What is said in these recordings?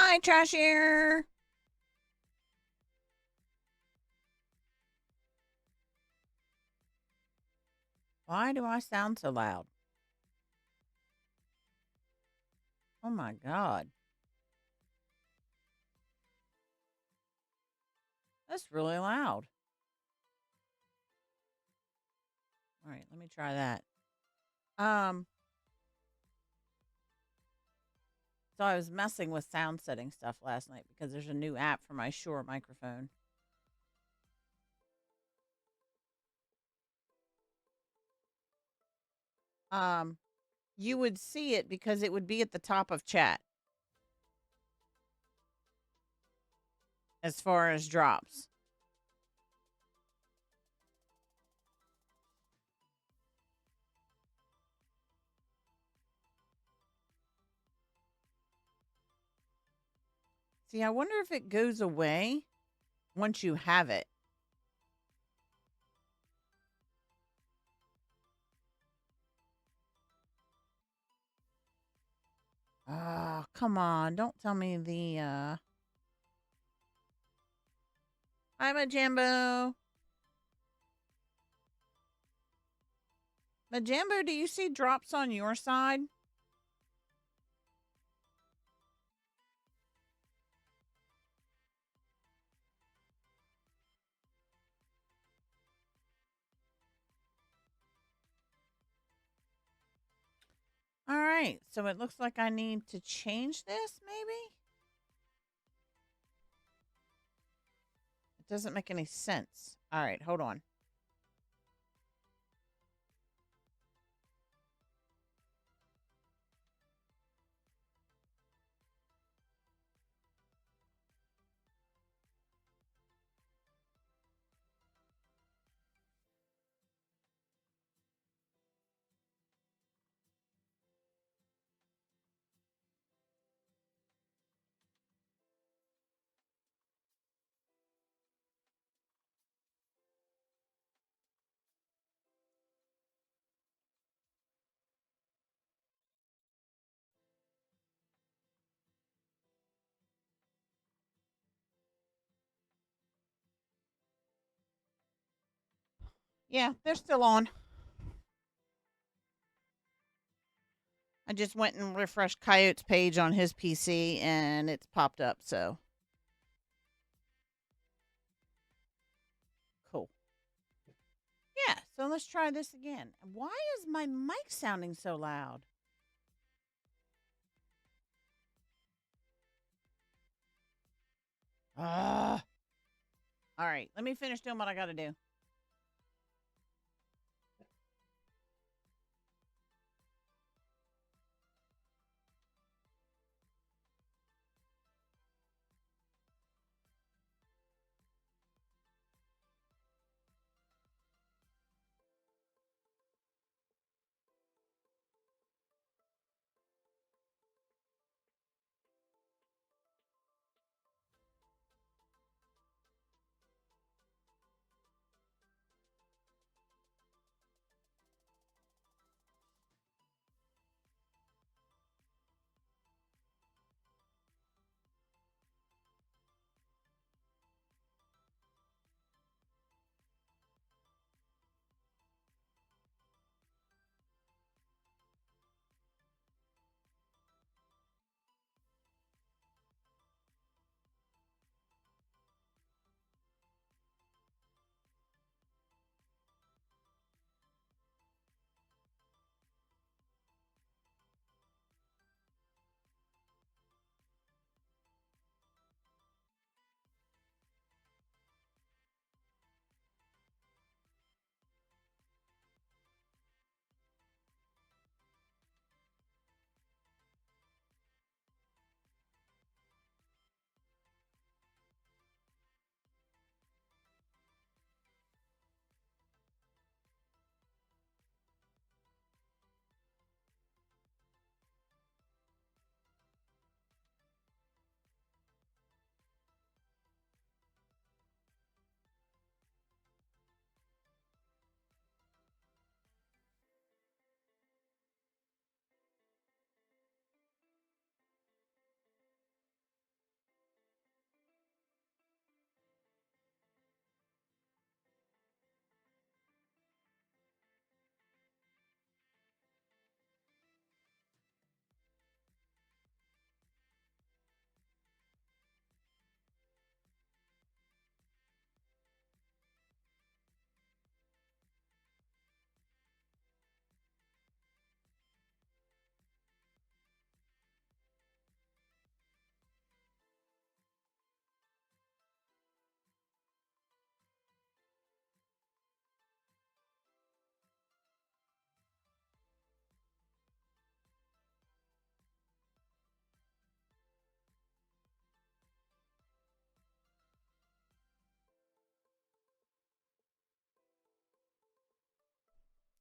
Hi, Trashier. Why do I sound so loud? Oh my God. That's really loud. All right, let me try that. Um, so I was messing with sound setting stuff last night because there's a new app for my Shure microphone. Um, you would see it because it would be at the top of chat as far as drops. See, I wonder if it goes away once you have it. Oh, come on. Don't tell me Hi, Majambo. Majambo, do you see drops on your side? All right. So it looks like I need to change this, maybe? It doesn't make any sense. All right, hold on. Yeah, they're still on. I just went and refreshed Coyote's page on his PC and it's popped up, so cool. Yeah, so let's try this again. Why is my mic sounding so loud? Ah. All right, let me finish doing what I got to do.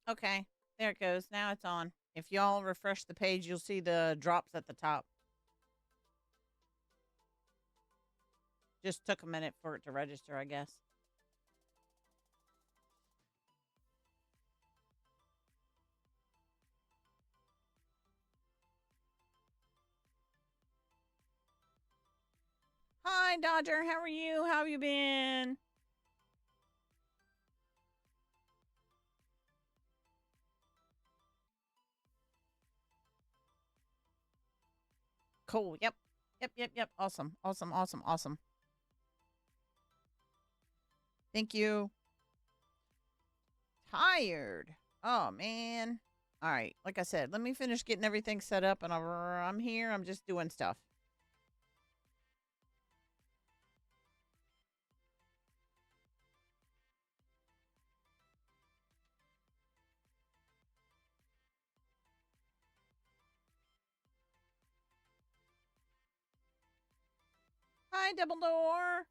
Okay, there it goes. Now it's on. If y'all refresh the page, you'll see the drops at the top. Just took a minute for it to register, I guess. Hi, Dodger. How are you? How have you been? Cool. Yep. Yep. Yep. Yep. Awesome. Awesome. Awesome. Awesome. Thank you. Tired. Oh, man. All right. Like I said, let me finish getting everything set up and I'm here. I'm just doing stuff. Hi, Dumbledore.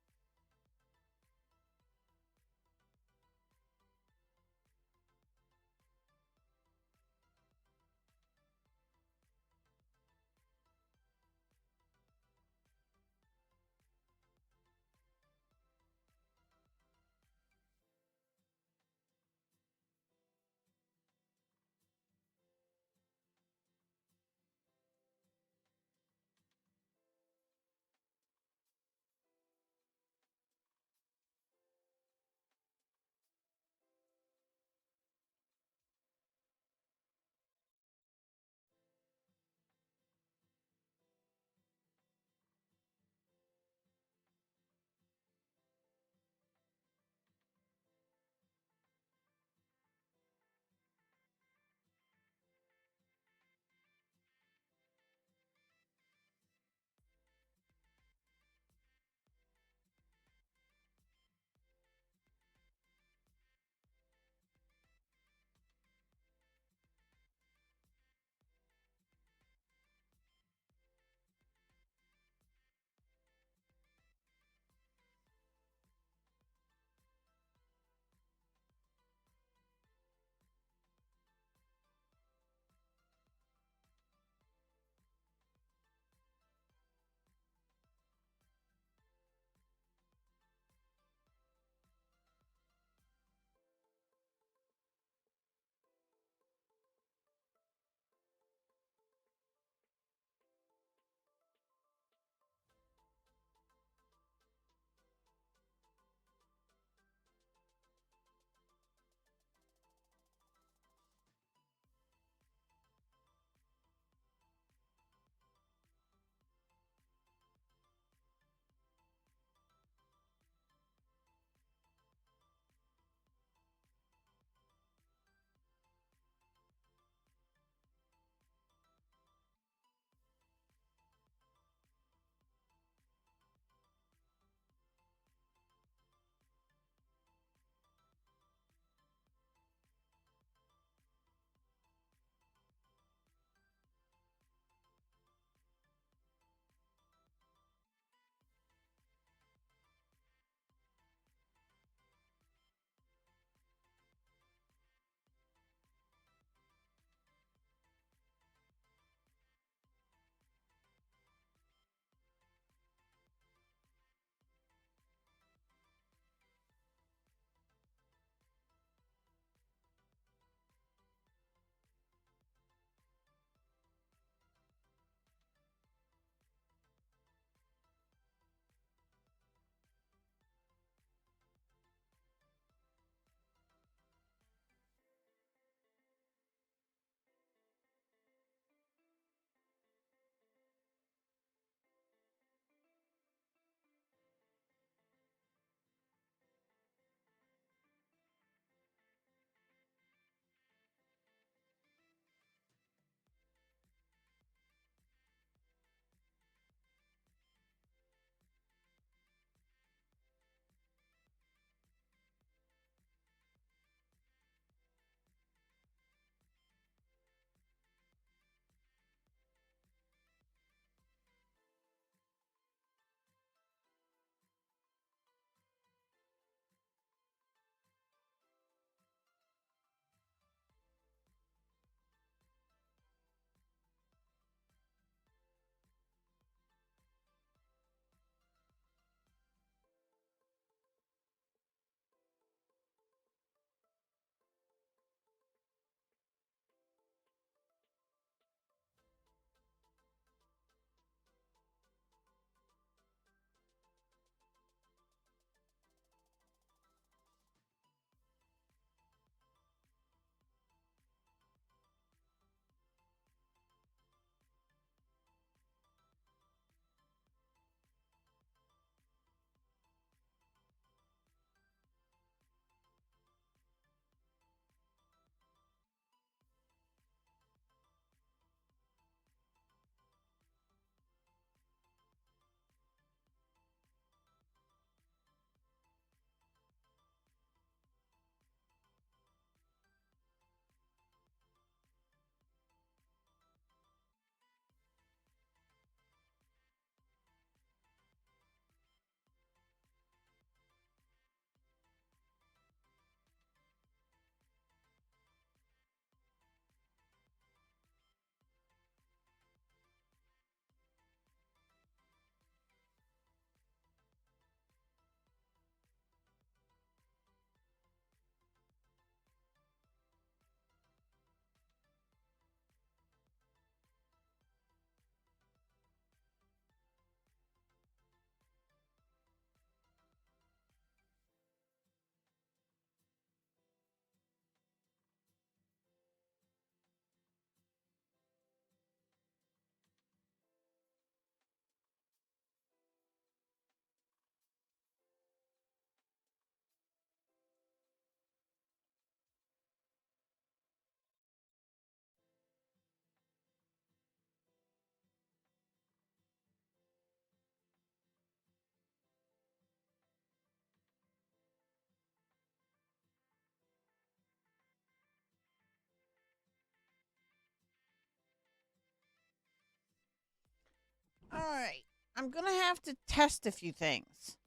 All right. I'm going to have to test a few things.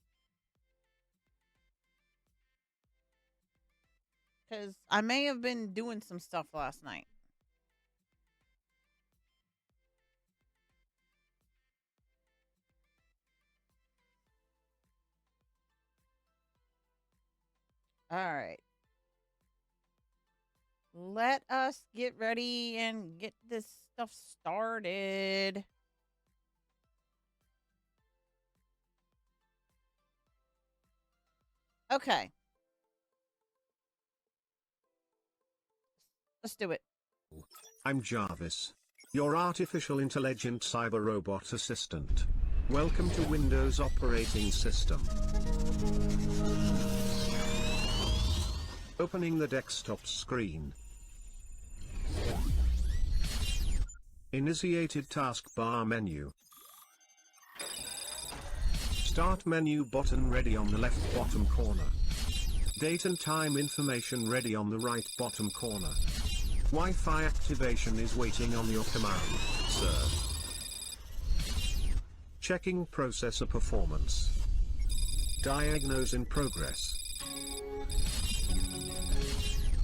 Because I may have been doing some stuff last night. All right. Let us get ready and get this stuff started. Okay. Let's do it. I'm Jarvis, your artificial intelligent cyber robot assistant. Welcome to Windows operating system. Opening the desktop screen. Initiated taskbar menu. Start menu button ready on the left bottom corner. Date and time information ready on the right bottom corner. Wi-Fi activation is waiting on your command, sir. Checking processor performance. Diagnose in progress.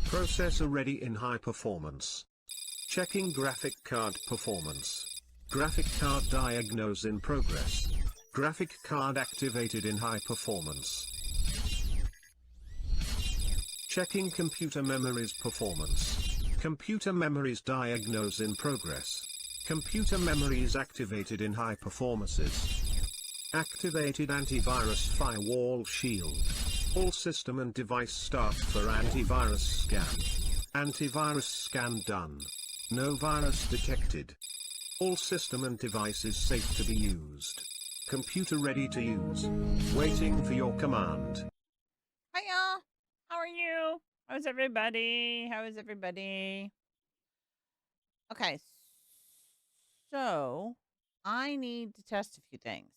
Processor ready in high performance. Checking graphic card performance. Graphic card diagnose in progress. Graphic card activated in high performance. Checking computer memory's performance. Computer memory's diagnose in progress. Computer memory is activated in high performances. Activated antivirus firewall shield. All system and device start for antivirus scan. Antivirus scan done. No virus detected. All system and devices safe to be used. Computer ready to use. Waiting for your command. Hi, y'all. How are you? How's everybody? How is everybody? Okay. So, I need to test a few things.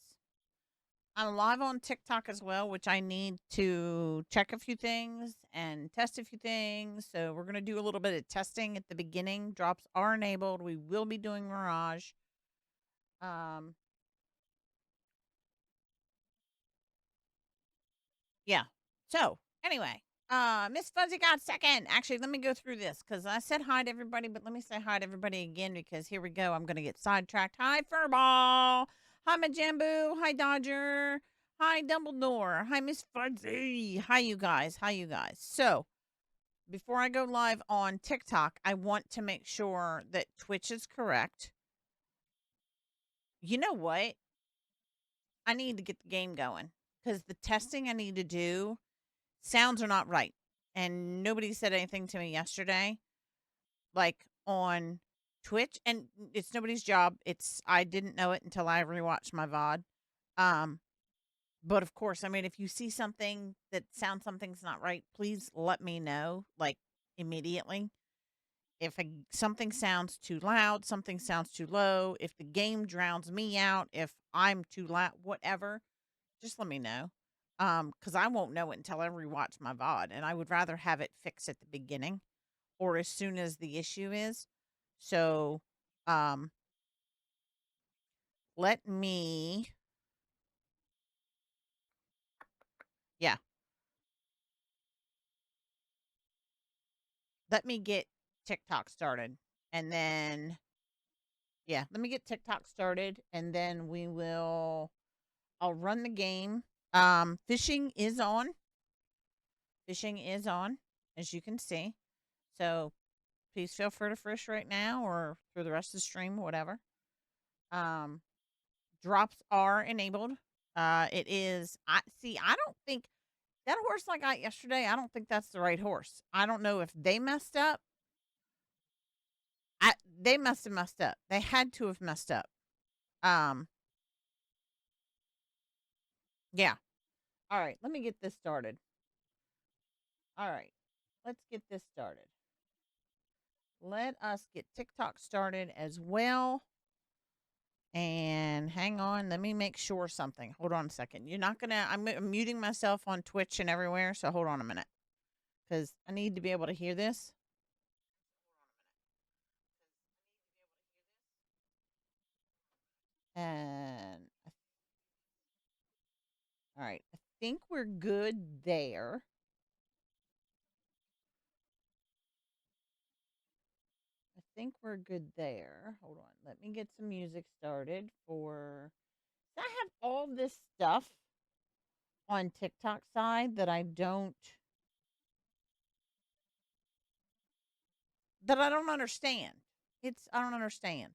I'm live on TikTok as well, which I need to check a few things and test a few things. So, we're going to do a little bit of testing at the beginning. Drops are enabled. We will be doing Mirage. Yeah. So, anyway, Miss Fuzzy got second. Actually, let me go through this because I said hi to everybody, but let me say hi to everybody again because here we go. I'm going to get sidetracked. Hi, Furball. Hi, Majambu. Hi, Dodger. Hi, Dumbledore. Hi, Miss Fuzzy. Hi, you guys. Hi, you guys. So, before I go live on TikTok, I want to make sure that Twitch is correct. You know what? I need to get the game going because the testing I need to do sounds are not right. And nobody said anything to me yesterday, like on Twitch. And it's nobody's job. It's I didn't know it until I rewatched my VOD. Um, but of course, I mean, if you see something that sounds something's not right, please let me know, like immediately. If something sounds too loud, something sounds too low, if the game drowns me out, if I'm too loud, whatever, just let me know. Because I won't know it until I rewatch my VOD, and I would rather have it fixed at the beginning or as soon as the issue is. So, um, let me, yeah, let me get TikTok started, and then, yeah, let me get TikTok started, and then I'll run the game. Fishing is on. Fishing is on, as you can see. So please feel free to fish right now or through the rest of the stream, whatever. Um, drops are enabled. It is. I see. I don't think that horse I got yesterday. I don't think that's the right horse. I don't know if they messed up. They must have messed up. They had to have messed up. Um, yeah. All right. Let me get this started. All right. Let's get this started. Let us get TikTok started as well. And hang on, let me make sure something. Hold on a second. You're not gonna. I'm muting myself on Twitch and everywhere. So hold on a minute, because I need to be able to hear this. And all right, I think we're good there. I think we're good there. Hold on. Let me get some music started for. I have all this stuff on TikTok side that I don't understand. I don't understand.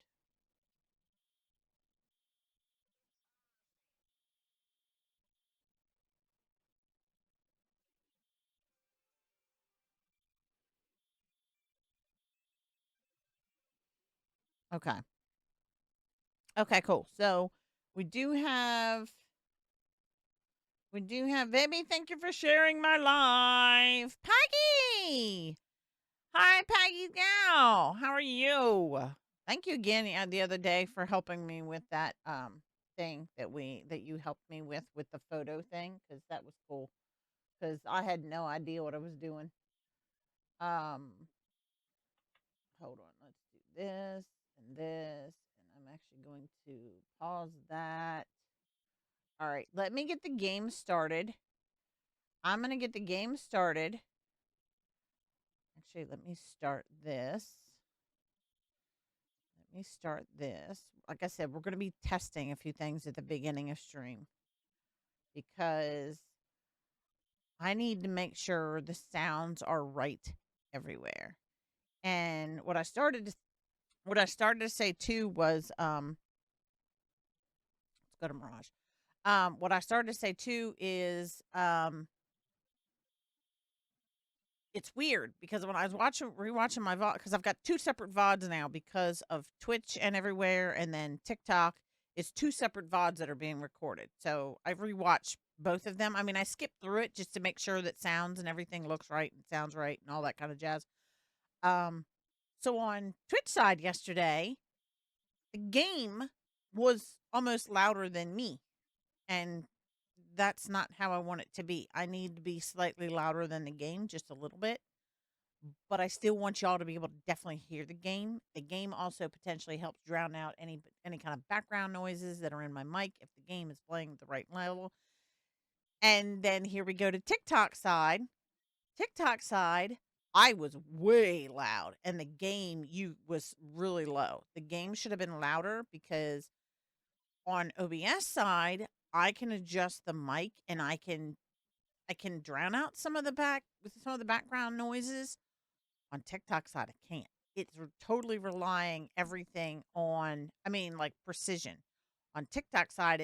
Okay. Okay, cool. So we do have baby, thank you for sharing my live. Peggy! Hi, Peggy Gal. How are you? Thank you again the other day for helping me with that thing that you helped me with the photo thing, because that was cool. Because I had no idea what I was doing. Um, hold on, let's do this and this, and I'm actually going to pause that. All right, let me get the game started. I'm gonna get the game started. Actually, let me start this. Let me start this. Like I said, we're going to be testing a few things at the beginning of stream because I need to make sure the sounds are right everywhere. And what I started to say too was let's go to Mirage. What I started to say too is it's weird because when I was rewatching my VOD, because I've got two separate VODs now because of Twitch and everywhere, and then TikTok. It's two separate VODs that are being recorded. So I've rewatched both of them. I mean, I skipped through it just to make sure that sounds and everything looks right and sounds right and all that kind of jazz. Um, so on Twitch side yesterday, the game was almost louder than me, and that's not how I want it to be. I need to be slightly louder than the game, just a little bit, but I still want y'all to be able to definitely hear the game. The game also potentially helps drown out any kind of background noises that are in my mic if the game is playing at the right level. And then here we go to TikTok side. TikTok side, I was way loud, and the game you was really low. The game should have been louder because on OBS side, I can adjust the mic and I can drown out some of the background noises. On TikTok side, I can't. It's totally relying everything on, I mean, like precision. On TikTok side,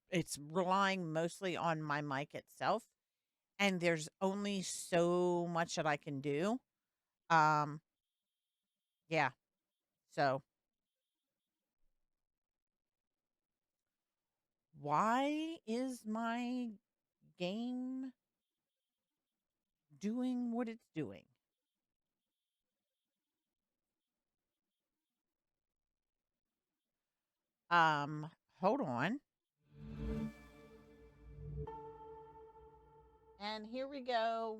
it's relying mostly on my mic itself, and there's only so much that I can do. Um, yeah. So why is my game doing what it's doing? Um, hold on. And here we go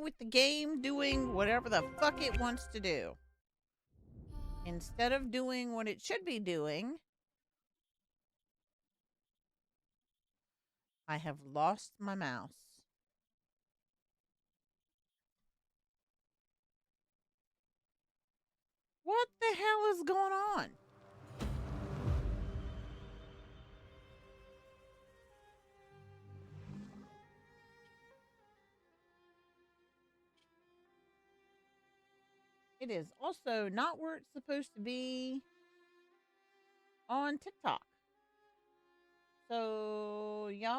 with the game doing whatever the fuck it wants to do. Instead of doing what it should be doing, I have lost my mouse. What the hell is going on? It is also not where it's supposed to be on TikTok. So y'all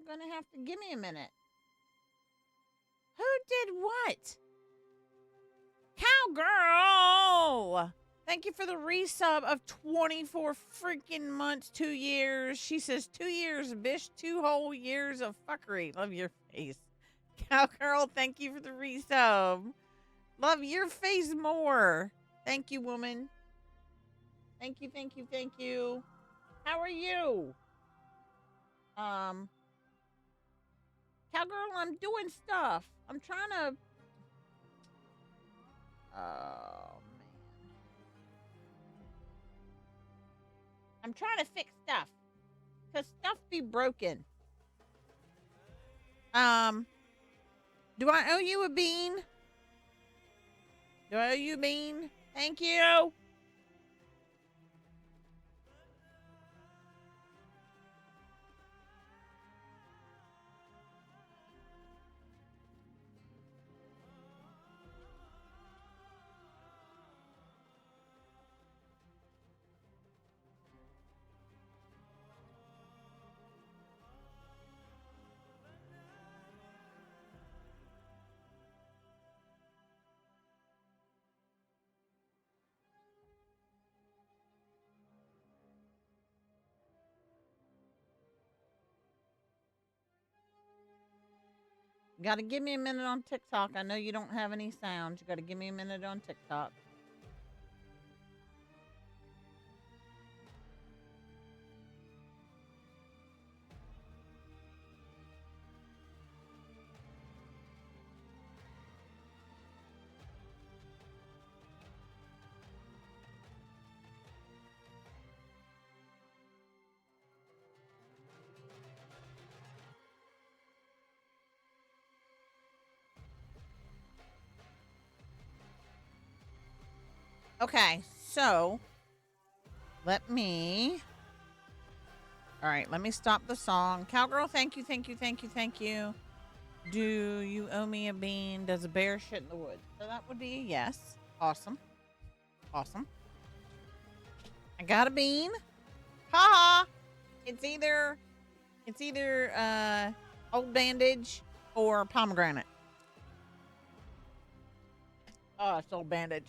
gonna have to give me a minute. Who did what? Cowgirl! Thank you for the resub of 24 freaking months, 2 years. She says 2 years, bish, 2 whole years of fuckery. Love your face. Cowgirl, thank you for the resub. Love your face more. Thank you, woman. Thank you, thank you, thank you. How are you? Cowgirl, I'm doing stuff. I'm trying to Oh, man. I'm trying to fix stuff. Because stuff be broken. Do I owe you a bean? Do I owe you a bean? Thank you. Got to give me a minute on TikTok. I know you don't have any sound. You got to give me a minute on TikTok. Okay, so let me. All right, let me stop the song. Cowgirl, thank you, thank you, thank you, thank you. Do you owe me a bean? Does a bear shit in the woods? So that would be a yes. Awesome. Awesome. I got a bean. Ha ha. It's either old bandage or pomegranate. Oh, it's old bandage.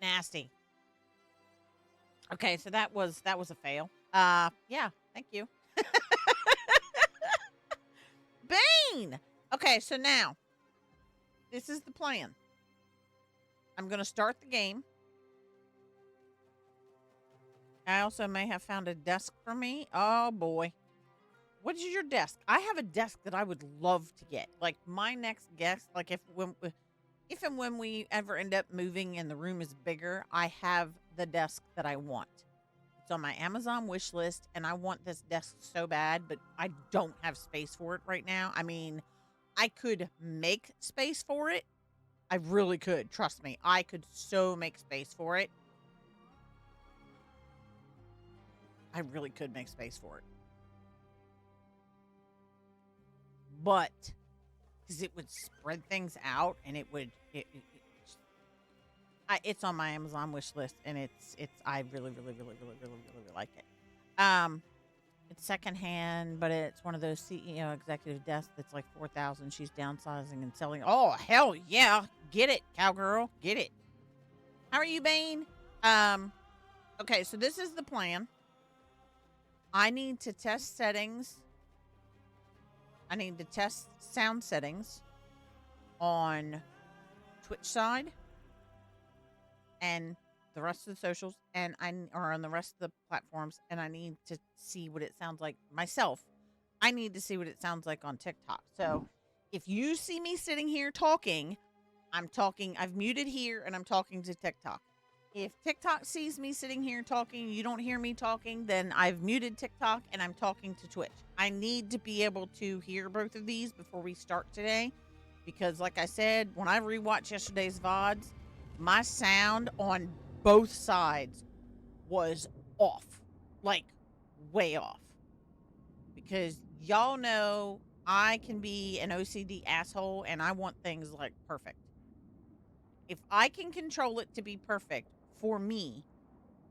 Nasty. Okay, so that was a fail. Yeah, thank you. Bane. Okay, so now this is the plan. I'm gonna start the game. I also may have found a desk for me. Oh boy. What is your desk? I have a desk that I would love to get. Like my next guest, like if and when we ever end up moving and the room is bigger, I have the desk that I want. It's on my Amazon wish list, and I want this desk so bad, but I don't have space for it right now. I mean, I could make space for it. I really could. Trust me. I could so make space for it. I really could make space for it. But because it would spread things out and it's on my Amazon wish list, and I really like it. It's secondhand, but it's one of those CEO executive desks that's like 4,000. She's downsizing and selling. Oh hell yeah, get it, cowgirl, get it. How are you, Bane? Okay, so this is the plan. I need to test settings. I need to test sound settings on Twitch side and the rest of the socials, and or on the rest of the platforms, and I need to see what it sounds like myself. I need to see what it sounds like on TikTok. So if you see me sitting here talking, I've muted here and I'm talking to TikTok. If TikTok sees me sitting here talking, you don't hear me talking, then I've muted TikTok and I'm talking to Twitch. I need to be able to hear both of these before we start today, because like I said, when I rewatched yesterday's VODs, my sound on both sides was off, like way off, because y'all know I can be an OCD asshole and I want things like perfect. If I can control it to be perfect for me,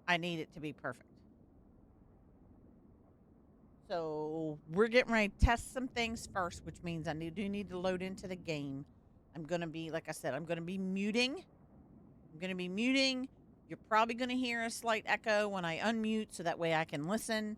I need it to be perfect. So we're getting ready to test some things first, which means I do need to load into the game. I'm going to be, like I said, I'm going to be muting. You're probably going to hear a slight echo when I unmute, so that way I can listen.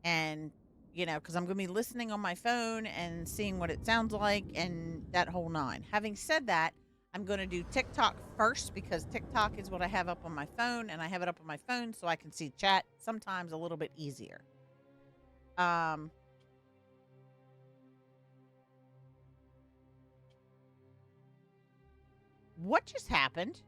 And, because I'm going to be listening on my phone and seeing what it sounds like and that whole nine. Having said that, I'm going to do TikTok first, because TikTok is what I have up on my phone, and I have it up on my phone so I can see chat sometimes a little bit easier. Um, what just happened?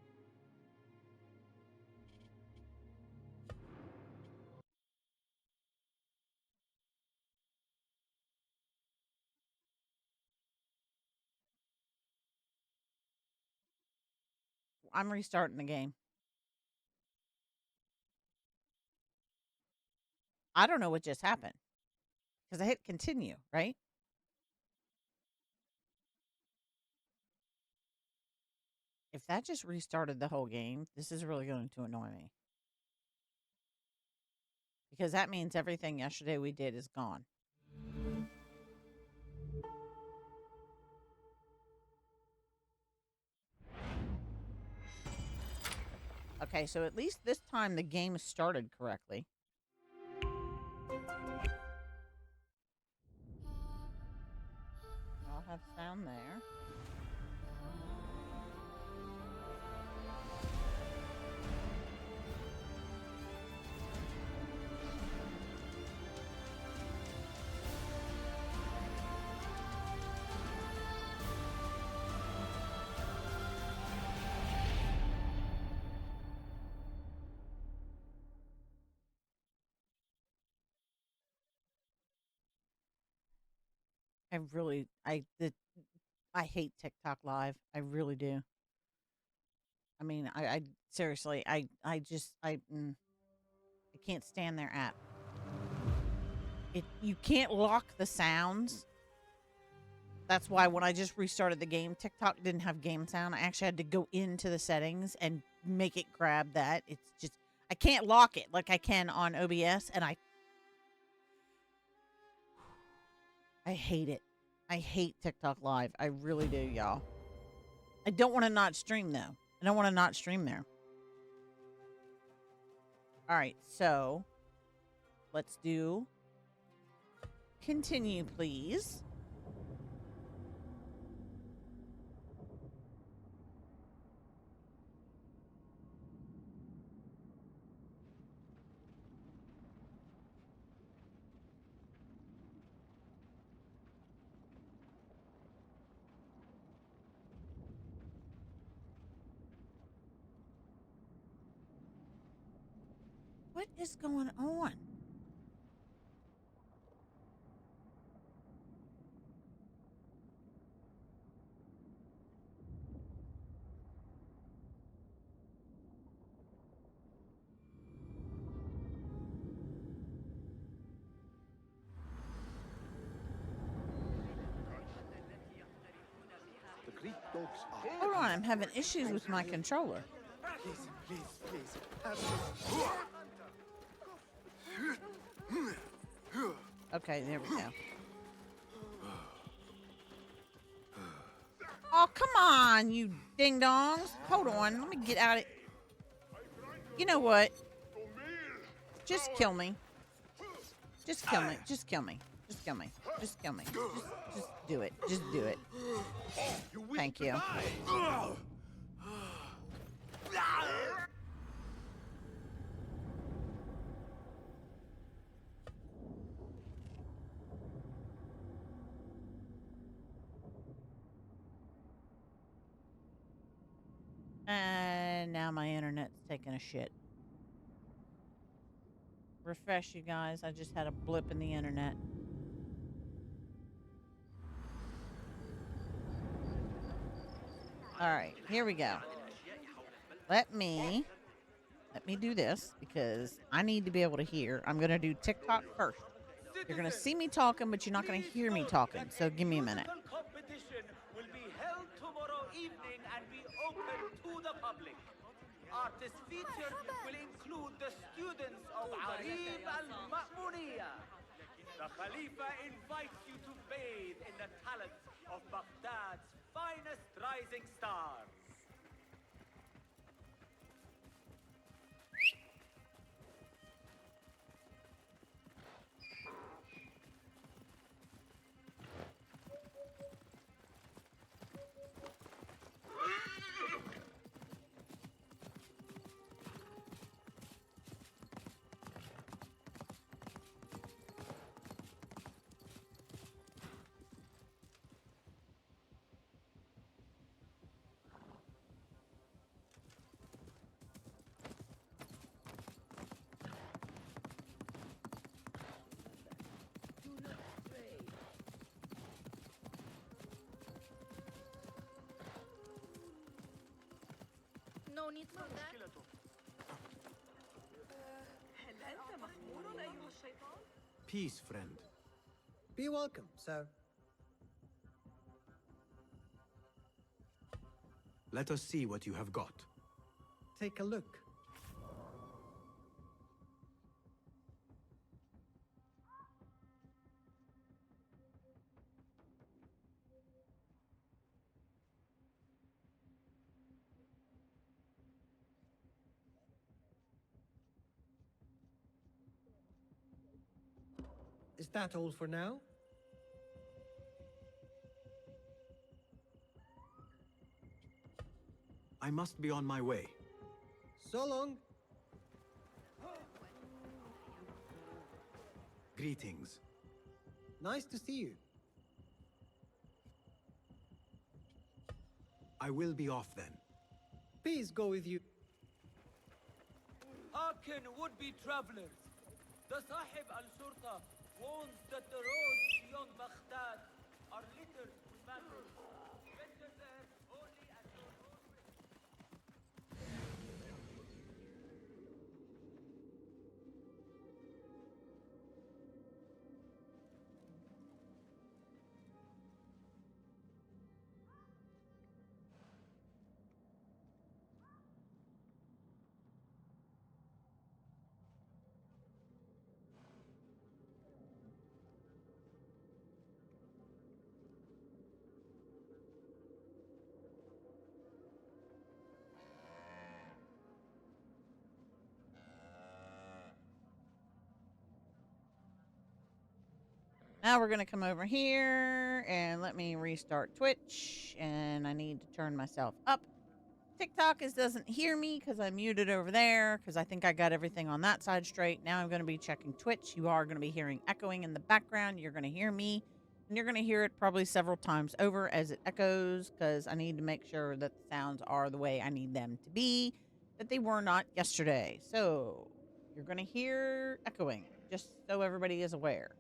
I'm restarting the game. I don't know what just happened because I hit continue, right? If that just restarted the whole game, this is really going to annoy me. Because that means everything yesterday we did is gone. Okay, so at least this time the game started correctly. I'll have sound there. I hate TikTok Live. I really do. I mean, I seriously, I can't stand their app. You can't lock the sounds. That's why when I just restarted the game, TikTok didn't have game sound. I actually had to go into the settings and make it grab that. It's just I can't lock it like I can on OBS, and I hate it. I hate TikTok Live. I really do, y'all. I don't want to not stream though. I don't want to not stream there. All right, so let's do continue, please. What is going on? Hold on, I'm having issues with my controller. Okay, there we go. Oh, come on, you ding-dongs. Hold on, let me get out of it. You know what? Just kill me. Just kill me. Just kill me. Just kill me. Just kill me. Just do it. Just do it. Thank you. And now my internet's taking a shit. Refresh, you guys. I just had a blip in the internet. All right, here we go. Let me do this because I need to be able to hear. I'm going to do TikTok first. You're going to see me talking, but you're not going to hear me talking. So give me a minute. Competition will be held tomorrow evening and be open to the public. Artists featured will include the students of Arib al-Ma'muniyah. The Khalifa invites you to bathe in the talents of Baghdad's finest rising stars. need for that? Peace, friend. Be welcome, sir. Let us see what you have got. Take a look. Is that all for now? I must be on my way. So long. Greetings. Nice to see you. I will be off then. Peace go with you. Hearken, would-be travelers. The Sahib al-Shurta warns that the roads beyond Baghdad are littered with bandits. Venture there only at your own risk. Now we're going to come over here and let me restart Twitch. And I need to turn myself up. TikTok doesn't hear me because I muted over there because I think I got everything on that side straight. Now I'm going to be checking Twitch. You are going to be hearing echoing in the background. You're going to hear me. And you're going to hear it probably several times over as it echoes because I need to make sure that the sounds are the way I need them to be, that they were not yesterday. So you're going to hear echoing, just so everybody is aware.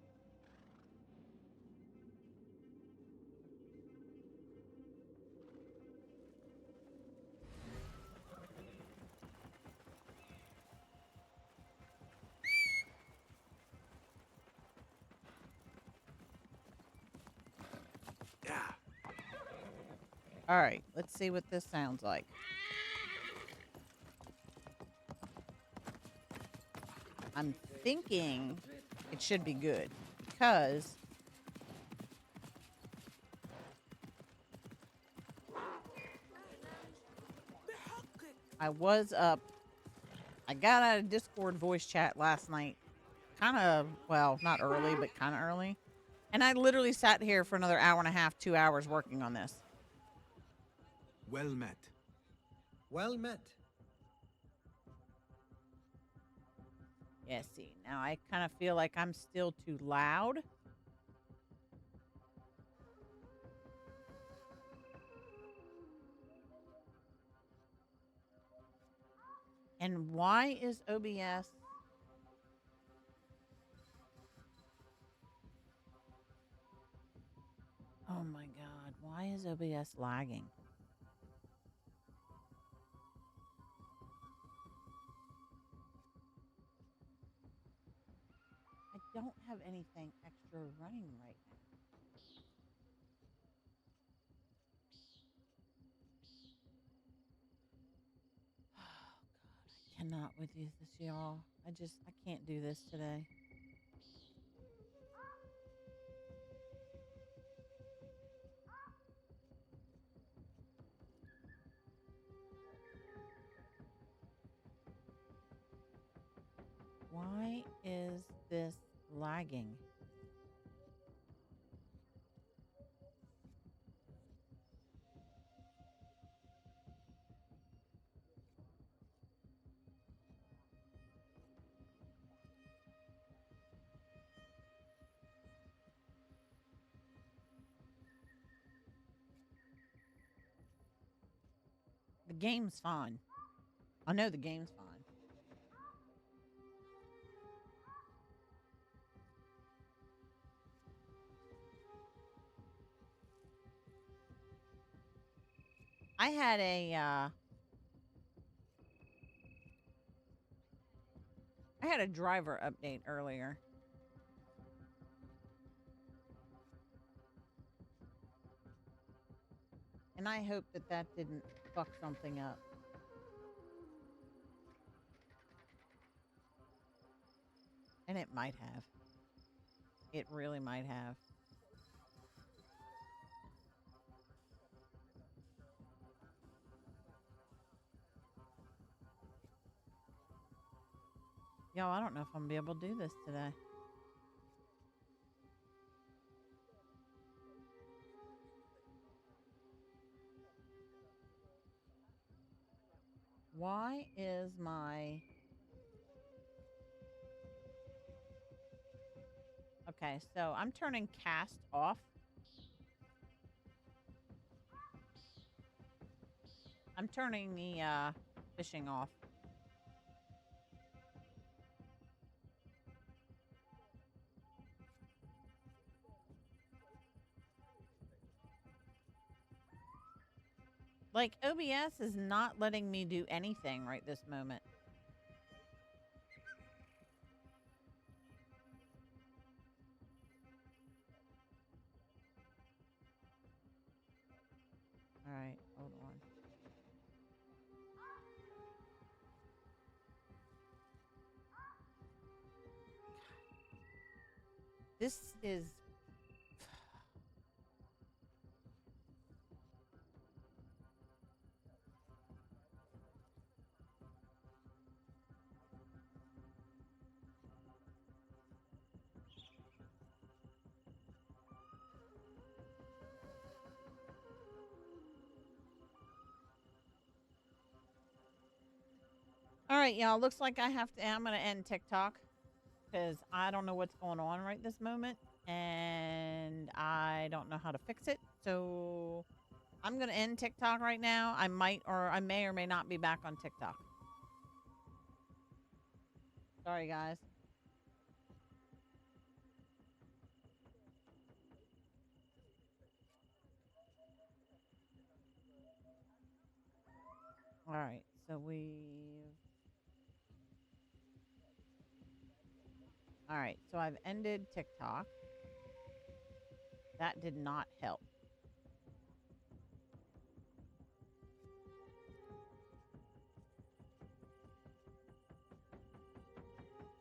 All right, let's see what this sounds like. I'm thinking it should be good because I was up. I got out of Discord voice chat last night. Kind of, well, not early, but kind of early. And I literally sat here for another hour and a half, 2 hours working on this. Well met. Well met. Yeah, see, now I kind of feel like I'm still too loud. And why is OBS... Oh my God, why is OBS lagging? I don't have anything extra running right now. Oh God, I cannot with you this, y'all. I can't do this today. Why is this lagging? The game's fine. I know the game's fine. I had a I had a driver update earlier. And I hope that that didn't fuck something up. And it might have. It really might have. Yo, I don't know if I'm gonna be able to do this today. Why is my... Okay, so I'm turning cast off. I'm turning the fishing off. Like, OBS is not letting me do anything right this moment. All right, hold on. This is... All right, y'all. Looks like I have to. I'm gonna end TikTok because I don't know what's going on right this moment, and I don't know how to fix it. So I'm gonna end TikTok right now. I may or may not be back on TikTok. Sorry, guys. All right, so all right, so I've ended TikTok. That did not help.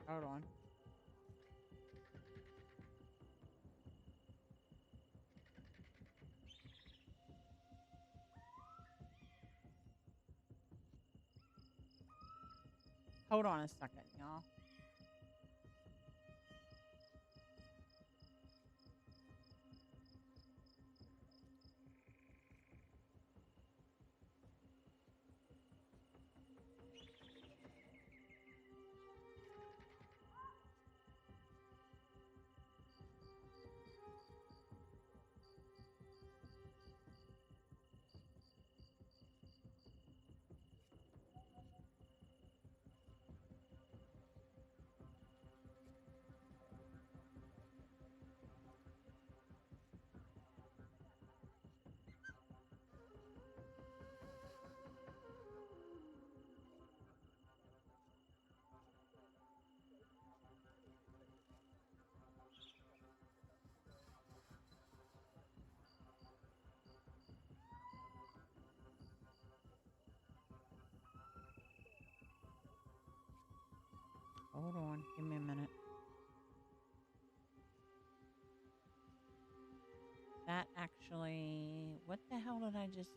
Hold on. Hold on a second, y'all. Hold on. Give me a minute. That actually... What the hell did I just...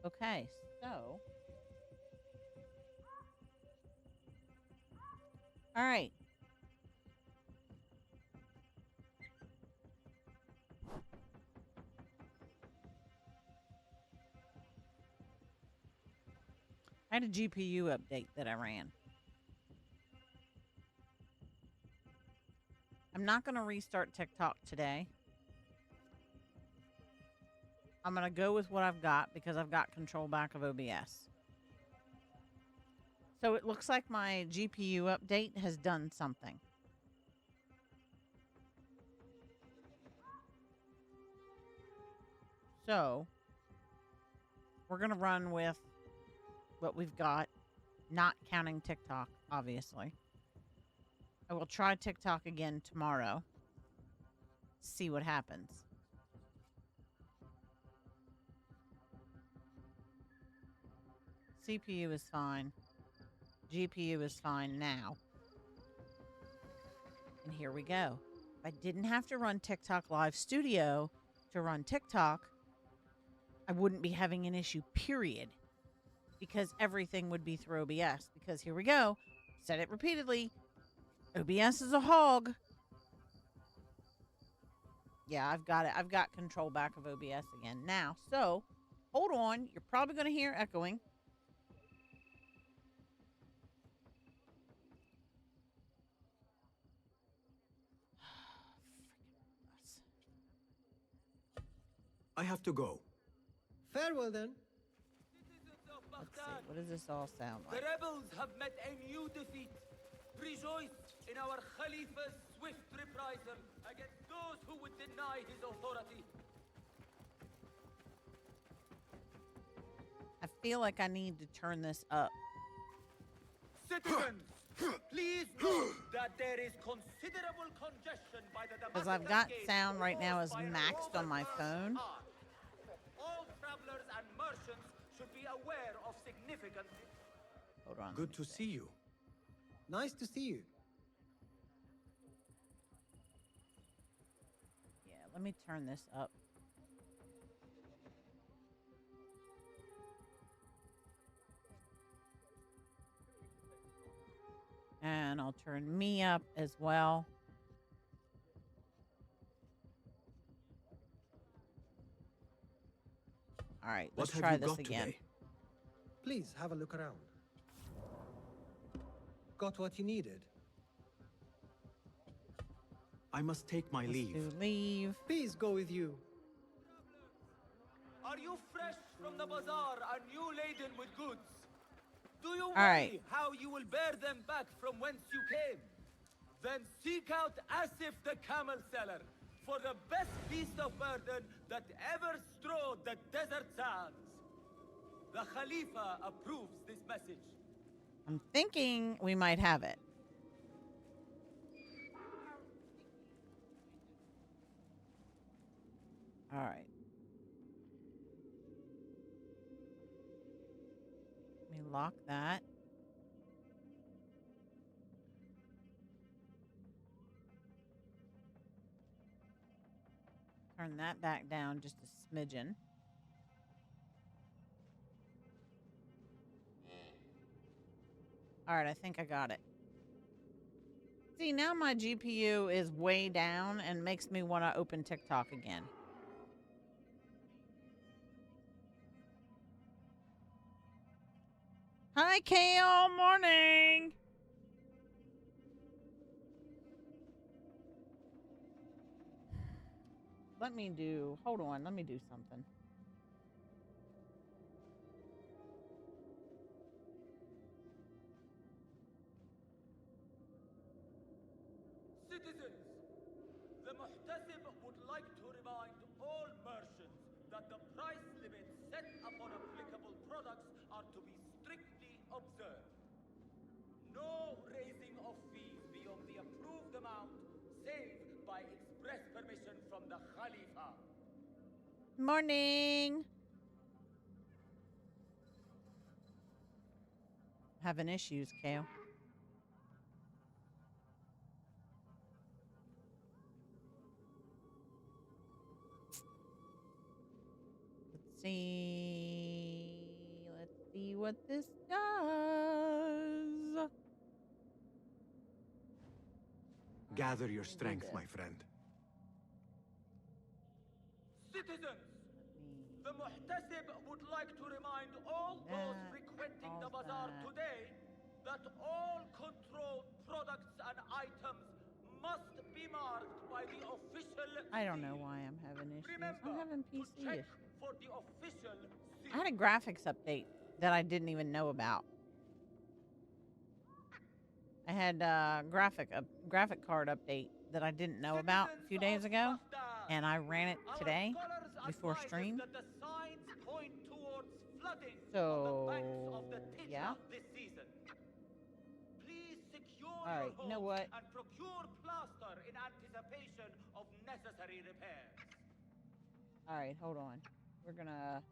Okay, so... All right. I had a GPU update that I ran. I'm not going to restart TikTok today. I'm going to go with what I've got because I've got control back of OBS. So it looks like my GPU update has done something. So we're going to run with what we've got, not counting TikTok, obviously. I will try TikTok again tomorrow. See what happens. CPU is fine. GPU is fine now. And here we go. If I didn't have to run TikTok Live Studio to run TikTok, I wouldn't be having an issue, period. Because everything would be through OBS. Because here we go. Said it repeatedly. OBS is a hog. Yeah, I've got it. I've got control back of OBS again now. So, hold on. You're probably going to hear echoing. I have to go. Farewell then. Citizens of Let's see. Baghdad, What does this all sound the like? rebels have met a new defeat. Rejoice in our Khalifa's swift reprisal against those who would deny his authority. I feel like I need to turn this up. Citizens, please note that there is considerable congestion by the Because I've got sound right now as maxed on my phone. All travelers and merchants should be aware of significant. Hold on. Good to see you. Nice to see you. Yeah, let me turn this up. And I'll turn me up as well. All right, What let's have try you this got again. today? Please have a look around. Got what you needed? I must take my Let's leave. do leave. Peace go with you. Are you fresh from the bazaar and new laden with goods? Do you worry right. how you will bear them back from whence you came? Then seek out Asif the camel seller for the best beast of burden that ever strode the desert sands. The Khalifa approves this message. I'm thinking we might have it. All right. Let me lock that. Turn that back down just a smidgen. All right, I think I got it. See, now my GPU is way down and makes me want to open TikTok again. Hi, Kale. Morning. Hold on, let me do something. Citizens, the Muhtasib would like to remind all merchants that the price limits set upon applicable products are to be strictly observed. No raising of fees beyond the approved amount, save by express permission from the Khalifa. Morning. Having issues, Kale. Let's see what this does. Gather your strength, my friend. Citizens, the Muhtasib would like to remind all those frequenting the bazaar today that all controlled products and items must be marked by the official I don't know seal. why I'm having issues. Remember I'm having to PC check issues. for the official seal. I had a graphics update that I didn't even know about. I had a graphic card update that I didn't know about a few days ago, and I ran it Our today scholars before advise us stream. that the signs point towards flooding on the banks of the So, Titla yeah. this season. Please secure All your right, you know homes what? and procure plaster in anticipation of necessary repairs. All right, hold on. We're gonna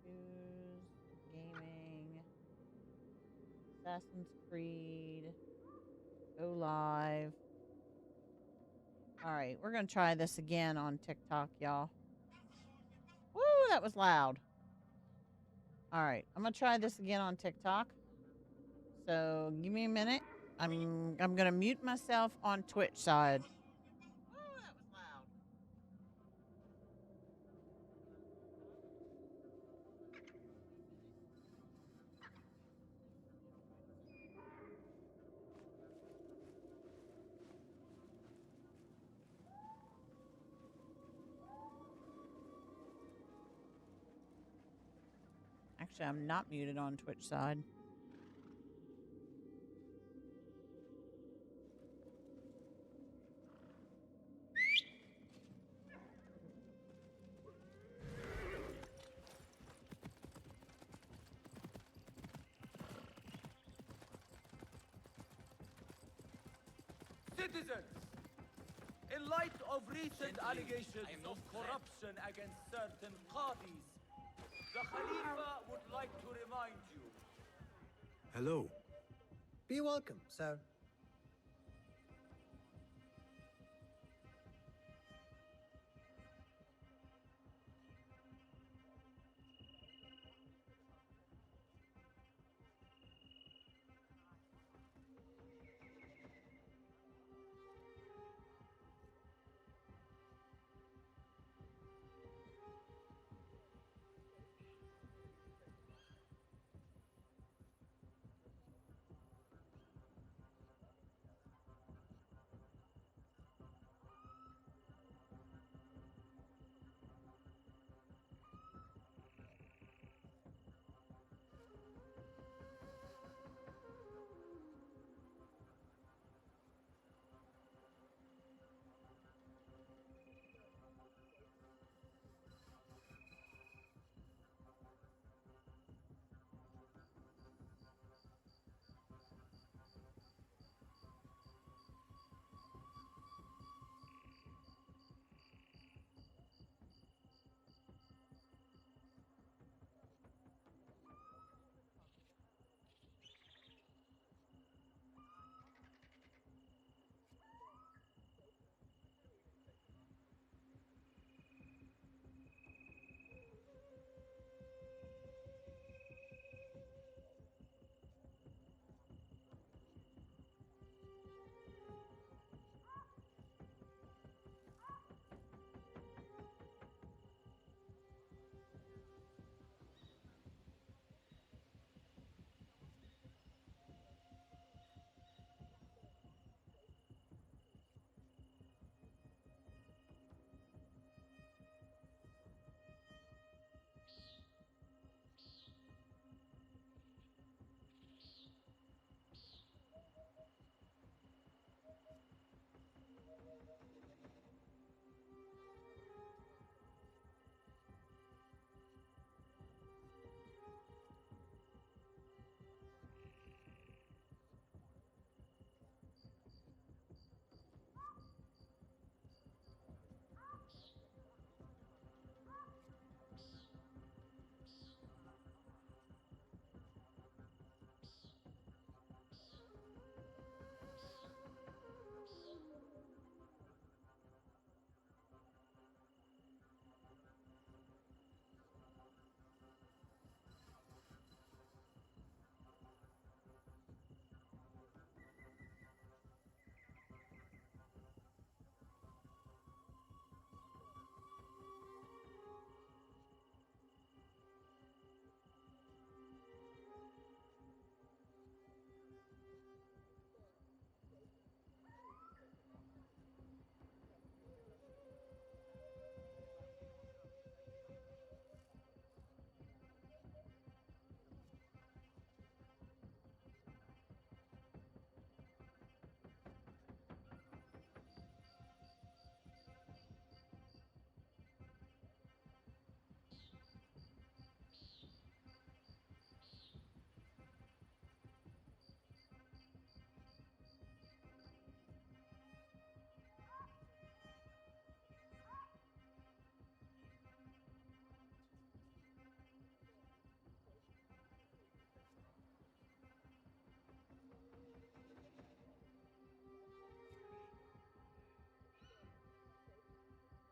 choose gaming, Assassin's Creed, go live. All right, we're gonna try this again on TikTok, y'all. Woo, that was loud. All right, I'm gonna try this again on TikTok. So give me a minute. I'm gonna mute myself on Twitch side. Woo, that was loud. Actually, I'm not muted on Twitch side. Citizens, in light of recent allegations of corruption against certain qadis, the Khalifa would like to remind you. Hello. Be welcome, sir.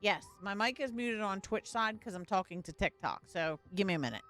Yes, my mic is muted on Twitch side because I'm talking to TikTok. So give me a minute.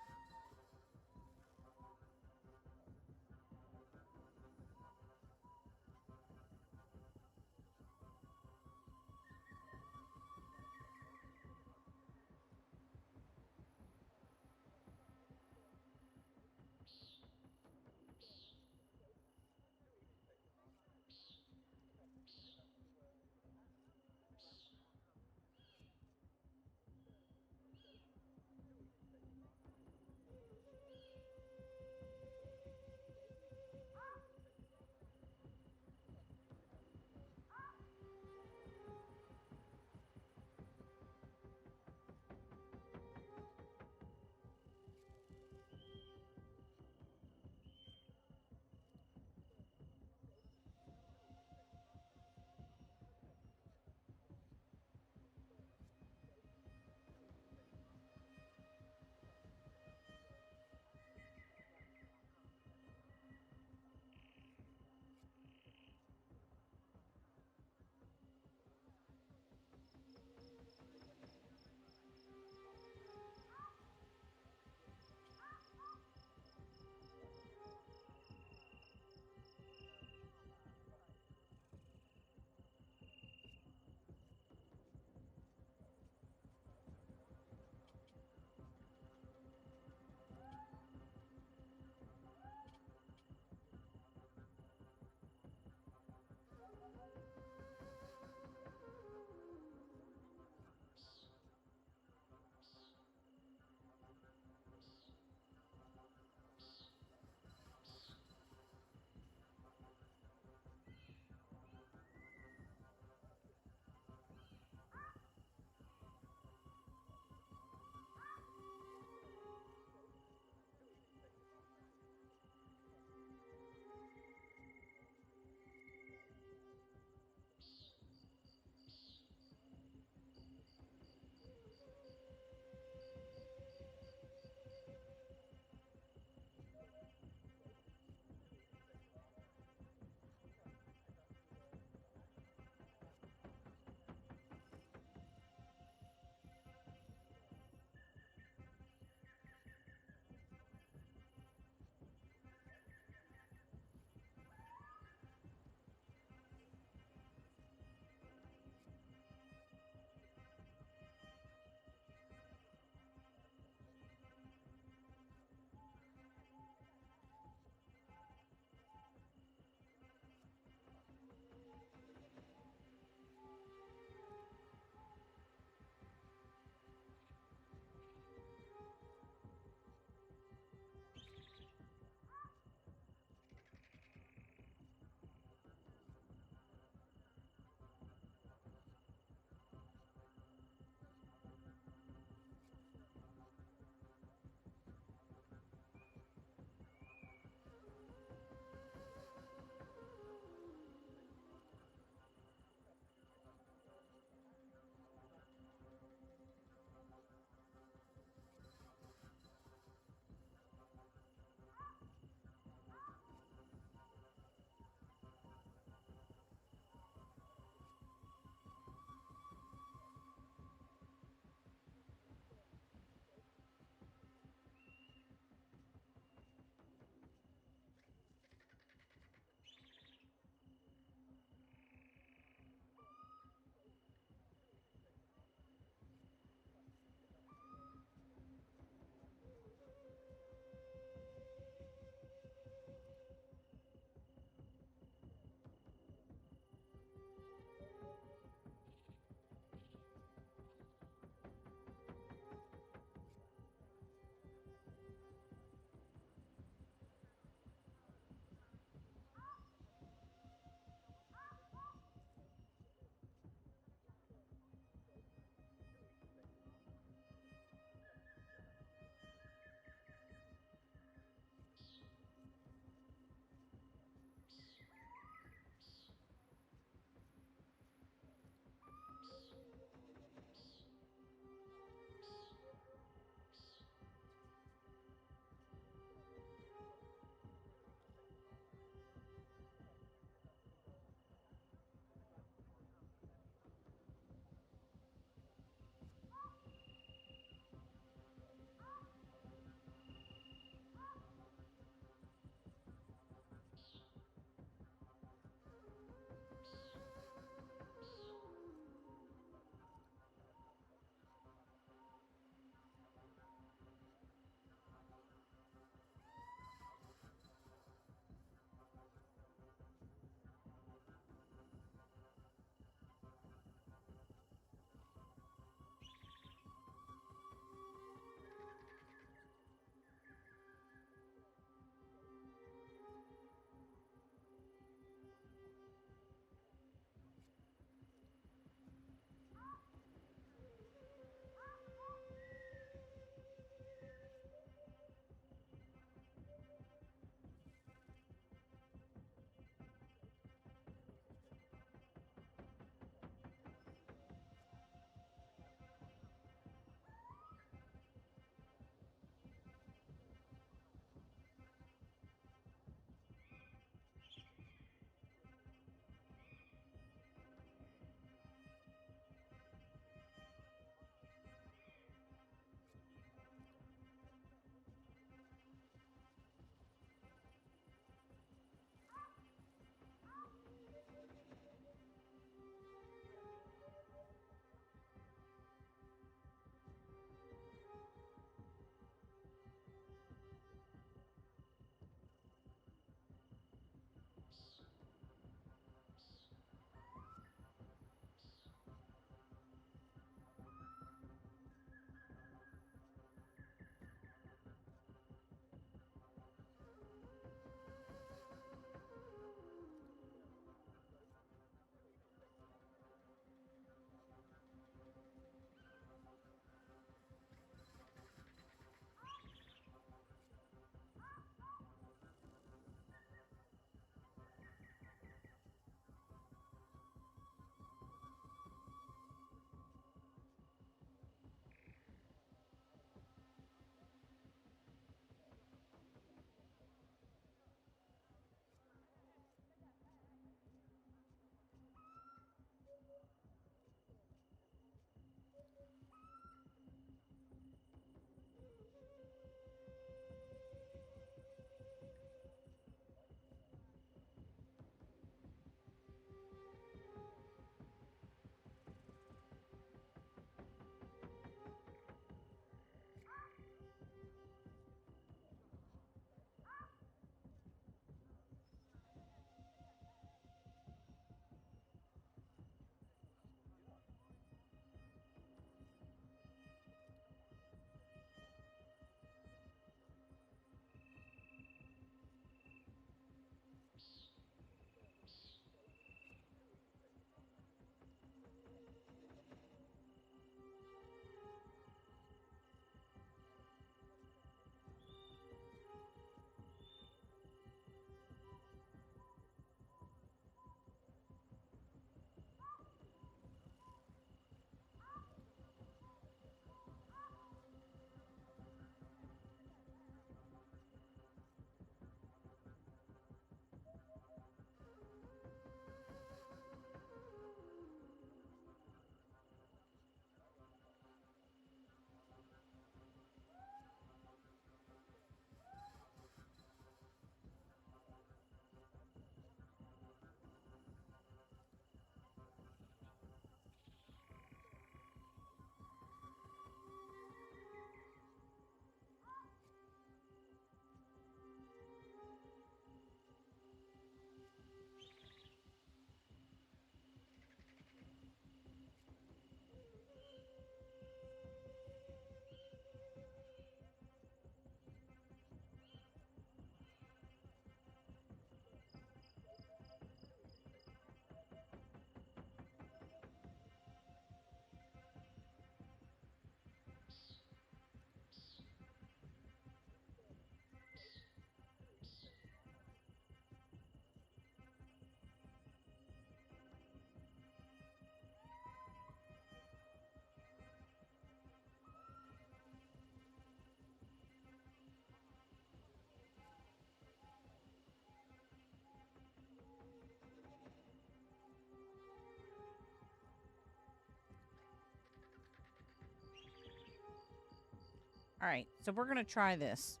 All right, so we're going to try this.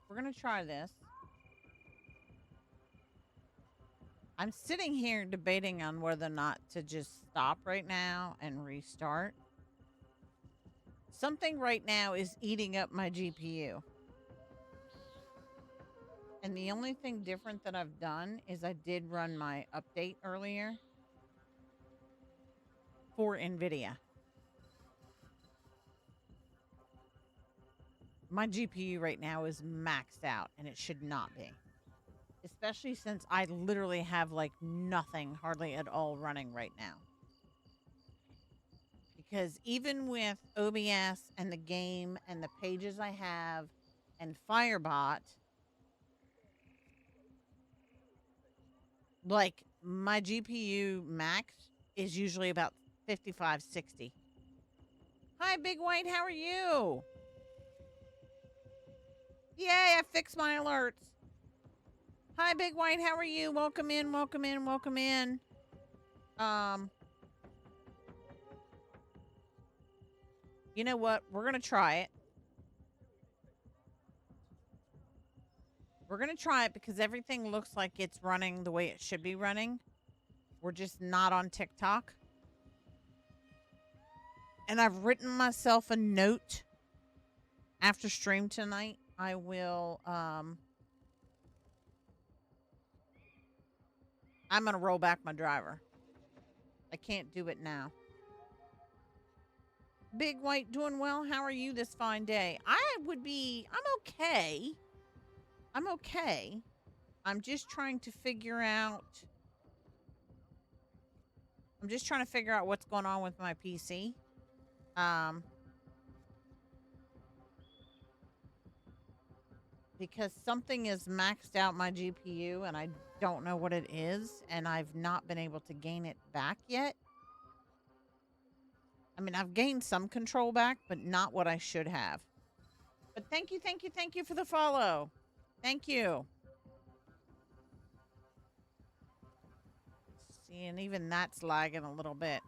We're going to try this. I'm sitting here debating on whether or not to just stop right now and restart. Something right now is eating up my GPU. And the only thing different that I've done is I did run my update earlier for NVIDIA. My GPU right now is maxed out, and it should not be. Especially since I literally have like nothing hardly at all running right now. Because even with OBS and the game and the pages I have and Firebot, like my GPU max is usually about 55, 60. Hi, Big White. How are you? Yay, I fixed my alerts. Hi, Big White. How are you? Welcome in, welcome in, welcome in. You know what? We're going to try it. We're going to try it because everything looks like it's running the way it should be running. We're just not on TikTok. And I've written myself a note after stream tonight. I will, I'm going to roll back my driver. I can't do it now. Big White, doing well? How are you this fine day? I'm okay. I'm okay. I'm just trying to figure out what's going on with my PC. Because something is maxed out my GPU and I don't know what it is, and I've not been able to gain it back yet. I mean, I've gained some control back, but not what I should have. But thank you for the follow. Thank you. See, and even that's lagging a little bit.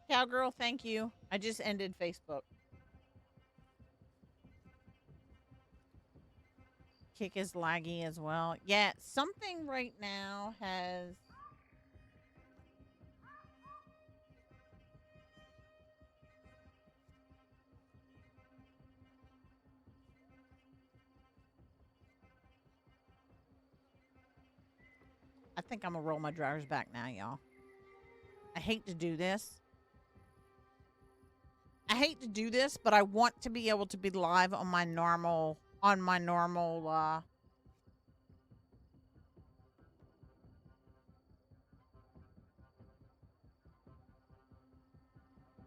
Cowgirl, thank you. I just ended Facebook. Kick is laggy as well. Yeah, something right now has... I think I'm going to roll my drivers back now, y'all. I hate to do this. But I want to be able to be live on my normal,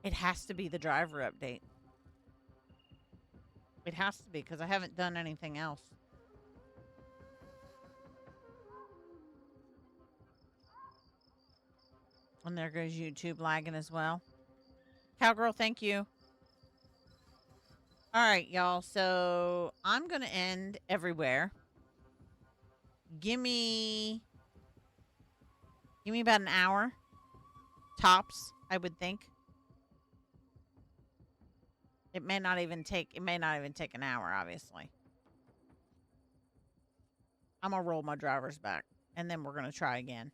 it has to be the driver update. It has to be, because I haven't done anything else. And there goes YouTube lagging as well. Cowgirl, thank you. All right, y'all. So I'm going to end everywhere. Give me about an hour. Tops, I would think. It may not even take an hour, obviously. I'm going to roll my drivers back, and then we're going to try again.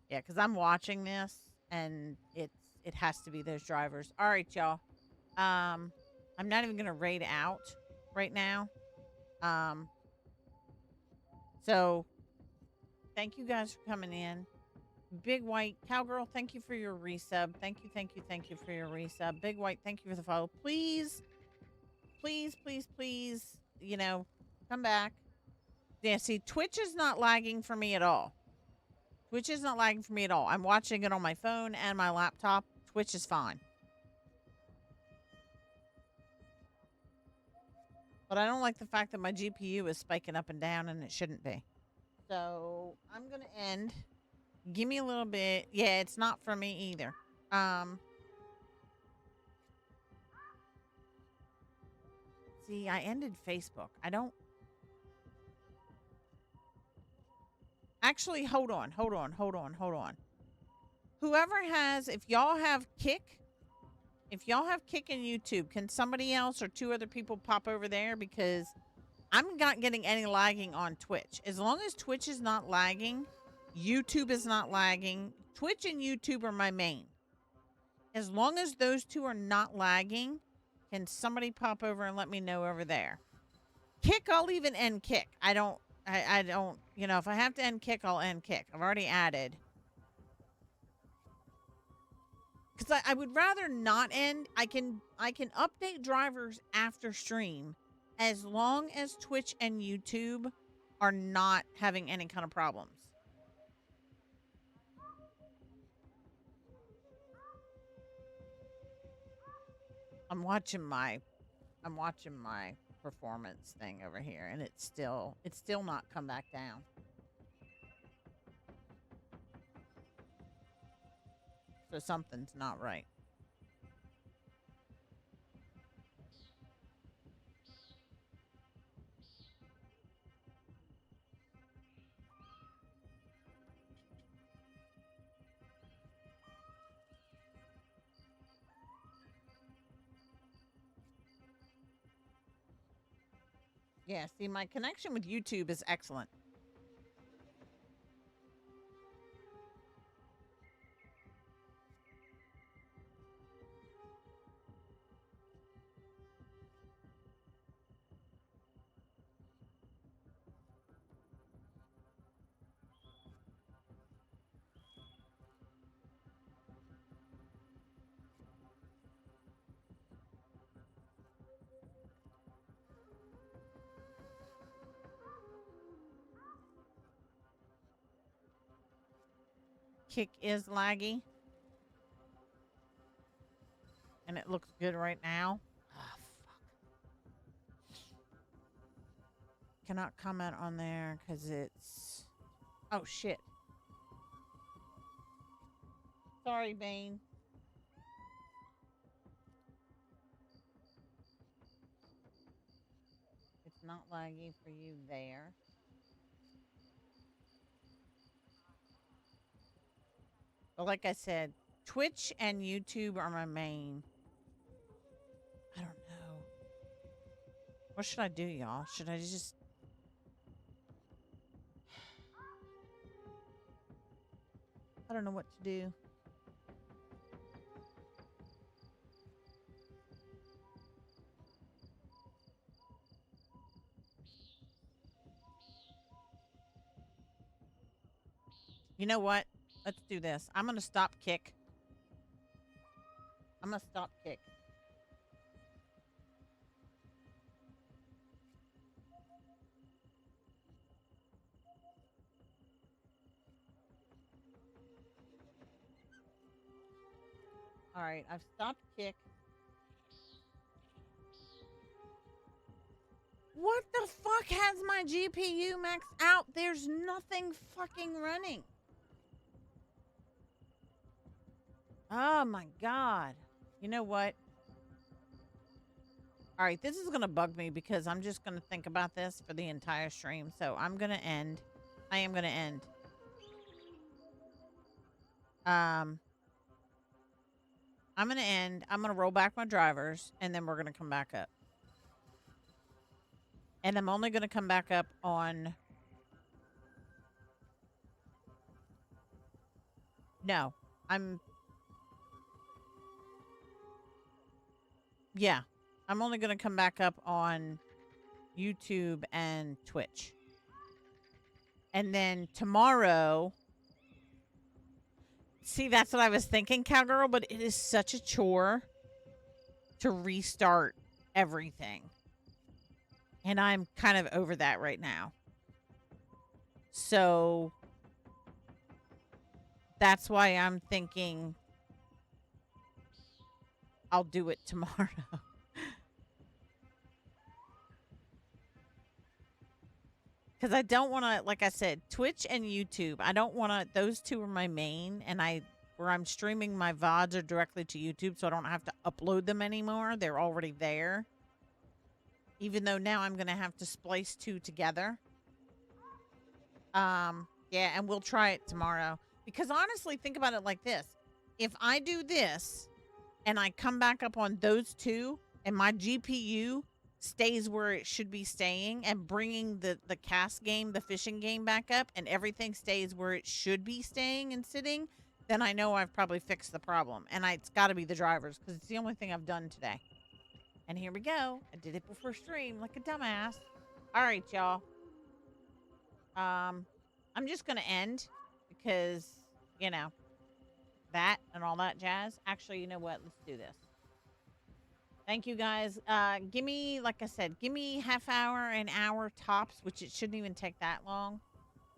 Yeah, because I'm watching this, and it has to be those drivers. All right, y'all. I'm not even going to raid out right now. So thank you guys for coming in. Big White, Cowgirl, thank you for your resub. Thank you for your resub. Big White, thank you for the follow. Please, you know, come back. Yeah, see, Twitch is not lagging for me at all. I'm watching it on my phone and my laptop. Twitch is fine. But I don't like the fact that my GPU is spiking up and down and it shouldn't be. So I'm going to end. Give me a little bit. Yeah, it's not for me either. See, I ended Facebook. I don't. Actually, hold on. Whoever has, if y'all have Kick in YouTube, can somebody else or two other people pop over there? Because I'm not getting any lagging on Twitch. As long as Twitch is not lagging, YouTube is not lagging. Twitch and YouTube are my main. As long as those two are not lagging, can somebody pop over and let me know over there? Kick, I'll even end Kick. I don't, you know, if I have to end Kick, I'll end Kick. I've already added. Because I would rather not end. I can update drivers after stream as long as Twitch and YouTube are not having any kind of problems. I'm watching my performance thing over here, and it's still not come back down. So something's not right. Yeah, see, my connection with YouTube is excellent. Kick is laggy. And it looks good right now. Ah, fuck. Cannot comment on there because it's... Oh, shit. Sorry, Bane. It's not laggy for you there. But like I said, Twitch and YouTube are my main. I don't know. What should I do, y'all? Should I just... I don't know what to do. You know what? Let's do this. I'm going to stop Kick. I'm going to stop Kick. All right, I've stopped Kick. What the fuck has my GPU maxed out? There's nothing fucking running. Oh my god. You know what? All right, this is going to bug me because I'm just going to think about this for the entire stream. So I'm going to end. I am going to end. I'm going to end. I'm going to roll back my drivers and then we're going to come back up. And I'm only going to come back up on... No, Yeah, I'm only going to come back up on YouTube and Twitch. And then tomorrow... See, that's what I was thinking, Cowgirl, but it is such a chore to restart everything. And I'm kind of over that right now. So that's why I'm thinking I'll do it tomorrow. Because I don't want to, like I said, Twitch and YouTube. I don't want to. Those two are my main, and where I'm streaming my VODs are directly to YouTube, so I don't have to upload them anymore. They're already there. Even though now I'm gonna have to splice two together. Yeah, and we'll try it tomorrow. Because honestly, think about it like this: if I do this and I come back up on those two, and my GPU stays where it should be staying, and bringing the cast game, the fishing game back up, and everything stays where it should be staying and sitting, then I know I've probably fixed the problem. And it's got to be the drivers, because it's the only thing I've done today. And here we go. I did it before stream like a dumbass. All right, y'all. I'm just gonna end because, you know, that and all that jazz. Actually, you know what? Let's do this. Thank you guys. Give me, like I said, give me half hour, an hour tops, which it shouldn't even take that long.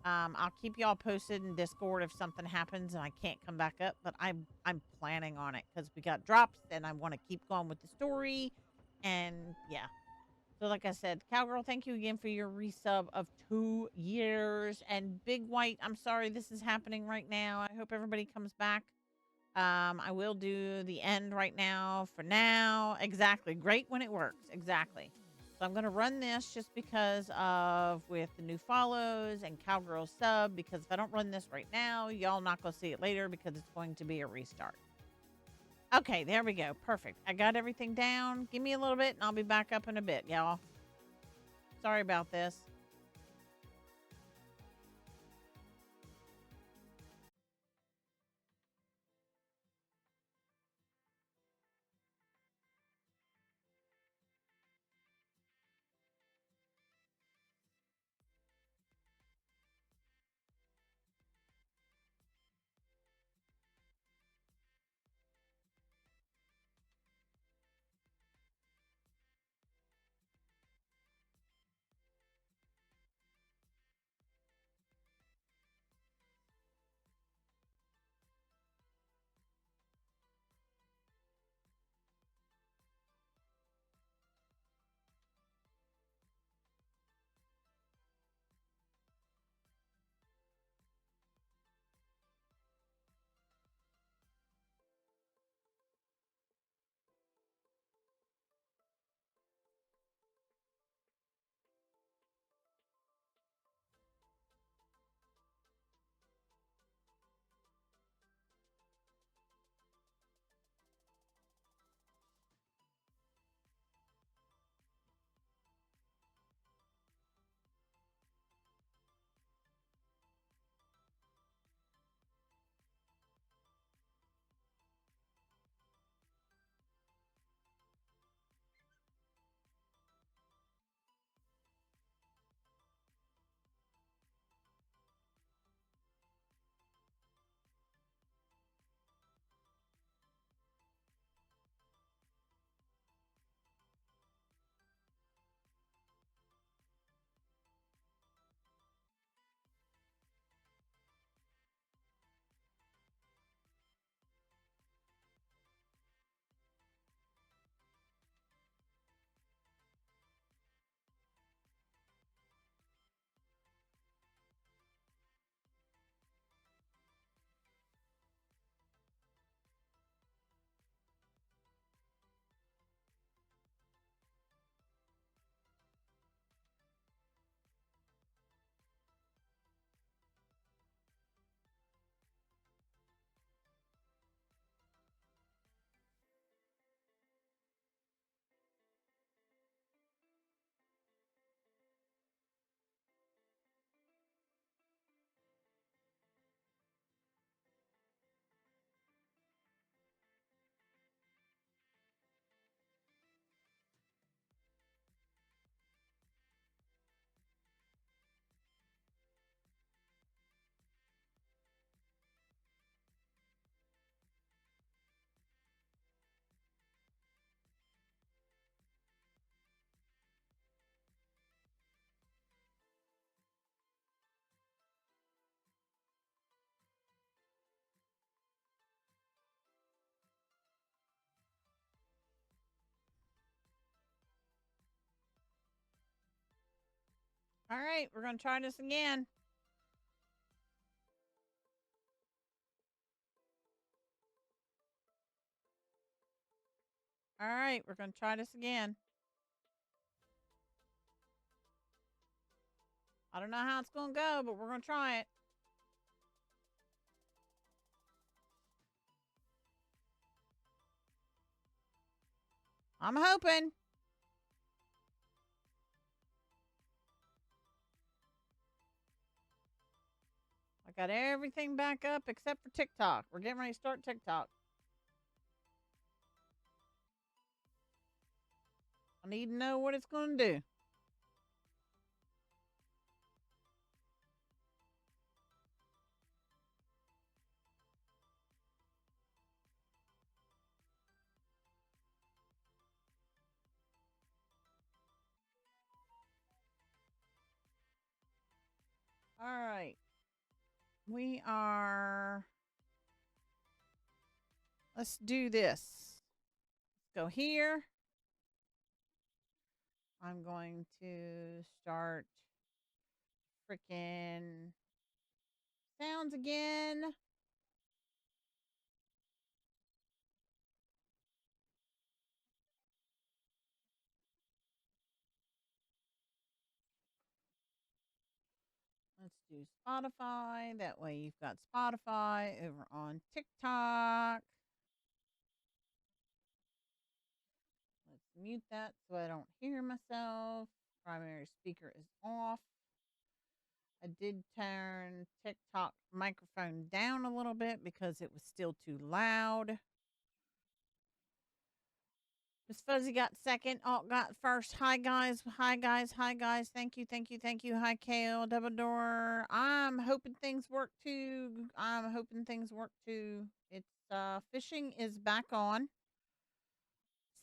I'll keep y'all posted in Discord if something happens and I can't come back up, but I'm planning on it because we got drops and I want to keep going with the story. And yeah. So like I said, Cowgirl, thank you again for your resub of 2 years. And Big White, I'm sorry this is happening right now. I hope everybody comes back. I will do the end right now for now. Exactly. Great when it works. Exactly. So I'm going to run this just because of with the new follows and Cowgirl sub, because if I don't run this right now, y'all not going to see it later because it's going to be a restart. Okay, there we go. Perfect. I got everything down. Give me a little bit and I'll be back up in a bit, y'all. Sorry about this. All right, we're going to try this again. All right, we're going to try this again. I don't know how it's going to go, but we're going to try it. I'm hoping. I got everything back up except for TikTok. We're getting ready to start TikTok. I need to know what it's going to do. All right. We are. Let's do this. Let's go here. I'm going to start freaking sounds again. Let's do Spotify. That way you've got Spotify over on TikTok. Let's mute that so I don't hear myself. Primary speaker is off. I did turn TikTok microphone down a little bit because it was still too loud. Miss Fuzzy got second. Alt got first. Hi guys. Hi guys. Hi guys. Thank you. Thank you. Thank you. Hi Kale. Double door. I'm hoping things work too. It's fishing is back on.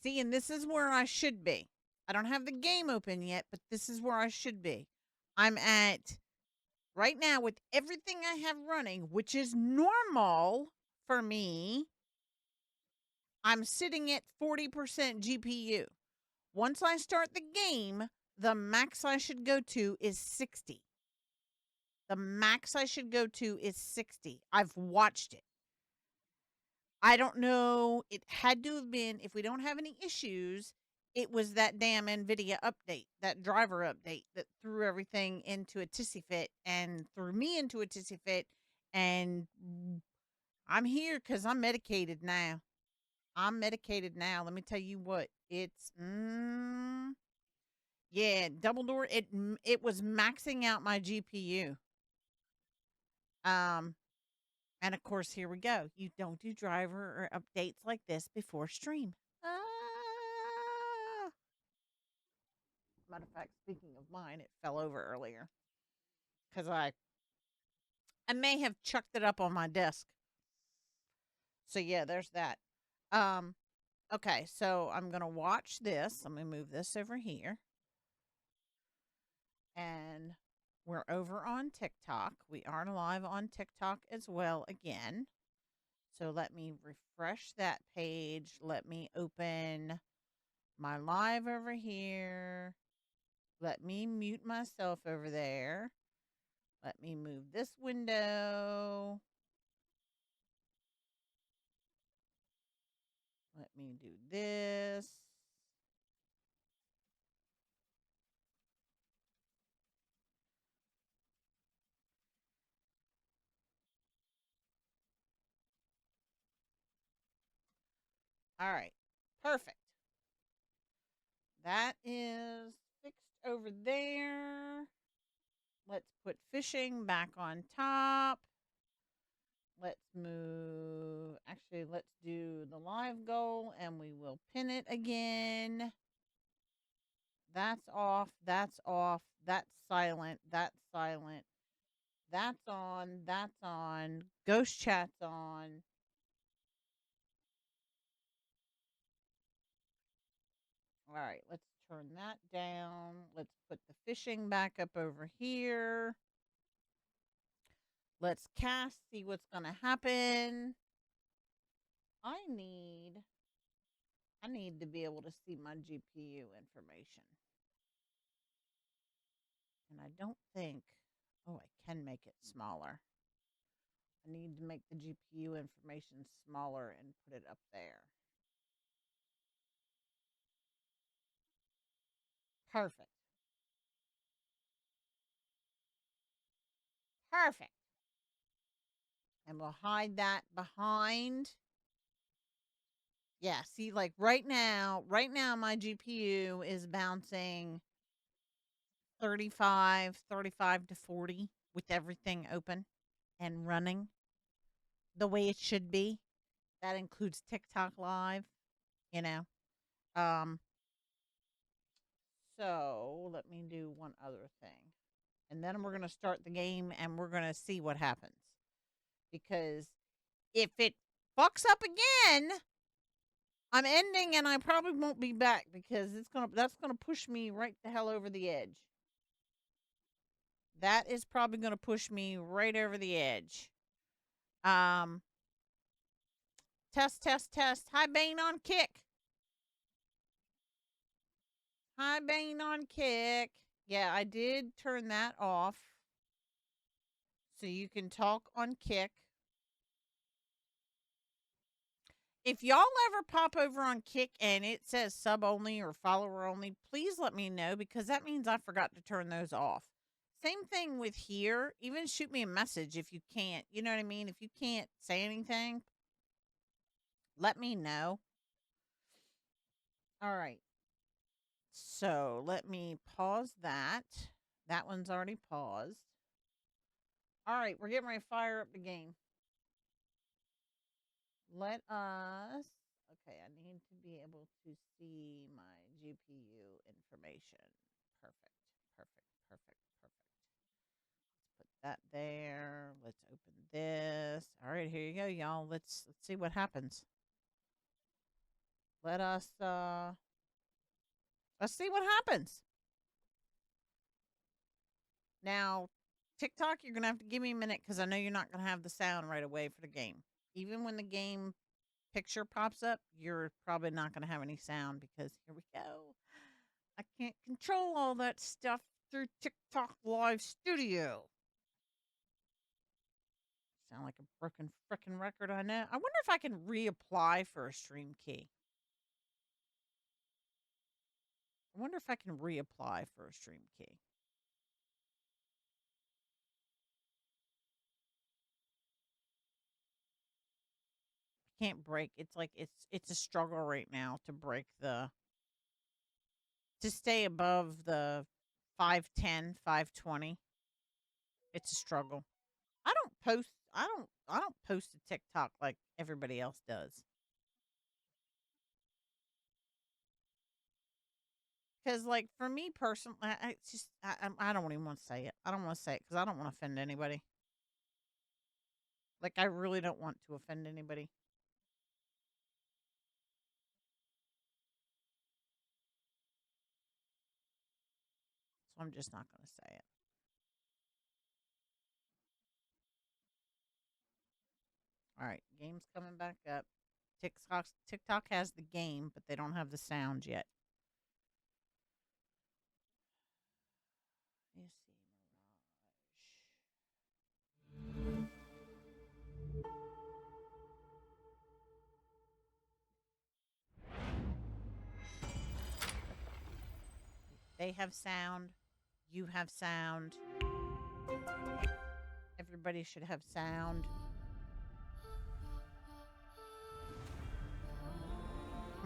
See, and this is where I should be. I don't have the game open yet, but this is where I should be. I'm at right now with everything I have running, which is normal for me. I'm sitting at 40% GPU. Once I start the game, the max I should go to is 60. The max I should go to is 60. I've watched it. I don't know. It had to have been, if we don't have any issues, it was that damn NVIDIA update, that driver update that threw everything into a tissy fit and threw me into a tissy fit. And I'm here because I'm medicated now. Let me tell you what. It's, yeah, double door. It was maxing out my GPU. And of course, here we go. You don't do driver or updates like this before stream. Ah. Matter of fact, speaking of mine, it fell over earlier because I may have chucked it up on my desk. So yeah, there's that. Okay, so I'm gonna watch this. Let me move this over here. And we're over on TikTok. We are live on TikTok as well again. So let me refresh that page. Let me open my live over here. Let me mute myself over there. Let me move this window. Let me do this. All right. Perfect. That is fixed over there. Let's put fishing back on top. Let's move. Actually, let's do the live goal and we will pin it again. That's off. That's off. That's silent. That's silent. That's on. That's on. Ghost chat's on. All right, let's turn that down. Let's put the fishing back up over here. Let's cast, see what's going to happen. I need to be able to see my GPU information. And I don't think, oh, I can make it smaller. I need to make the GPU information smaller and put it up there. Perfect. Perfect. And we'll hide that behind. Yeah, see, like right now my GPU is bouncing 35 to 40 with everything open and running the way it should be. That includes TikTok live, you know. Um so let me do one other thing. And then we're going to start the game and we're going to see what happens. Because if it fucks up again, I'm ending and I probably won't be back because that's gonna push me right the hell over the edge. That is probably gonna push me right over the edge. Um test, test, test. Hi Bane on kick. Hi Bane on kick. Yeah, I did turn that off. So you can talk on kick. If y'all ever pop over on Kick and it says sub only or follower only, please let me know because that means I forgot to turn those off. Same thing with here. Even shoot me a message if you can't. You know what I mean? If you can't say anything, let me know. All right. So let me pause that. That one's already paused. All right. We're getting ready to fire up the game. Let us. Okay, I need to be able to see my GPU information. Perfect, perfect, perfect, perfect. Let's put that there. Let's open this. All right, here you go, y'all. Let's see what happens. Let's see what happens. Now, TikTok, you're gonna have to give me a minute because I know you're not gonna have the sound right away for the game. Even when the game picture pops up, you're probably not going to have any sound because here we go. I can't control all that stuff through TikTok Live Studio. Sound like a broken frickin' record, I know. I wonder if I can reapply for a stream key. I wonder if I can reapply for a stream key. Can't break. It's like it's a struggle right now to break to stay above the 510, 520. It's a struggle. I don't post to TikTok like everybody else does. Cuz like for me personally, it's just I don't even want to say it. I don't want to say it cuz I don't want to offend anybody. Like I really don't want to offend anybody. So I'm just not going to say it. All right, game's coming back up. TikTok has the game, but they don't have the sound yet. Let's see, they have sound. You have sound. Everybody should have sound.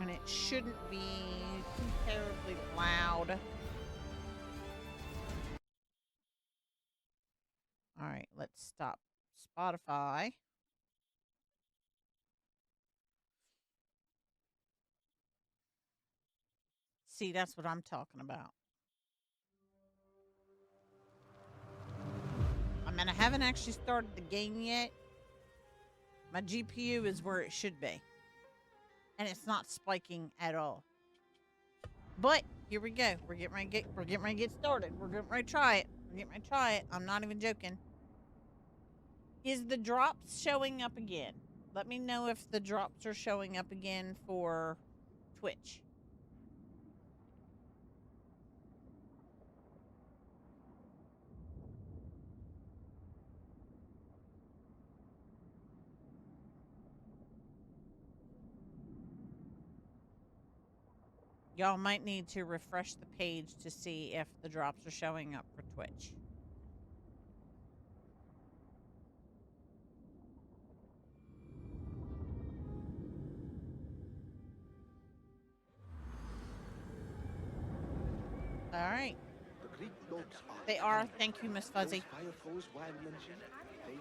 And it shouldn't be too terribly loud. All right, let's stop Spotify. See, that's what I'm talking about. I mean, I haven't actually started the game yet. My GPU is where it should be. And it's not spiking at all. But here we go. We're getting ready to get started. We're getting ready to try it. I'm not even joking. Is the drops showing up again? Let me know if the drops are showing up again for Twitch. Y'all might need to refresh the page to see if the drops are showing up for Twitch. All right. The Greek notes are They are. Thank you, Miss Fuzzy. Those fire foes while mentioned, they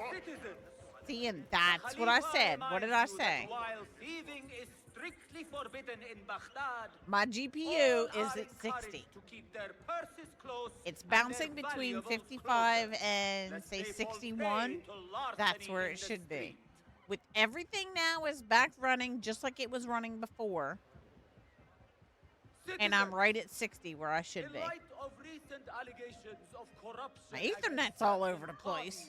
are Citizens, See, and that's what I Khalifa said. What did I reminds you that say? while thieving is strictly forbidden in Baghdad, My GPU all is are at 60. encouraged to keep their purses close It's and their bouncing between valuables 55 closer, and, lest say, they fall prey 61. to larceny That's where in it the should be. street. With everything now is back running just like it was running before. And I'm Citizens, right at 60 where I should in be. light of recent allegations of corruption My against Ethernet's all certain over the place. parties,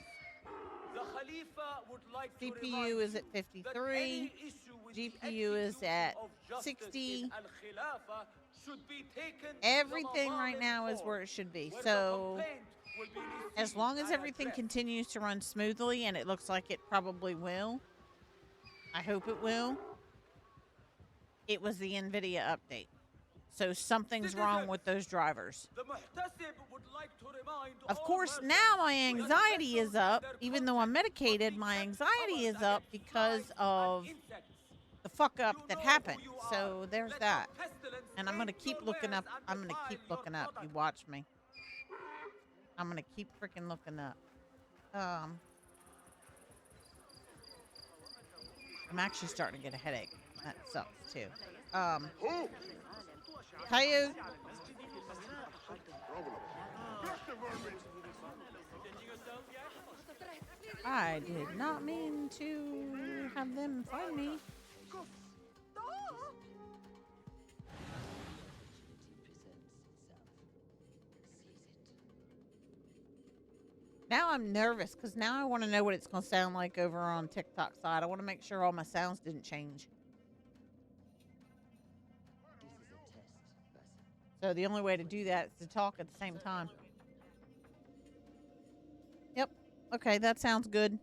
the Khalifa would like to CPU remind is at you that 53, any issue with the GPU is execution at of justice 60. in Al-Khilafa should be taken to the Everything right Mazalim now is court, where it should be. where the So complaint will be as received long as and everything addressed. continues to run smoothly, and it looks like it probably will, I hope it will, it was the NVIDIA update. So something's wrong with those drivers. The Muhtasib would like to remind Of all course, persons now my that anxiety vessels is up. and their Even though I'm contents must medicated, be my kept anxiety covered is up against because flies of and insects. the fuck up You that know happened. who you So are. there's Let that. the pestilence And I'm gonna take keep your looking wares up. and I'm gonna keep defile your looking up. You product. watch me. I'm gonna keep freaking looking up. I'm actually starting to get a headache. That sucks too. Coyote. I did not mean to have them find me. Now I'm nervous because now I want to know what it's going to sound like over on TikTok side. I want to make sure all my sounds didn't change. So the only way to do that is to talk at the same time. Yep. Okay, that sounds good.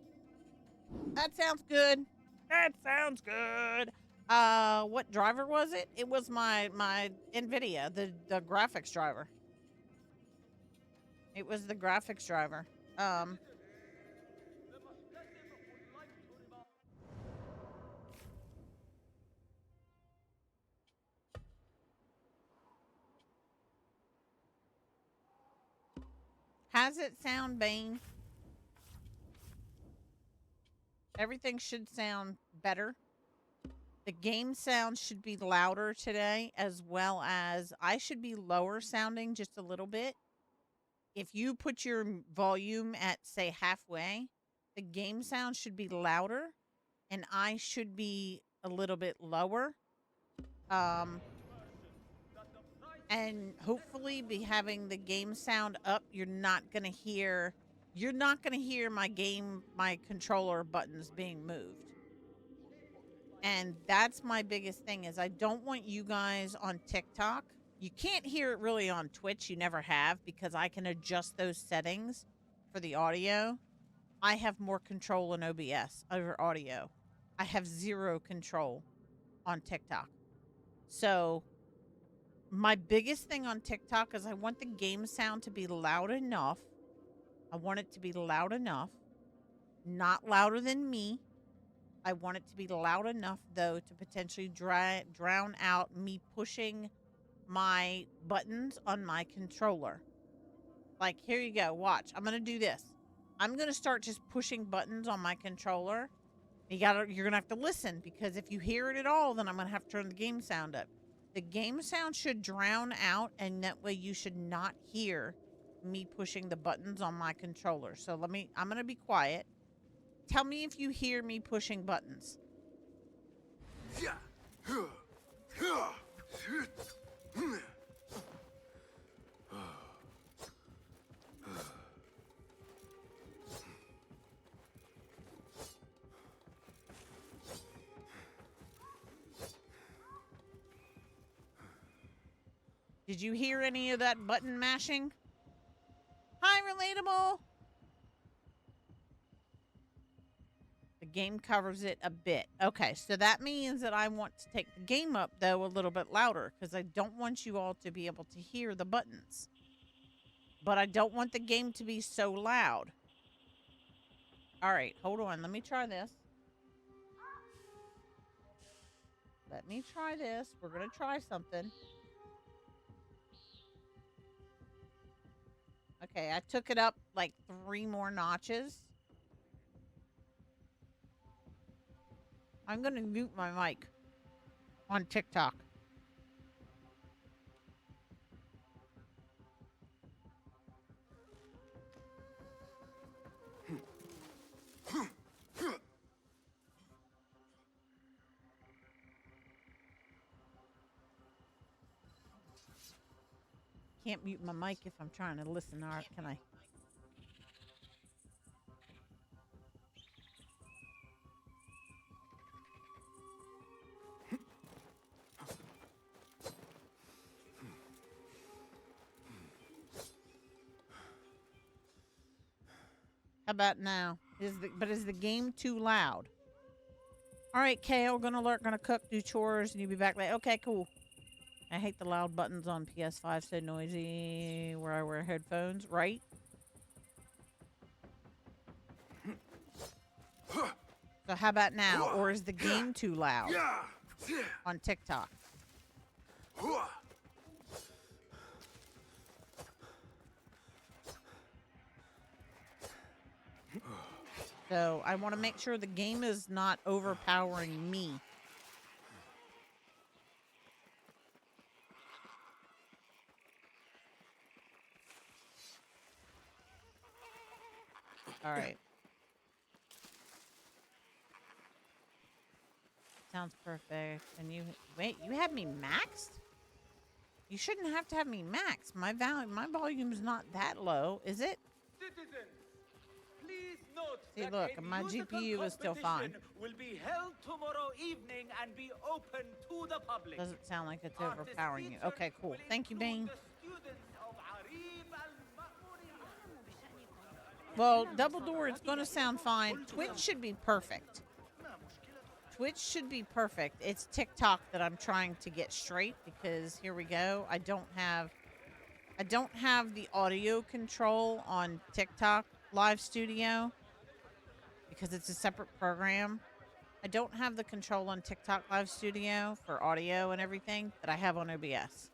That sounds good. That sounds good. What driver was it? It was my NVIDIA, the graphics driver. It was the graphics driver. How's it sound, Bane? Everything should sound better. The game sound should be louder today, as well as I should be lower sounding just a little bit. If you put your volume at, say, halfway, the game sound should be louder, and I should be a little bit lower. And hopefully be having the game sound up. You're not going to hear my controller buttons being moved. And that's my biggest thing is I don't want you guys on TikTok. You can't hear it really on Twitch. You never have because I can adjust those settings for the audio. I have more control in OBS over audio. I have zero control on TikTok. So my biggest thing on TikTok is I want the game sound to be loud enough. I want it to be loud enough. Not louder than me. I want it to be loud enough, though, to potentially drown out me pushing my buttons on my controller. Like, here you go. Watch. I'm going to do this. I'm going to start just pushing buttons on my controller. You're going to have to listen, because if you hear it at all, then I'm going to have to turn the game sound up. The game sound should drown out, and that way you should not hear me pushing the buttons on my controller. So I'm going to be quiet. Tell me if you hear me pushing buttons. Did you hear any of that button mashing? Hi, Relatable. The game covers it a bit. Okay, so that means that I want to take the game up, though, a little bit louder because I don't want you all to be able to hear the buttons. But I don't want the game to be so loud. All right, hold on. Let me try this. Let me try this. We're going to try something. Okay, I took it up like 3 more notches. I'm going to mute my mic on TikTok. Can't mute my mic if I'm trying to listen. Or can I? How about now? Is the game too loud? All right, Kale, gonna lurk, gonna cook, do chores, and you'll be back later. Okay, cool. I hate the loud buttons on PS5, so noisy where I wear headphones, right? So how about now? Or is the game too loud on TikTok? So I want to make sure the game is not overpowering me. All right. Sounds perfect. And you wait, you have me maxed? You shouldn't have to have me maxed. My volume's not that low, is it? Citizens, please note See, that look, a my musical GPU is still fine. competition will be held tomorrow evening and be open to the public. Doesn't sound like it's Artist overpowering you. featured Okay, cool. will Thank you, include Bane. the students of Arib al-Ma'muriya. Well, Double Door, it's going to sound fine. Twitch should be perfect. Twitch should be perfect. It's TikTok that I'm trying to get straight because here we go. I don't have the audio control on TikTok Live Studio because it's a separate program. I don't have the control on TikTok Live Studio for audio and everything that I have on OBS.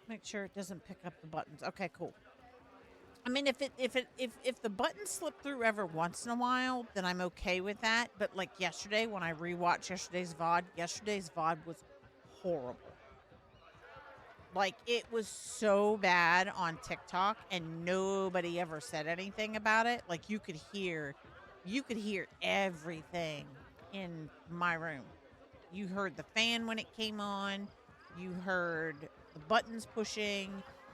Make sure it doesn't pick up the buttons. Okay, cool. I mean, if the buttons slip through every once in a while, then I'm okay with that. But like yesterday, when I rewatched yesterday's VOD was horrible. Like, it was so bad on TikTok, and nobody ever said anything about it. Like, you could hear everything in my room. You heard the fan when it came on. You heard the buttons pushing.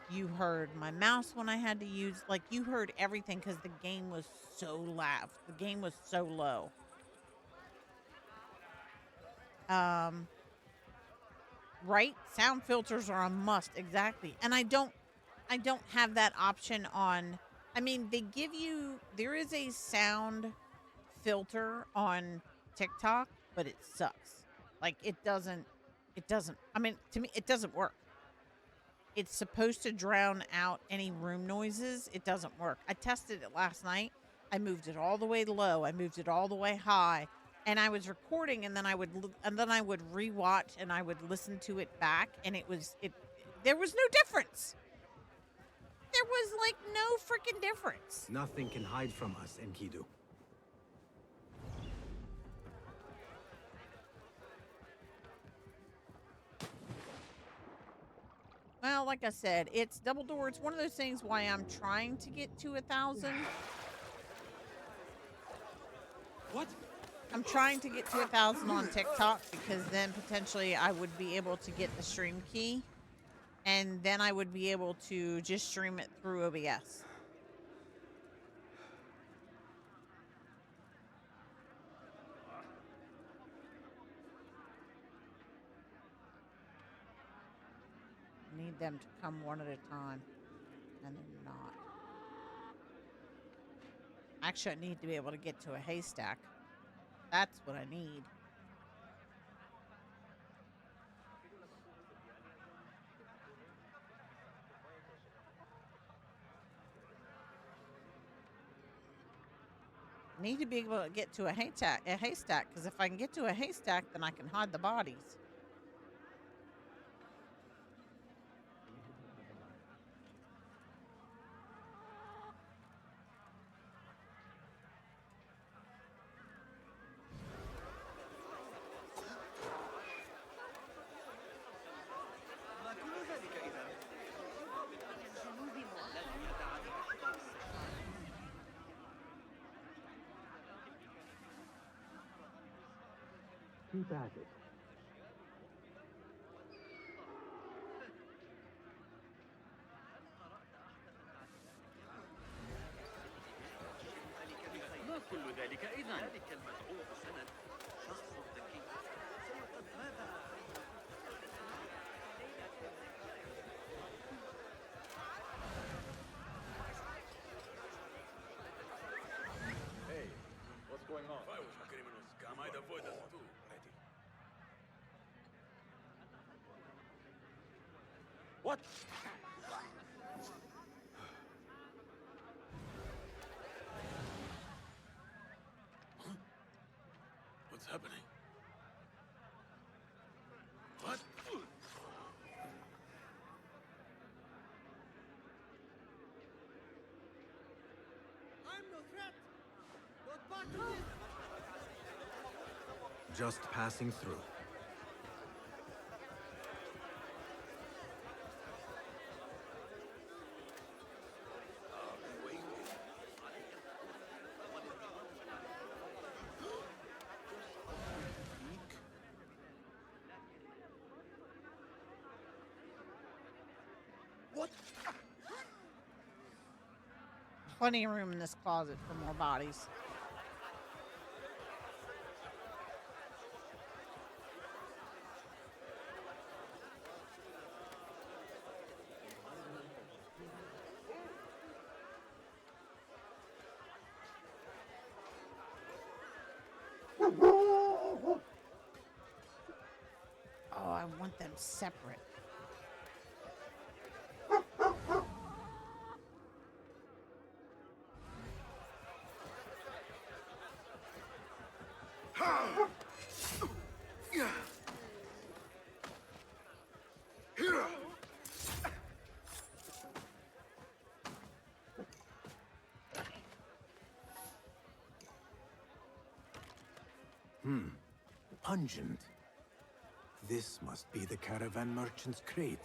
You heard my mouse when I had to use. Like, you heard everything because the game was so loud. The game was so low. Right? Sound filters are a must. Exactly. And I don't have that option on. I mean, there is a sound filter on TikTok, but it sucks. Like, it doesn't, I mean, to me, it doesn't work. It's supposed to drown out any room noises. It doesn't work. I tested it last night. I moved it all the way low. I moved it all the way high. And I was recording, and then I would rewatch, and I would listen to it back, and there was no difference. There was like no freaking difference. Nothing can hide from us, Enkidu. Well, like I said, it's Double Door. It's one of those things why I'm trying to get to 1,000. What? I'm trying to get to 1,000 on TikTok because then potentially I would be able to get the stream key, and then I would be able to just stream it through OBS. Need them to come one at a time, and they're not. Actually, I need to be able to get to a haystack. That's what I need. Need to be able to get to a haystack, because if I can get to a haystack, then I can hide the bodies. ما كل ذلك إذا؟ Keep at it. ما كل ذلك إذا؟ ذلك المدعو سند شخص ذكي. ماذا؟ Hey, what's going on? You might avoid us too. What? Huh? What's happening? What? I'm no threat. Not part of this. Just passing through. What? Plenty of room in this closet for more bodies. Oh, I want them separate. Pungent. This must be the caravan merchant's crate.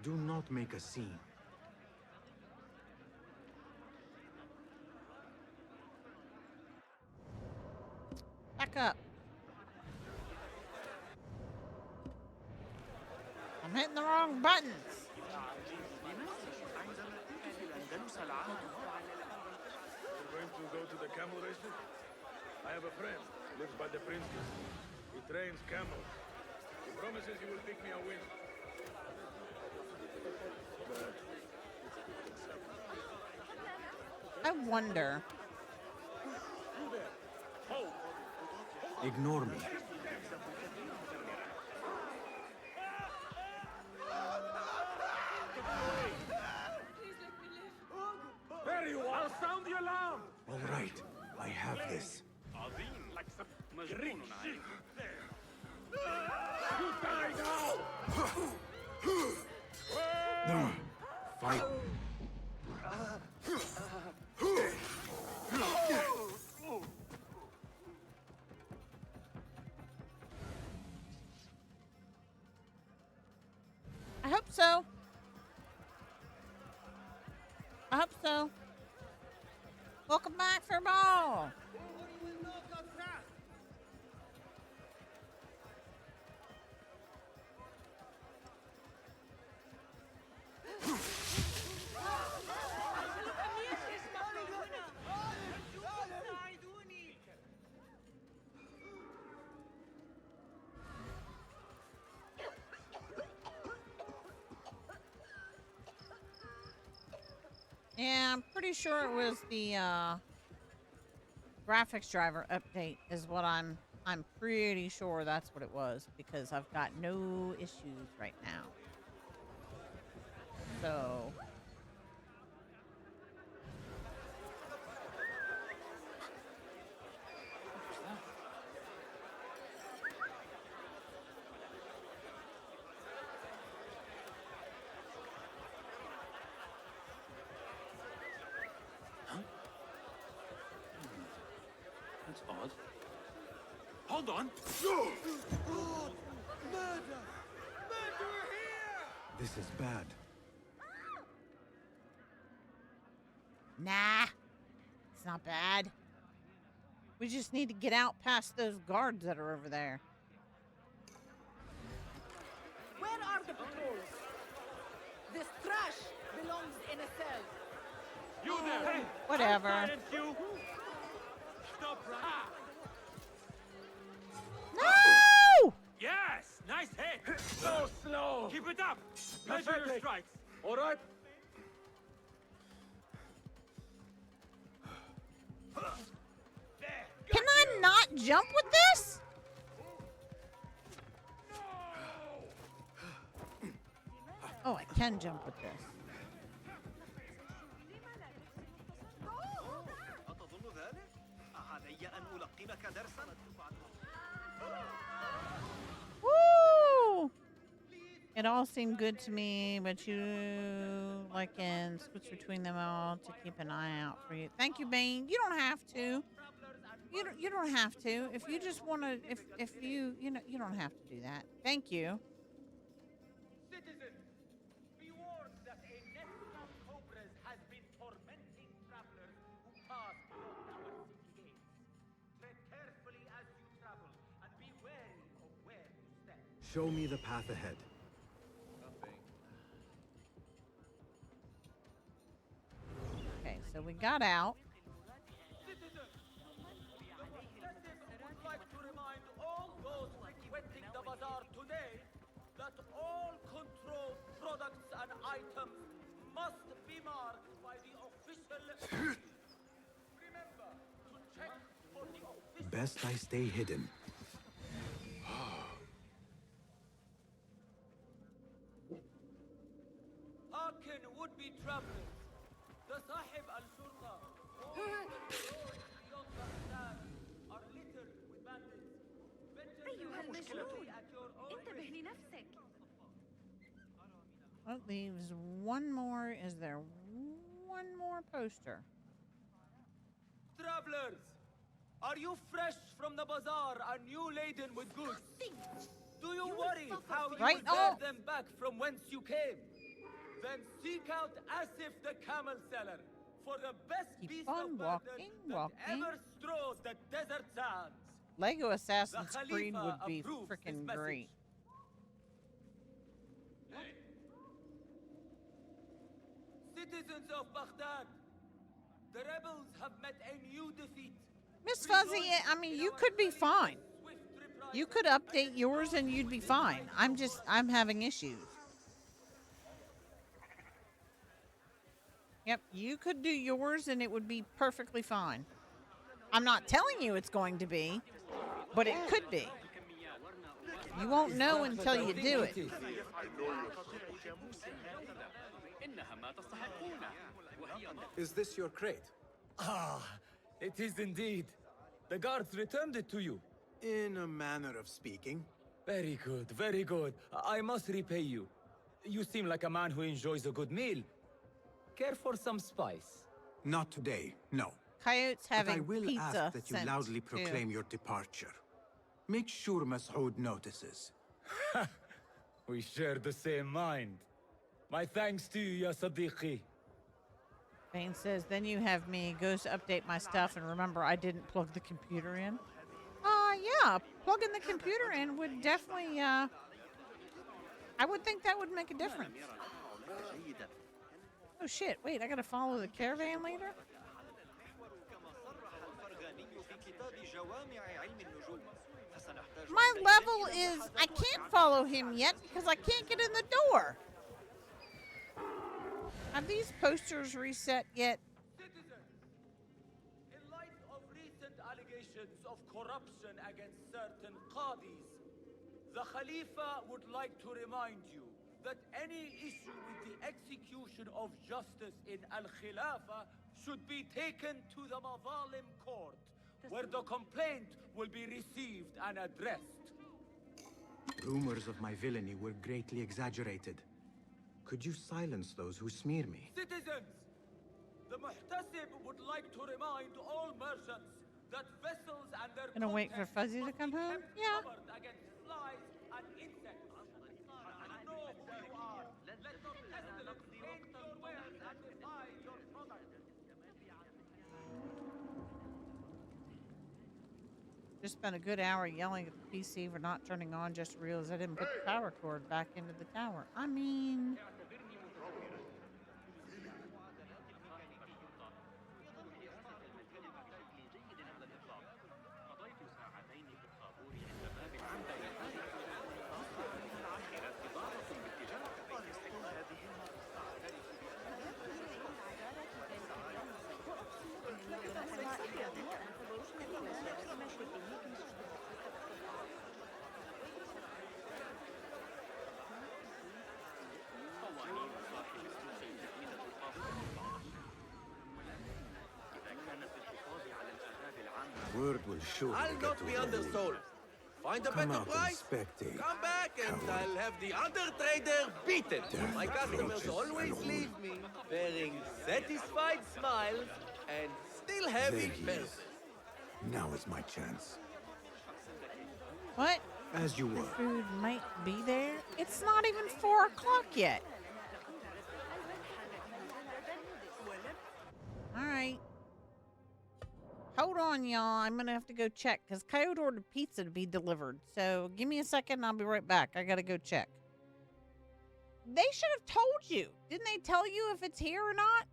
Do not make a scene. Back up. I'm hitting the wrong buttons. You're going to go to the camel races? I have a friend, lives by the princess. He trains camels. He promises he will pick me a win. I wonder. Ignore me. There you are! I'll sound the alarm! All right, I have this. You die now! Fight. I hope so. I hope so. Welcome back for a ball. Yeah, I'm pretty sure it was the graphics driver update is what I'm pretty sure that's what it was because I've got no issues right now. So That's odd. Hold on. Murder! Murder here! This is bad. nah, it's not bad. We just need to get out past those guards that are over there. Where are the patrols? This trash belongs in a cell. You there! Hey! Whatever. Silence you! Stop right! No! Yes! Nice hit! So slow! Keep it up! Measure your strikes! Alright? Can I not jump with this? Oh, I can jump with this. أتظن ذلك؟ علي أن ألقنك درسا؟ Woo! It all seemed good to me, but you like and switch between them all to keep an eye out for you. Thank you, Bane. You don't have to. You don't have to. If you just want to, if you you don't have to do that. Thank you. Citizens, be warned that a nest of cobras has been tormenting travelers who pass beyond our city gates. Tread carefully as you travel, and be wary of where you step. Show me the path ahead. Okay, so we got out. Citizens, the possessive would like to remind all those frequenting the bazaar today that all controlled products and items must be marked by the official seal. Remember to check for the official. Best I stay hidden. Hearken would-be travelers. The Sahib al-Shurta, all roads beyond Baghdad are littered with bandits. Venture أيها المجنون at your own انتبه risk. لنفسك. That leaves one more. Is there one more poster? Travelers, are you fresh from the bazaar and new laden with goods? Do you worry how you Right will bear on. them back from whence you came? Then seek out Asif the camel seller for the best Keep beast on of walking, burden that walking. ever strode the desert sands. Lego Assassin's The Creed Khalifa would be approves freaking this message. great. Citizens of Baghdad, the rebels have met a new defeat. Miss Fuzzy, I mean, you could be fine. You could update yours and you'd be fine. I'm having issues. Yep, you could do yours and it would be perfectly fine. I'm not telling you it's going to be, but it could be. You won't know until you do it. Is this your crate? Ah, it is indeed. The guards returned it to you. In a manner of speaking. Very good, very good. I must repay you. You seem like a man who enjoys a good meal. Care for some spice? Not today, no. Coyote's But I having will pizza ask that you sent loudly too. proclaim your departure. Make sure Mas'ud notices. We share the same mind. My thanks to you, ya Sadiqi. Bane says, then you have me, goes to update my stuff, and remember, I didn't plug the computer in. Yeah, plugging the computer in would definitely, I would think that would make a difference. Oh shit, wait, I gotta follow the caravan leader? My level is, I can't follow him yet because I can't get in the door. Have these posters reset yet? Citizens, in light of recent allegations of corruption against certain qadis, the Khalifa would like to remind you that any issue with the execution of justice in Al-Khilafa should be taken to the Mazalim court, where the complaint will be received and addressed. Rumors of my villainy were greatly exaggerated. Could you silence those who smear me? Citizens, the Muhtasib would like to remind all merchants that vessels and their Gonna wait for contents Fuzzy to must come be home? kept Yeah. covered against flies and insects. I know who you are. Let not pestilence taint your wares and defile your products. Just spent a good hour yelling at the PC for not turning on, just realized I didn't put the power cord back into the tower. I mean... Word will surely I'll get not to be Raoul. undersold. Find a Come better out and price, spectate, come back and coward. I'll have the undertrader beaten. Death My customers approaches, always Raoul. leave me wearing satisfied smiles and still heavy There he purses. is. Now is my chance. What? As you The were. food might be there. It's not even 4 o'clock yet. All right. Hold on, y'all. I'm going to have to go check because Coyote ordered pizza to be delivered. So give me a second and I'll be right back. I got to go check. They should have told you. Didn't they tell you if it's here or not?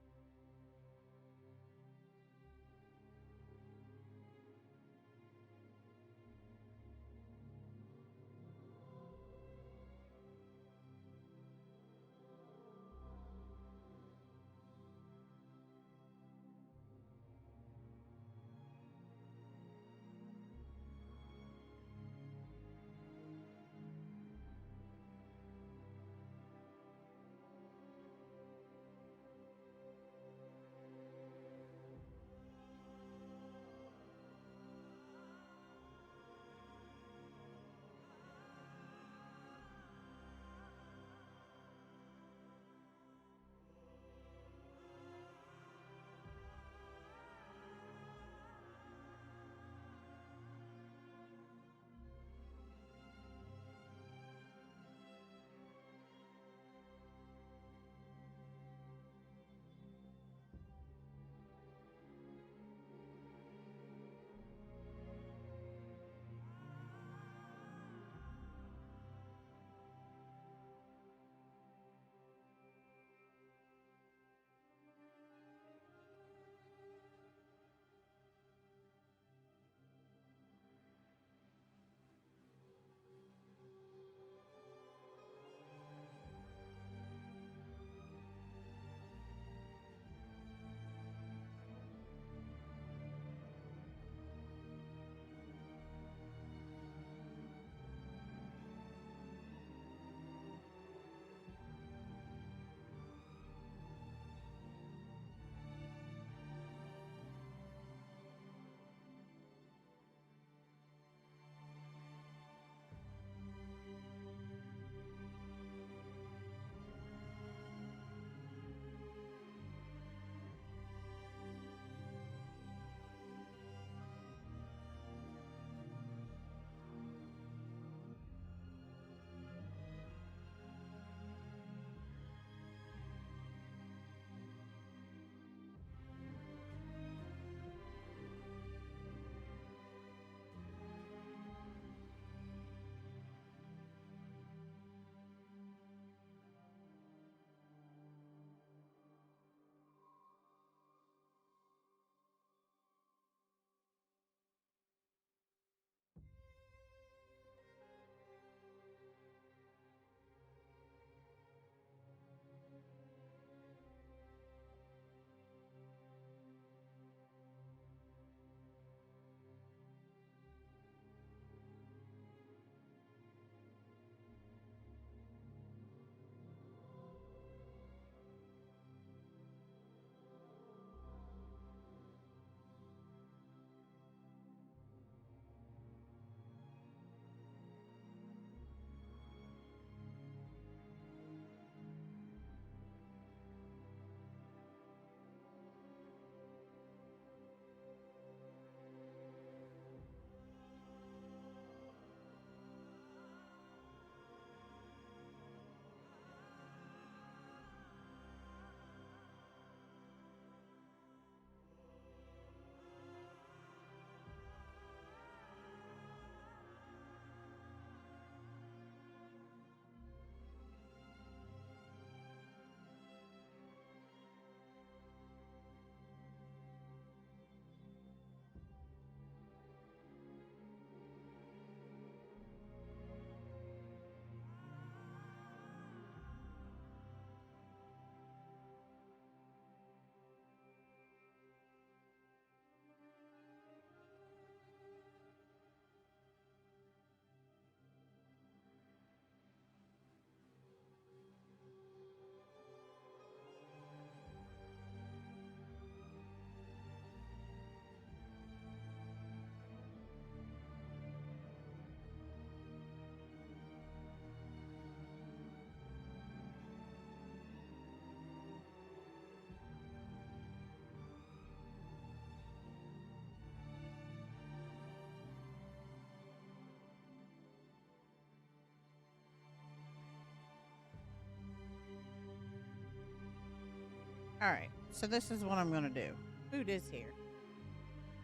All right, so this is what I'm gonna do. Food is here.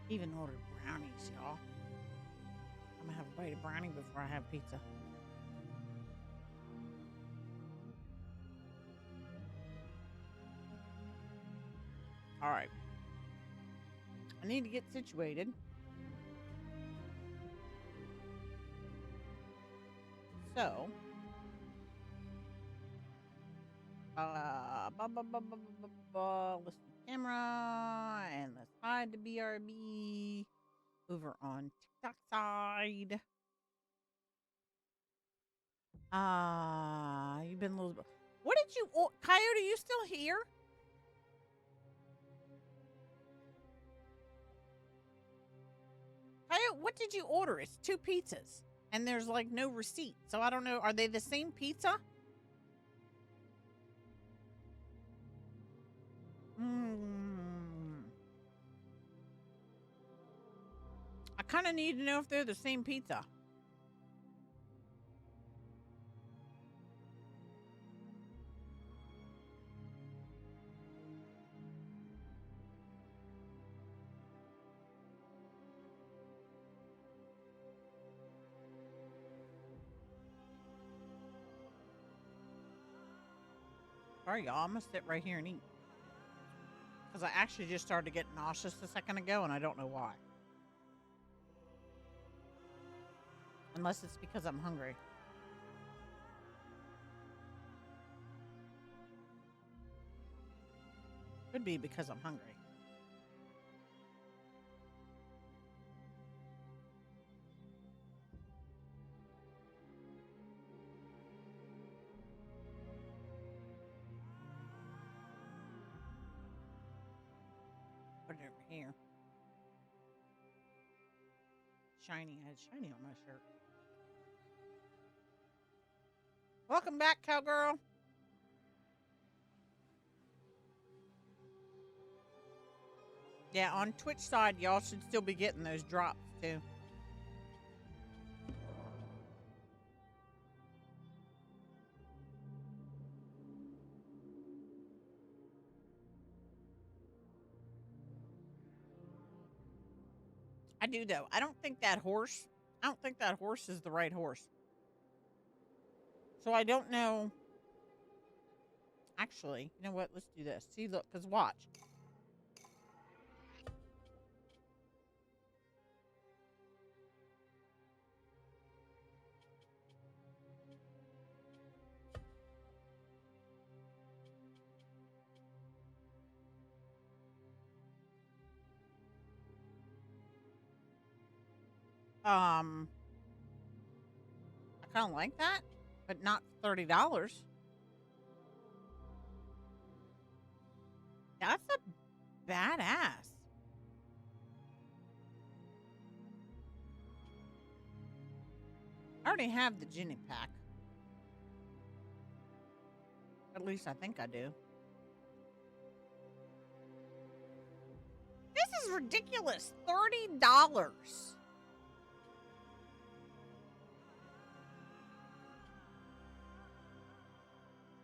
Even ordered brownies, y'all. I'm gonna have a bite of brownie before I have pizza. All right. I need to get situated. So, let's do camera and let's hide the BRB over on TikTok side. You've been a little bit. What did you, Coyote? You still here? Coyote, what did you order? It's 2 pizzas. And there's like no receipt. So I don't know. Are they the same pizza? I kind of need to know if they're the same pizza. All right, y'all. I'm going to sit right here and eat. Because I actually just started to get nauseous a second ago, and I don't know why. Unless it's because I'm hungry. Could be because I'm hungry. Put it over here. Shiny. I had shiny on my shirt. Welcome back, cowgirl. Yeah, on Twitch side, y'all should still be getting those drops too. I do though. I don't think that horse is the right horse. So I don't know. Actually, you know what? Let's do this. See, look, because watch. I kind of like that, but not $30. That's a badass. I already have the Ginny pack. At least I think I do. This is ridiculous. $30.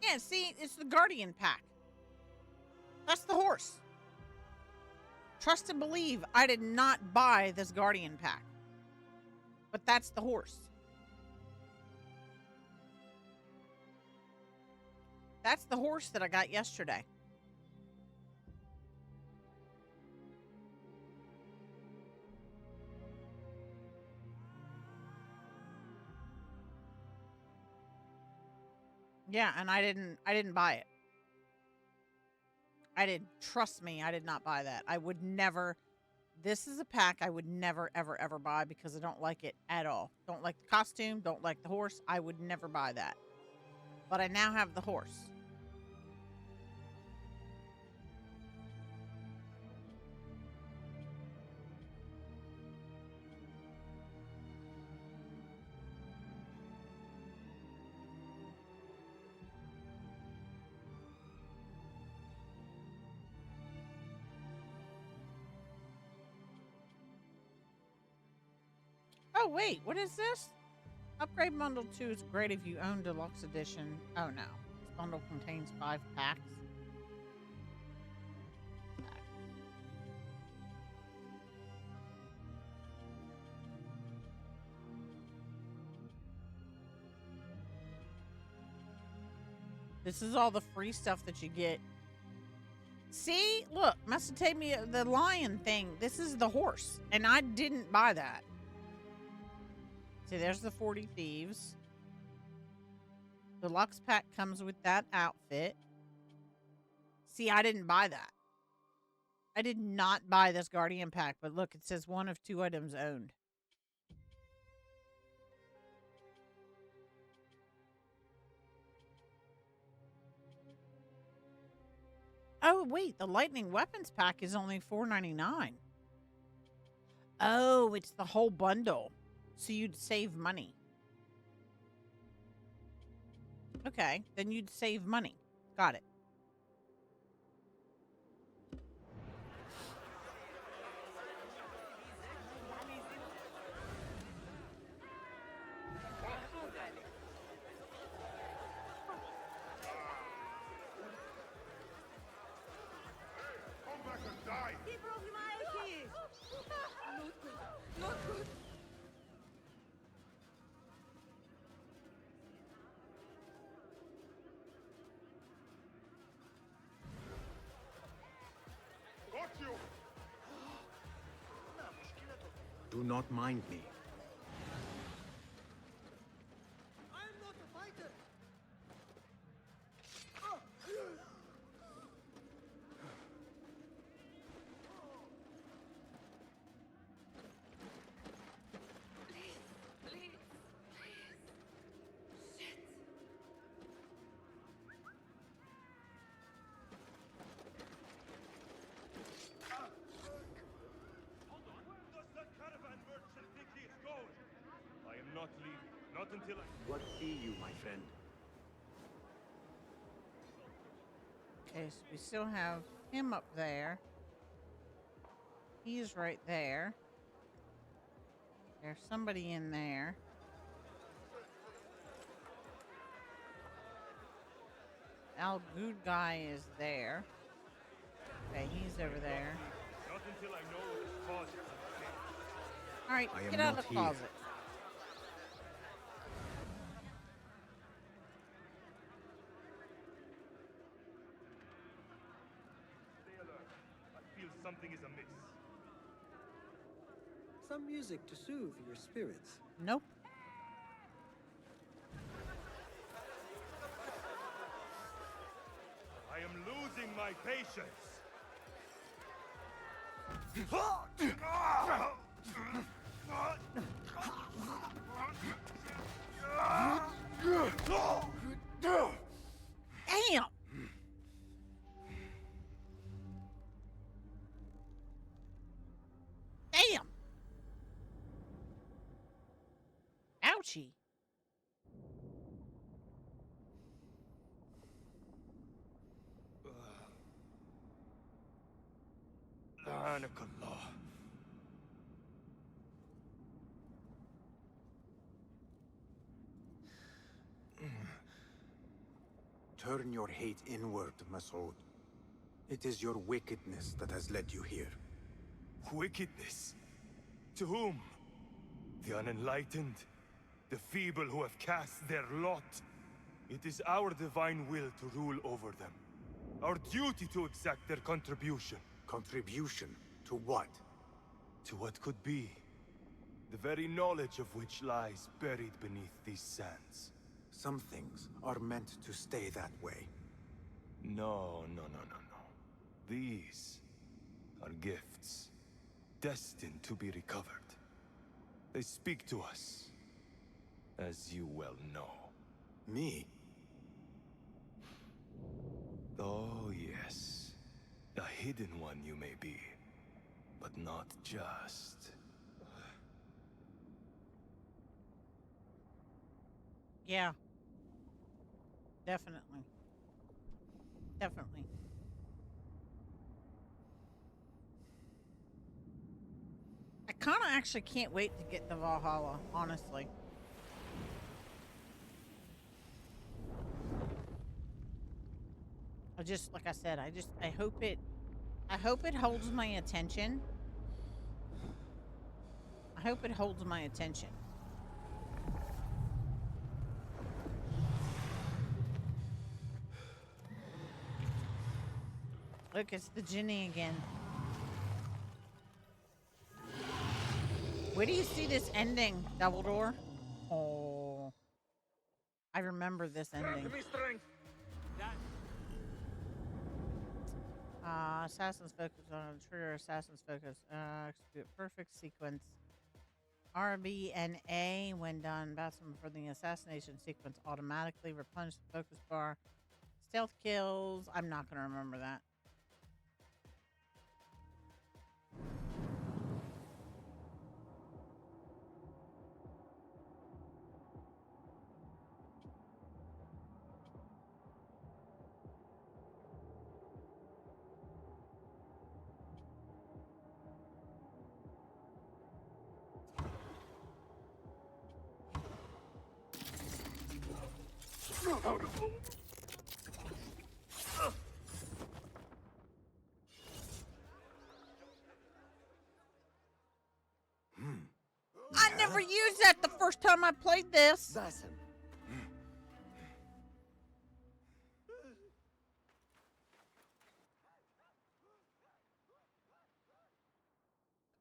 Yeah, see, it's the Guardian pack. That's the horse. Trust and believe, I did not buy this Guardian pack. But that's the horse. That's the horse that I got yesterday. Yeah, and I didn't buy it. Trust me, I did not buy that. I would never, this is a pack I would never, ever, ever buy because I don't like it at all. Don't like the costume, don't like the horse. I would never buy that. But I now have the horse. Oh, wait, what is this? Upgrade Bundle 2 is great if you own Deluxe Edition. Oh, no. This bundle contains 5 packs. This is all the free stuff that you get. See? Look, must have taken me the lion thing. This is the horse, and I didn't buy that. See, there's the 40 Thieves. The Deluxe pack comes with that outfit. See, I didn't buy that. I did not buy this Guardian pack, but look, it says 1 of 2 items owned. Oh, wait, the Lightning Weapons pack is only $4.99. Oh, it's the whole bundle. So you'd save money. Okay, then you'd save money. Got it. Do not mind me. I'm not a fighter. Not leaving. Not until I... What see you, my friend? Okay, so we still have him up there. He's right there. There's somebody in there. Al Good guy is there. Okay, he's over there. Not until I know what is causing it. All right, I am get out of not the here. closet. Stay alert. I feel something is amiss. Some music to soothe your spirits. Nope. I am losing my patience. Damn! Damn! Ouchie. La'anakallah. Turn your hate inward, Masood. It is your wickedness that has led you here. Wickedness? To whom? The unenlightened? The feeble who have cast their lot? It is our divine will to rule over them. Our duty to exact their contribution. Contribution to what? To what could be. The very knowledge of which lies buried beneath these sands. Some things are meant to stay that way. No. These are gifts, destined to be recovered. They speak to us, as you well know. Me? Oh, yes. A hidden one you may be, but not just. Yeah. Definitely. Definitely. I kind of actually can't wait to get the Valhalla, honestly. Like I said, I hope it holds my attention. I hope it holds my attention. Look, it's the genie again. Where do you see this ending, Dumbledore? Oh, I remember this ending. Assassin's focus on a trigger. Assassin's focus. Perfect sequence. RB and A, when done, batsman for the assassination sequence automatically replenish the focus bar. Stealth kills. I'm not going to remember that. I never used that the first time I played this. Basim.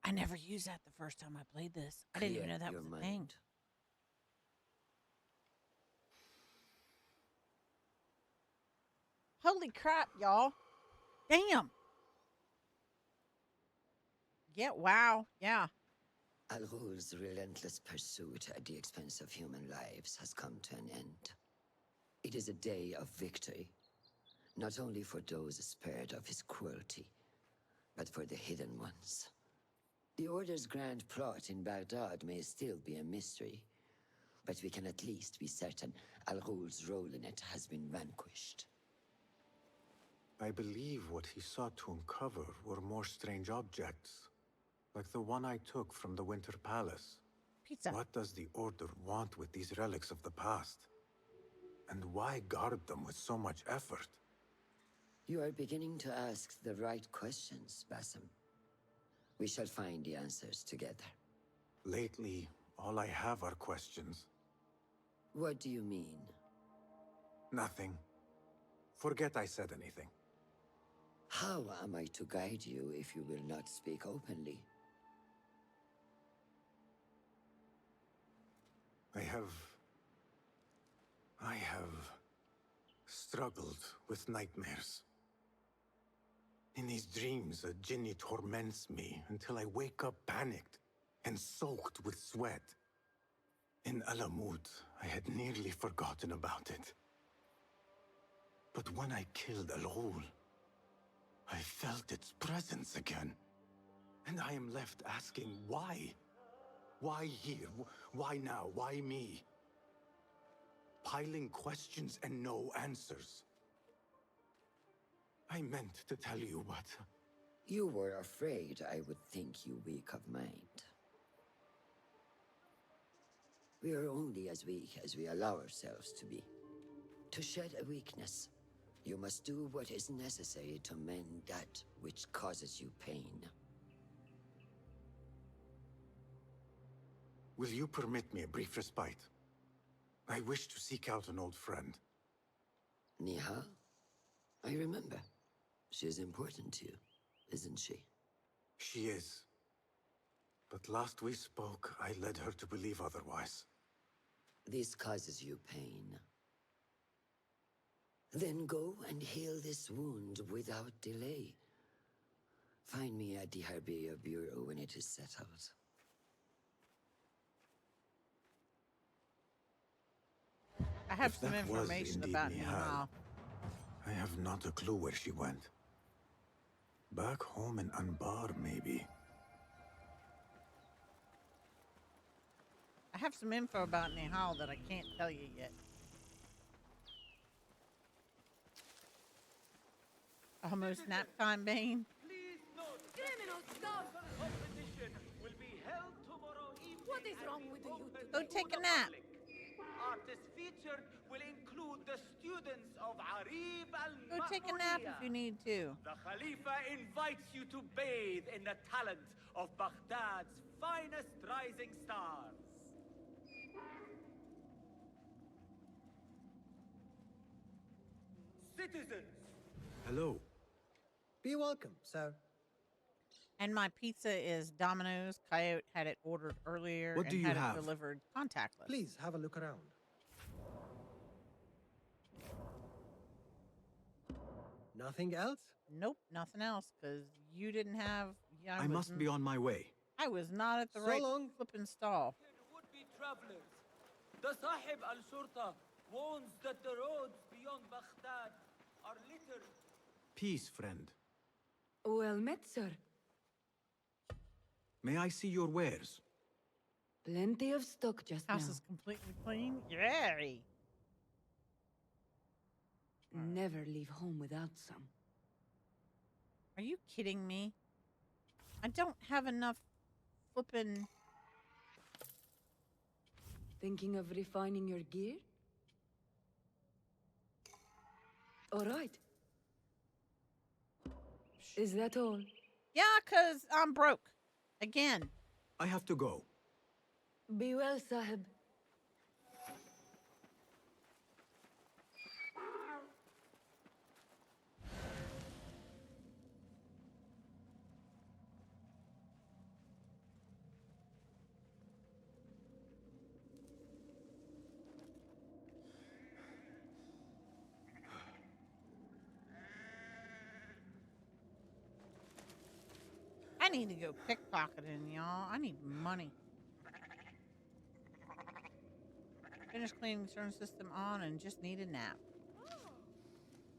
I never used that the first time I played this. I didn't even know that was a thing. Holy crap, y'all. Damn. Yeah, wow. Yeah. Al Ghul's relentless pursuit at the expense of human lives has come to an end. It is a day of victory, not only for those spared of his cruelty, but for the hidden ones. The Order's grand plot in Baghdad may still be a mystery, but we can at least be certain Al Ghul's role in it has been vanquished. I believe what he sought to uncover were more strange objects, like the one I took from the Winter Palace. Pizza. What does the Order want with these relics of the past? And why guard them with so much effort? You are beginning to ask the right questions, Basim. We shall find the answers together. Lately, all I have are questions. What do you mean? Nothing. Forget I said anything. How am I to guide you if you will not speak openly? I have struggled with nightmares. In these dreams, a jinni torments me until I wake up panicked and soaked with sweat. In Alamut, I had nearly forgotten about it. But when I killed Al Ghul, I felt its presence again. And I am left asking why? Why here? Why now? Why me? Piling questions and no answers. I meant to tell you, but... You were afraid I would think you weak of mind. We are only as weak as we allow ourselves to be. To shed a weakness, you must do what is necessary to mend that which causes you pain. Will you permit me a brief respite? I wish to seek out an old friend. Nihal? I remember. She is important to you, isn't she? She is. But last we spoke, I led her to believe otherwise. This causes you pain. Then go and heal this wound without delay. Find me at the Harbiya Bureau when it is settled. I have If some that was information indeed about Nihal, Nihal. I have not a clue where she went. Back home in Anbar, maybe. I have some info about Nihal that I can't tell you yet. Almost nap time, Bane. Please note that Criminal the stuff! competition will be held tomorrow evening. What is and wrong be with you open Go to take a the nap. public. Artists featured will include the students of Arib Go take a nap if you need to. The Khalifa invites you to bathe in the talent of Baghdad's finest rising stars. Citizens, Hello. Be welcome, sir. And my pizza is Domino's. Coyote had it ordered earlier What do and you had have? it delivered contactless. Please have a look around. Nothing else? Nope, nothing else, because you didn't have... Yeah, I must be on my way. I was not at the So right long. flipping stall. Would-be travelers. The Sahib al-Shurta warns that the roads beyond Baghdad are littered. Peace, friend. Well met, sir. May I see your wares? Plenty of stock just House now. is completely clean. Yay! Never leave home without some. Are you kidding me? I don't have enough flipping... Thinking of refining your gear? All right. Is that all? Yeah, because I'm broke. Again. I have to go. Be well, Sahib. I need to go pickpocketing, y'all. I need money. Finish cleaning the certain system on and just need a nap.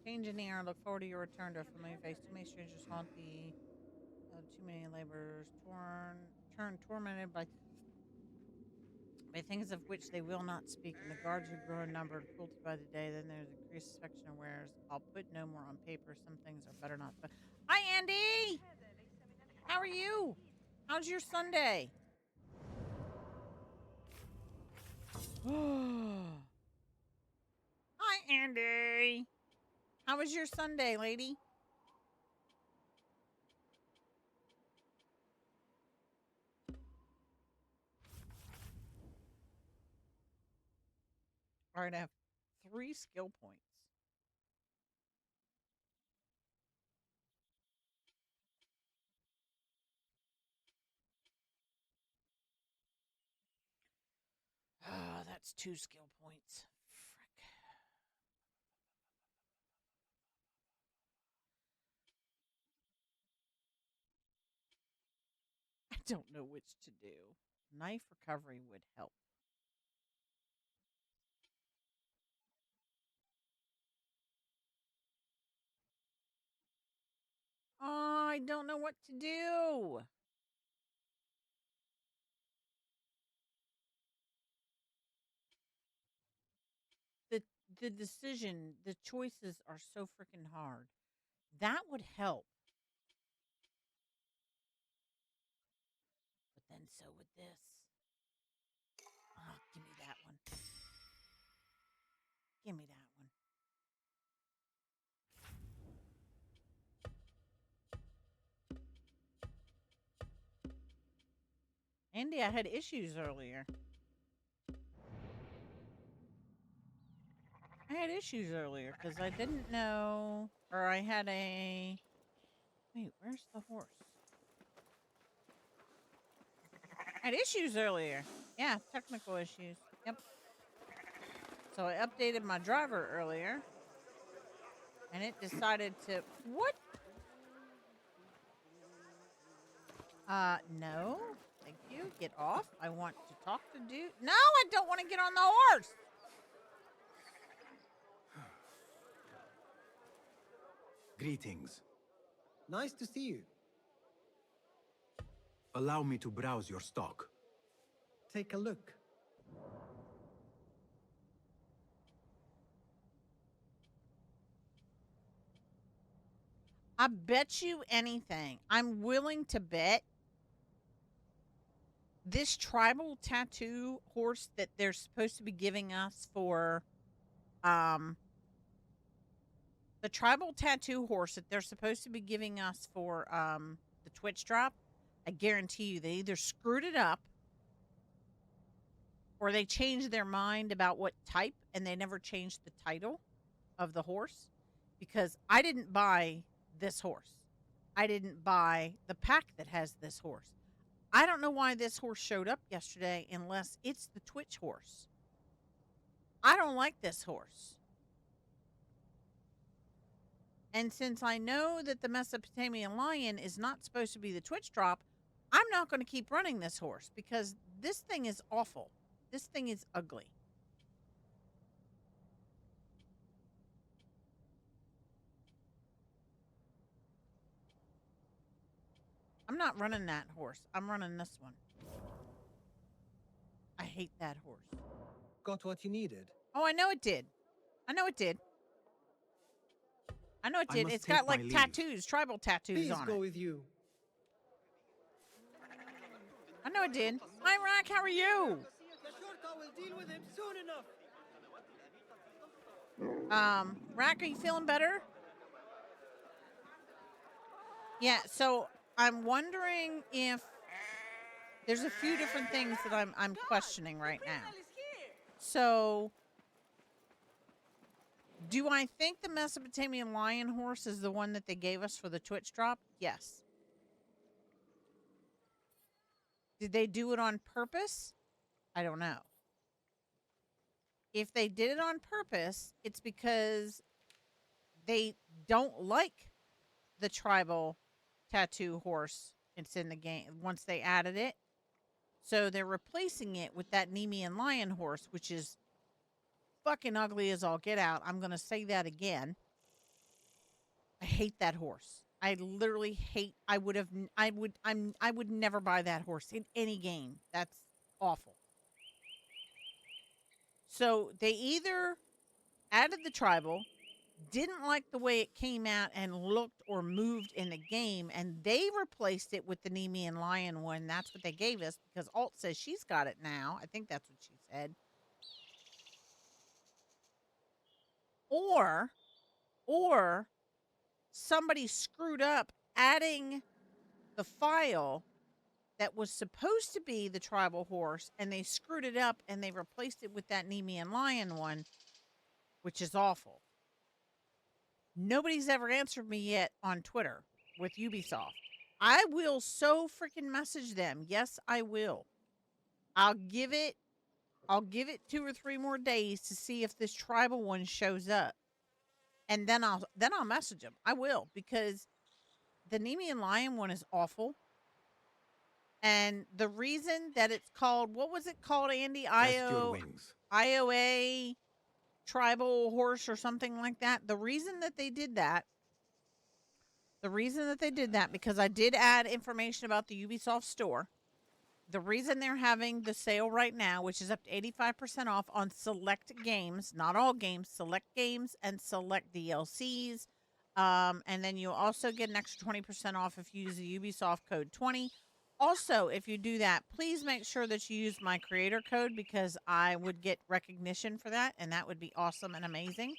Change in the air. Look forward to your return to a familiar face. Too many strangers haunt the... too many laborers tormented by things of which they will not speak. And the guards who grow in number, cruelty by the day. Then there's increased suspicion of wares. I'll put no more on paper. Some things are better not. But hi, Andy. How are you? How's your Sunday? Hi, Andy. How was your Sunday, lady? All right, I have 3 skill points. Oh, that's 2 skill points. Frick. I don't know which to do. Knife recovery would help. Oh, I don't know what to do. The decision, the choices are so freaking hard. That would help. But then so would this. Oh, give me that one. Give me that one. Andy, I had issues earlier. I had issues earlier because I didn't know, or I had a... Wait, where's the horse? I had issues earlier. Yeah, technical issues. Yep. So I updated my driver earlier, and it decided to... What? No. Thank you. Get off. I want to talk to dude. No, I don't want to get on the horse. Greetings. Nice to see you. Allow me to browse your stock. Take a look. I bet you anything. I'm willing to bet this tribal tattoo horse that they're supposed to be giving us for, the tribal tattoo horse that they're supposed to be giving us for, the Twitch drop, I guarantee you they either screwed it up or they changed their mind about what type and they never changed the title of the horse, because I didn't buy this horse. I didn't buy the pack that has this horse. I don't know why this horse showed up yesterday unless it's the Twitch horse. I don't like this horse. And since I know that the Mesopotamian lion is not supposed to be the Twitch drop, I'm not going to keep running this horse because this thing is awful. This thing is ugly. I'm not running that horse. I'm running this one. I hate that horse. Got what you needed. Oh, I know it did. I know it did. I know it I did. must It's got take my like leave. tattoos, tribal tattoos Please on go it. with you. I know it did. Hi, Rack. How are you? The Shorta will deal with him soon enough. Rack, are you feeling better? Yeah. So I'm wondering if there's a few different things that I'm questioning right now. So, do I think the Mesopotamian lion horse is the one that they gave us for the Twitch drop? Yes. Did they do it on purpose? I don't know. If they did it on purpose, it's because they don't like the tribal tattoo horse. It's in the game once they added it. So they're replacing it with that Nemean lion horse, which is fucking ugly as all get out. I'm going to say that again. I hate that horse. I literally hate. I would never buy that horse in any game. That's awful. So they either added the tribal, didn't like the way it came out and looked or moved in the game, and they replaced it with the Nemean lion one. That's what they gave us because Alt says she's got it now. I think that's what she said. Or somebody screwed up adding the file that was supposed to be the tribal horse, and they screwed it up and they replaced it with that Nemean lion one, which is awful. Nobody's ever answered me yet on Twitter with Ubisoft. I will so freaking message them. Yes, I will. I'll give it 2 or 3 more days to see if this tribal one shows up. And then I'll message them. I will, because the Nemean lion one is awful. And the reason that it's called, what was it called, Andy? IOA tribal horse or something like that. The reason that they did that, because I did add information about the Ubisoft store. The reason they're having the sale right now, which is up to 85% off on select games, not all games, select games and select DLCs. And then you'll also get an extra 20% off if you use the Ubisoft code 20. Also, if you do that, please make sure that you use my creator code because I would get recognition for that, and that would be awesome and amazing.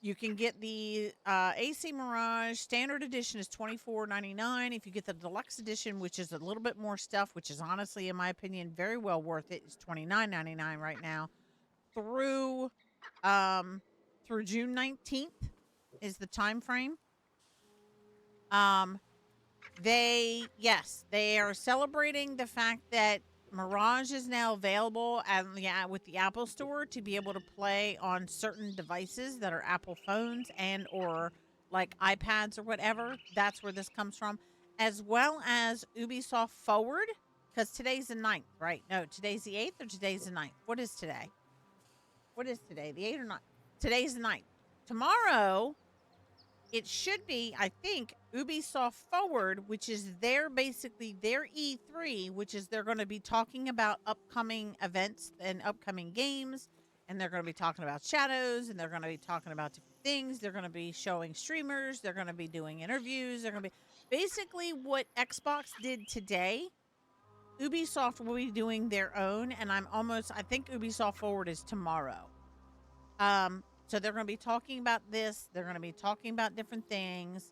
You can get the AC Mirage Standard Edition is $24.99. If you get the Deluxe Edition, which is a little bit more stuff, which is honestly, in my opinion, very well worth it, it's $29.99 right now. Through June 19th is the time frame. They are celebrating the fact that Mirage is now available with the Apple Store to be able to play on certain devices that are Apple phones and or like iPads or whatever. That's where this comes from. As well as Ubisoft Forward, because today's the 9th, right? No, today's the 8th or today's the 9th? What is today? What is today? The 8th or 9th? Today's the 9th. Tomorrow, it should be, I think, Ubisoft Forward, which is basically their E3, which is they're going to be talking about upcoming events and upcoming games, and they're going to be talking about shadows, and they're going to be talking about different things. They're going to be showing streamers. They're going to be doing interviews. They're going to be basically what Xbox did today. Ubisoft will be doing their own, and I think Ubisoft Forward is tomorrow. So they're going to be talking about this. They're going to be talking about different things.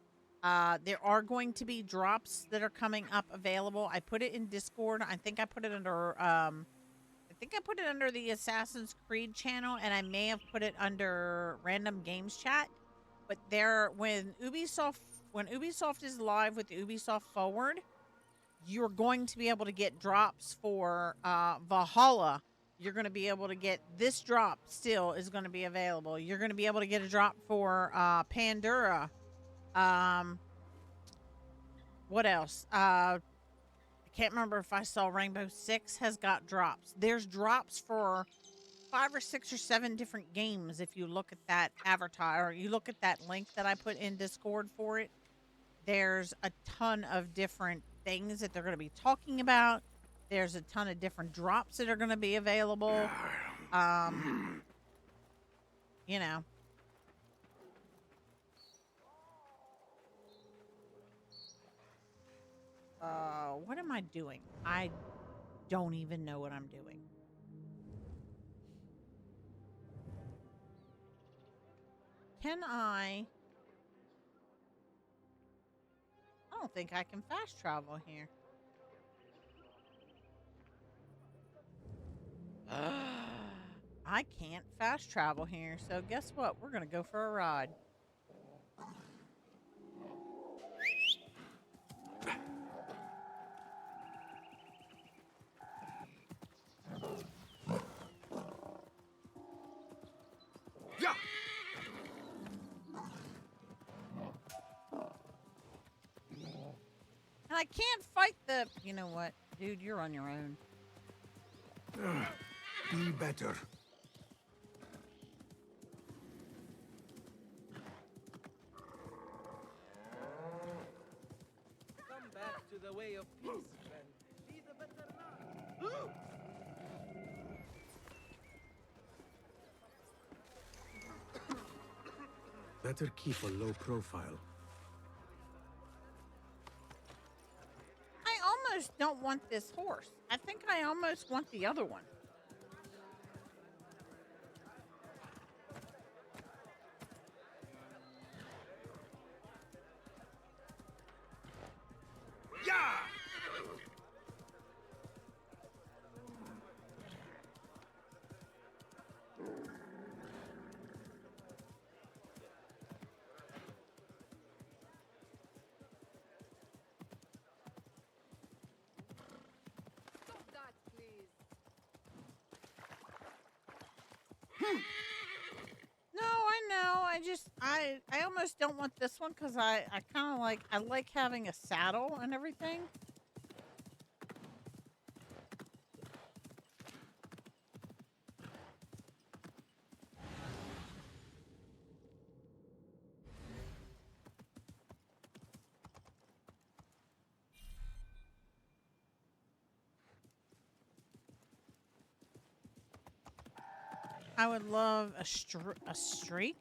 There are going to be drops that are coming up available. I put it in Discord. I think I put it under the Assassin's Creed channel, and I may have put it under Random Games Chat. But when Ubisoft when Ubisoft is live with Ubisoft Forward, you're going to be able to get drops for Valhalla. You're going to be able to get this drop still is going to be available. You're going to be able to get a drop for Pandora. What else? I can't remember if I saw Rainbow Six has got drops. There's drops for 5 or 6 or 7 different games if you look at that avatar or you look at that link that I put in Discord for it. There's a ton of different things that they're going to be talking about. There's a ton of different drops that are going to be available. You know. What am I doing? I don't even know what I'm doing. Can I don't think I can fast travel here. I can't fast travel here, so guess what? We're gonna go for a ride. Yeah. And I can't fight the... You know what? Dude, you're on your own. Be better. Come back to the way of peace and be the better man. Better keep a low profile. I almost don't want this horse. I think I almost want the other one. Yeah! Stop that, please. No, I know. I almost don't want this one because I kind of like, I like having a saddle and everything. I would love a streak?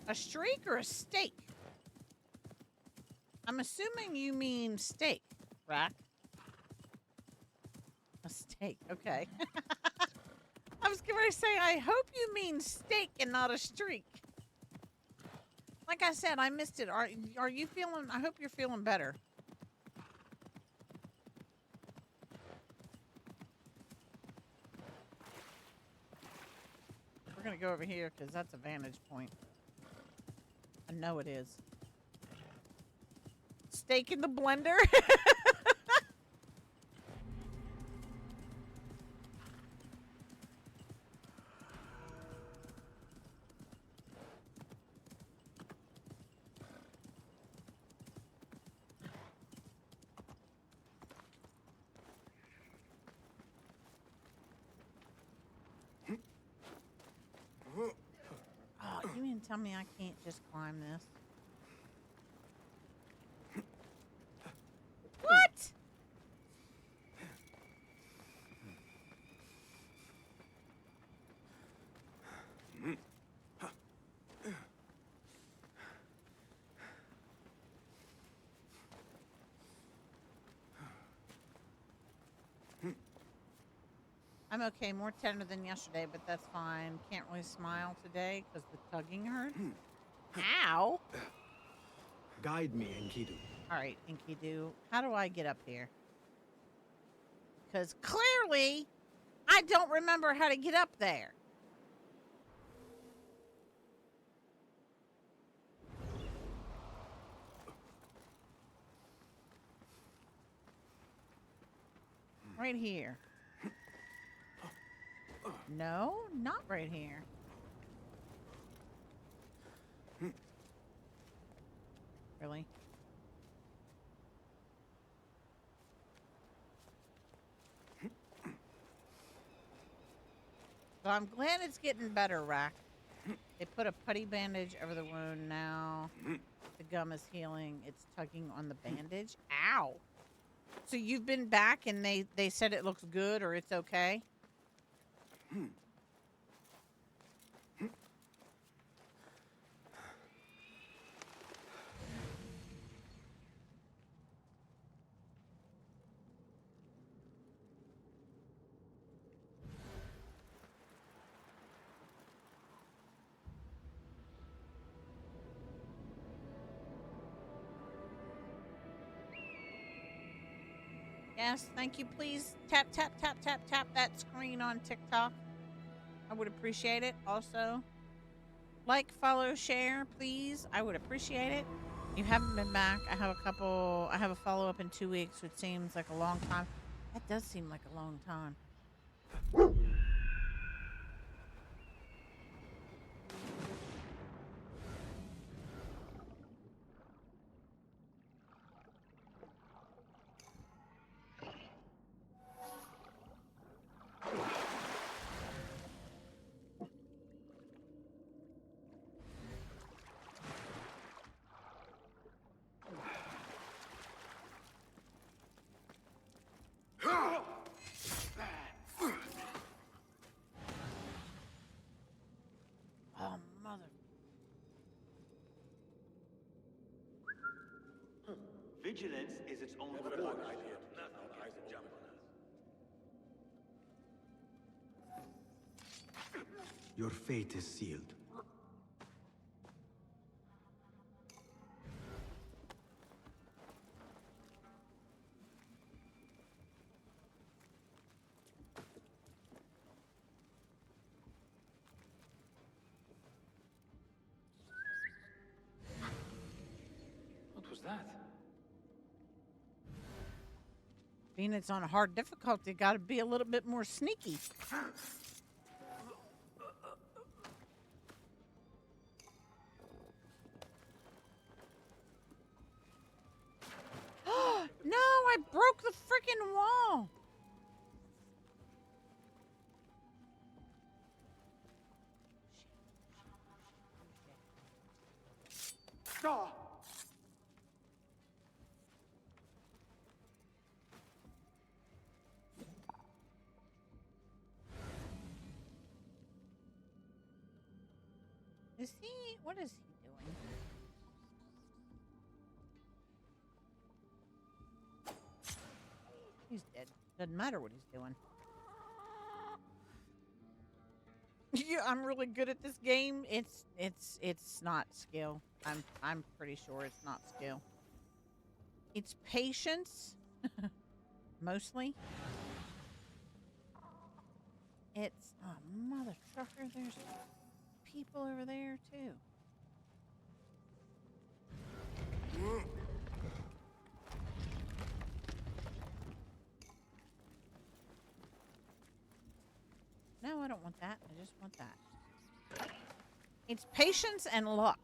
A streak or a steak? I'm assuming you mean steak, Rack. A steak, okay. I was going to say, I hope you mean steak and not a streak. Like I said, I missed it. Are you feeling, I hope you're feeling better. We're going to go over here because that's a vantage point. I know it is. Steak in the blender. Oh, you mean to tell me I can't just climb this? What? I'm okay, more tender than yesterday, but that's fine. Can't really smile today because the tugging hurt. Ow! Guide me, Enkidu. All right, Enkidu, how do I get up here? Because clearly, I don't remember how to get up there. Right here. No, not right here. Really? So I'm glad it's getting better, Rack. They put a putty bandage over the wound now. The gum is healing. It's tugging on the bandage. Ow. So you've been back and they said it looks good or it's okay? Yes, thank you. Please tap, tap, tap, tap, tap that screen on TikTok. I would appreciate it. Also, like, follow, share, please. I would appreciate it. You haven't been back. I have a follow-up in 2 weeks, which seems like a long time. That does seem like a long time. Oh, mother. Vigilance is its own force. Your fate is sealed. What was that? Being it's on a hard difficulty, got to be a little bit more sneaky. No, I broke the freaking wall. Is he? What is he doing? He's dead. Doesn't matter what he's doing. Yeah, I'm really good at this game. It's not skill. I'm pretty sure it's not skill. It's patience, mostly. It's mother trucker. There's people over there too. No, I don't want that. I just want that. It's patience and luck.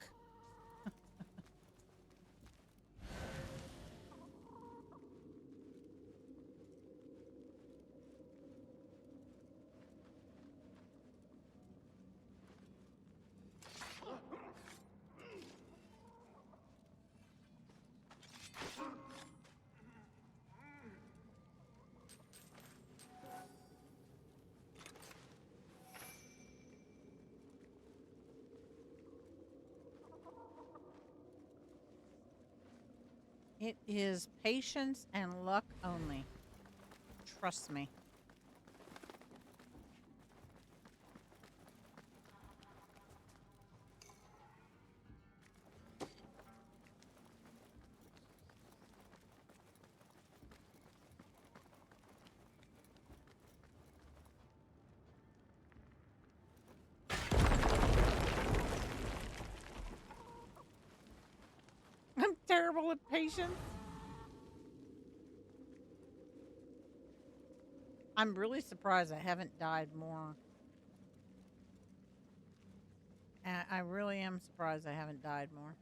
It is patience and luck only. Trust me. I'm terrible at patience. I'm really surprised I haven't died more. I really am surprised I haven't died more.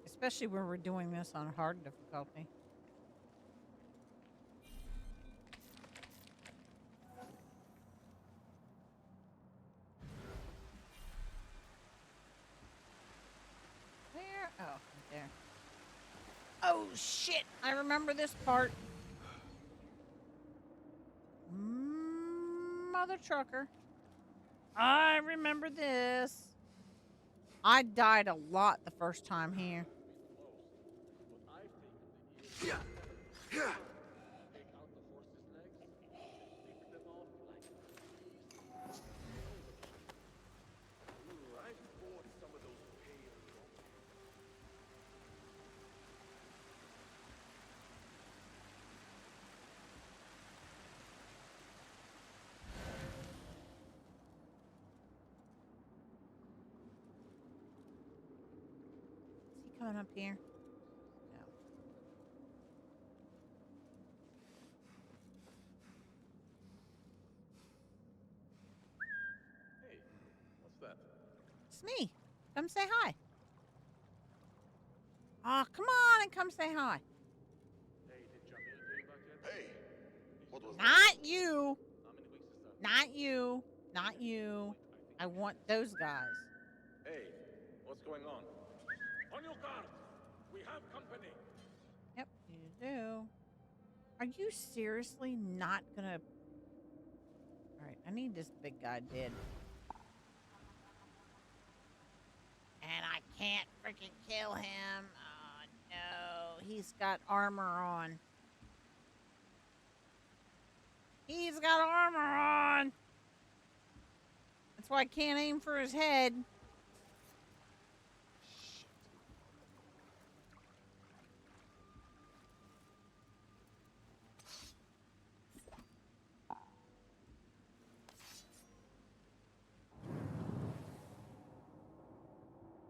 Especially when we're doing this on hard difficulty. Where? Oh, right there. Oh, shit. I remember this part. Mother trucker. I remember this. I died a lot the first time here. Is he coming up here? No. Hey, what's that? It's me. Come say hi. Oh, come on and come say hi. Hey, did Jamil pay you back yet? Hey, what was Not you. How many weeks is that? Not you. Not you. I want those guys. Hey, what's going on? On your guard! We have company! Yep, you do. Are you seriously not gonna... Alright, I need this big guy dead. And I can't freaking kill him. Oh, no. He's got armor on. He's got armor on. That's why I can't aim for his head.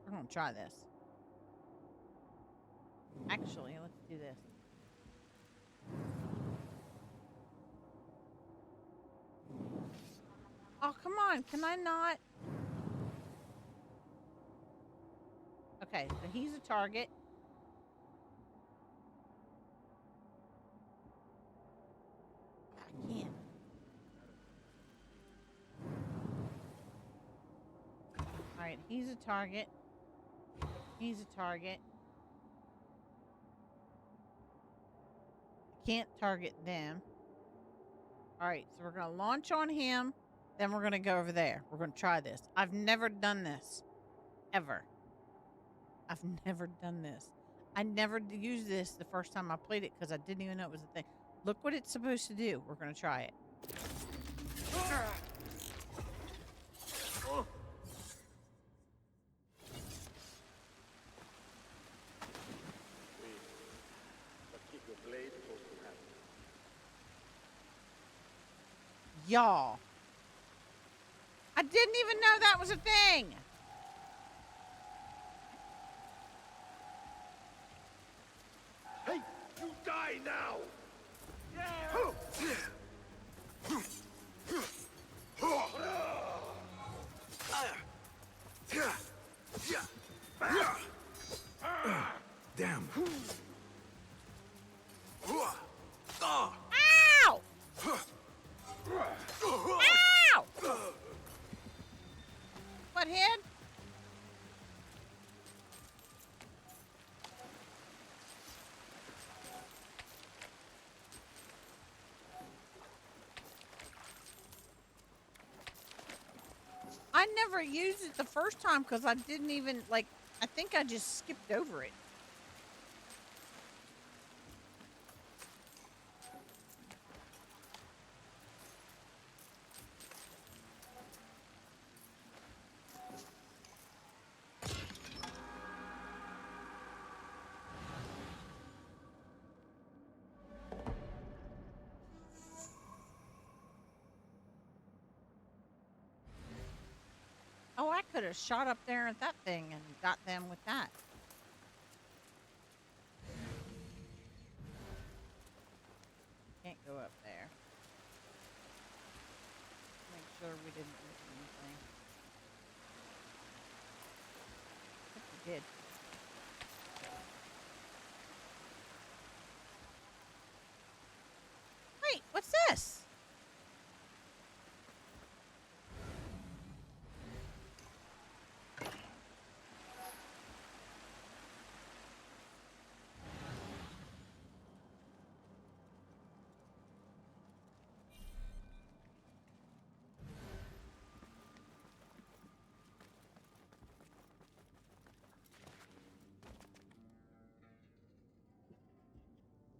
We're gonna try this. Actually, let's do this. Oh, come on. Can I not? Okay, so he's a target. I can't. Alright, he's a target. He's a target. Can't target them. Alright, so we're going to launch on him. Then we're going to go over there. We're going to try this. I've never done this. Ever. I've never done this. I never used this the first time I played it because I didn't even know it was a thing. Look what it's supposed to do. We're going to try it. Y'all. I didn't even know that was a thing. Hey, you die now! Damn. Ow! Ow! What hit? I never used it the first time because I didn't even, like, I think I just skipped over it. could have shot up there at that thing and got them with that. Can't go up there. Make sure we didn't miss anything. I think we did. Wait, what's this?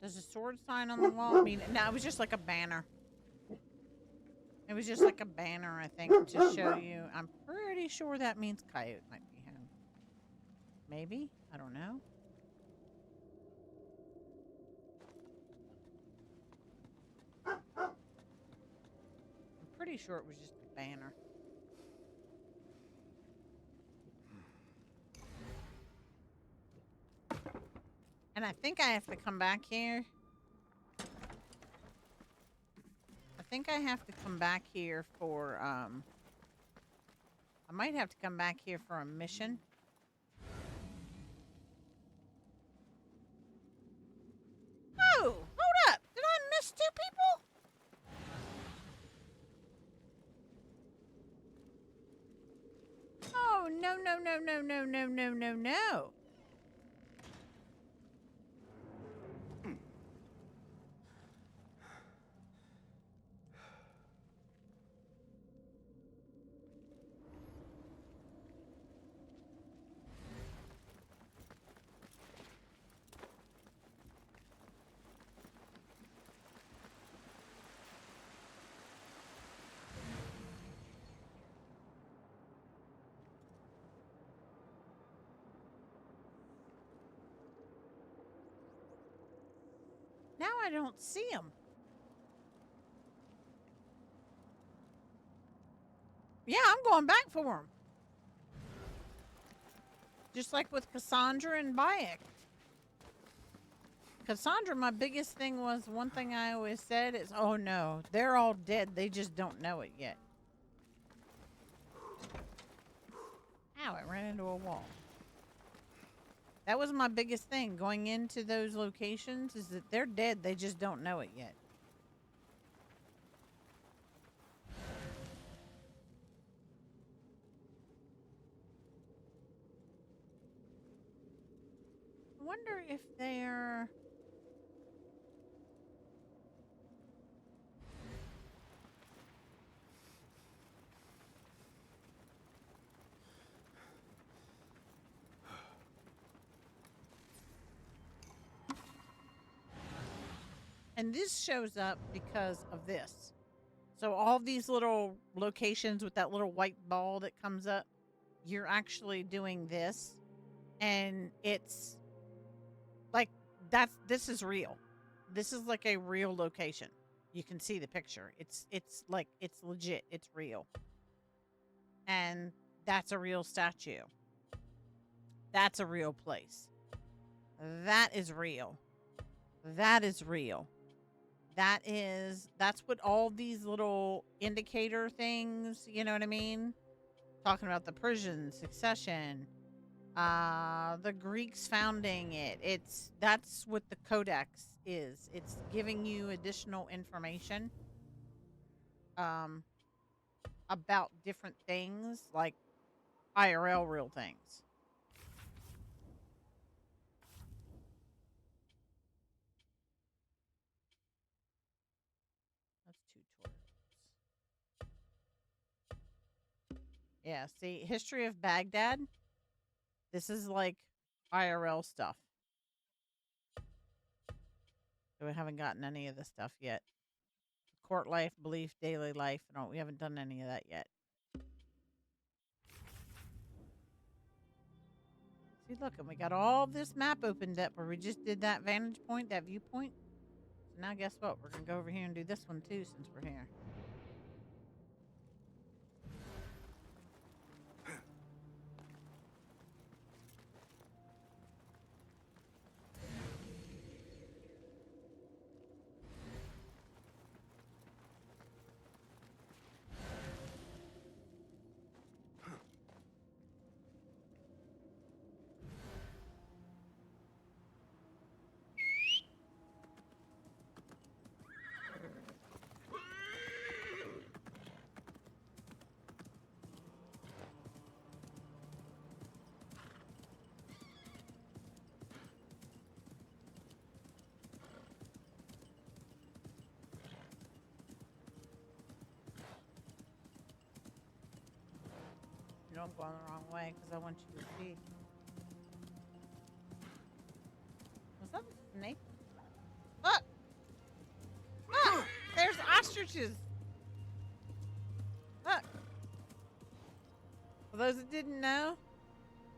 Does a sword sign on the wall mean? No, it was just like a banner. It was just like a banner, I think, to show you. I'm pretty sure that means coyote might be home. Maybe? I don't know. I'm pretty sure it was just a banner. And I think I have to come back here. I think I have to come back here for, I might have to come back here for a mission. Oh, hold up. Did I miss 2 people? Oh, no, no, no, no, no, no, no, no, no. Now I don't see him. Yeah, I'm going back for him. Just like with Cassandra and Bayek. Cassandra, my biggest thing was, one thing I always said is, oh no, they're all dead. They just don't know it yet. Ow, I ran into a wall. That was my biggest thing going into those locations, is that they're dead. They just don't know it yet. I wonder if they're... And this shows up because of this. So all these little locations with that little white ball that comes up, you're actually doing this. And it's like, this is real. This is like a real location. You can see the picture. It's like, it's legit. It's real. And that's a real statue. That's a real place. That is real. That is real. That's what all these little indicator things, you know what I mean? Talking about the Persian succession, the Greeks founding it. That's what the codex is. It's giving you additional information about different things, like IRL real things. Yeah, see, history of Baghdad. This is like IRL stuff. So we haven't gotten any of this stuff yet. Court life, belief, daily life. No, we haven't done any of that yet. See, look, and we got all this map opened up where we just did that vantage point, that viewpoint. So now guess what? We're going to go over here and do this one too, since we're here. know I'm going the wrong way because I want you to see. Was that a snake? Look! Look! There's ostriches! Look! For those that didn't know,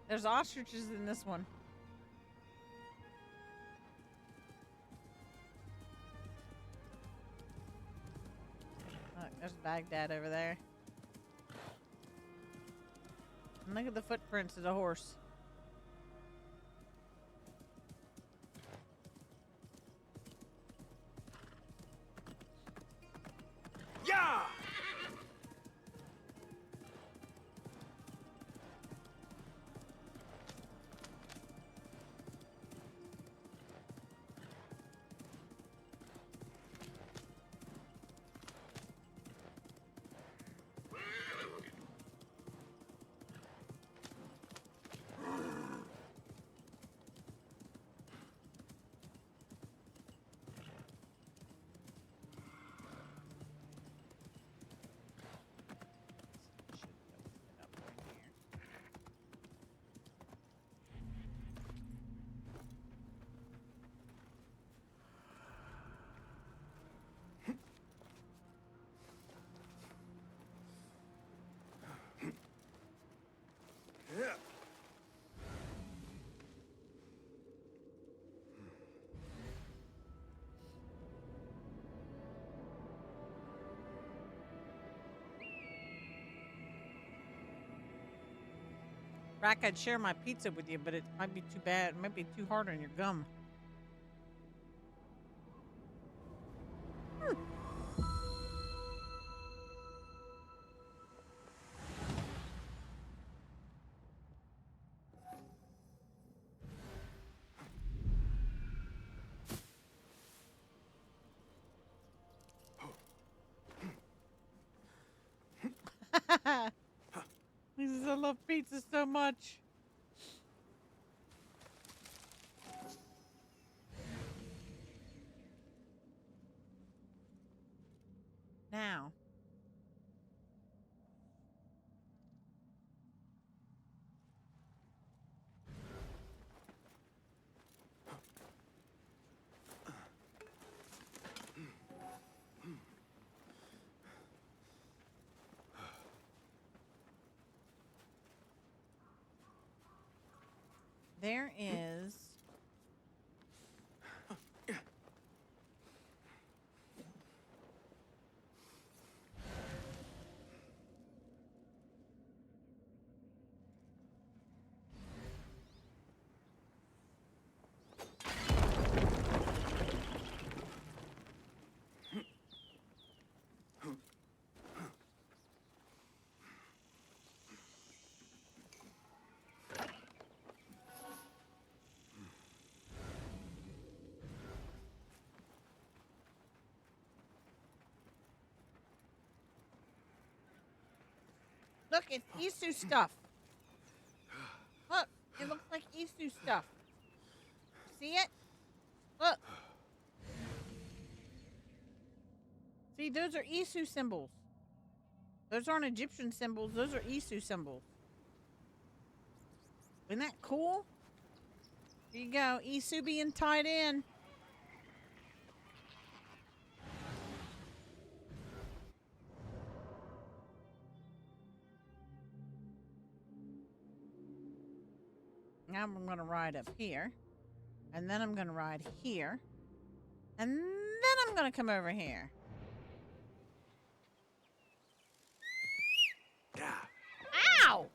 there's ostriches in this one. Look, there's Baghdad over there. And look at the footprints of the horse. Yeah! Rack, I'd share my pizza with you, but it might be too bad. It might be too hard on your gum. Jesus, I love pizza so much. Now. There is look, it's Isu stuff. Look, it looks like Isu stuff. See it? Look. See, those are Isu symbols. Those aren't Egyptian symbols. Those are Isu symbols. Isn't that cool? There you go. Isu being tied in. Now I'm going to ride up here. And then I'm going to ride here. And then I'm going to come over here. Ow!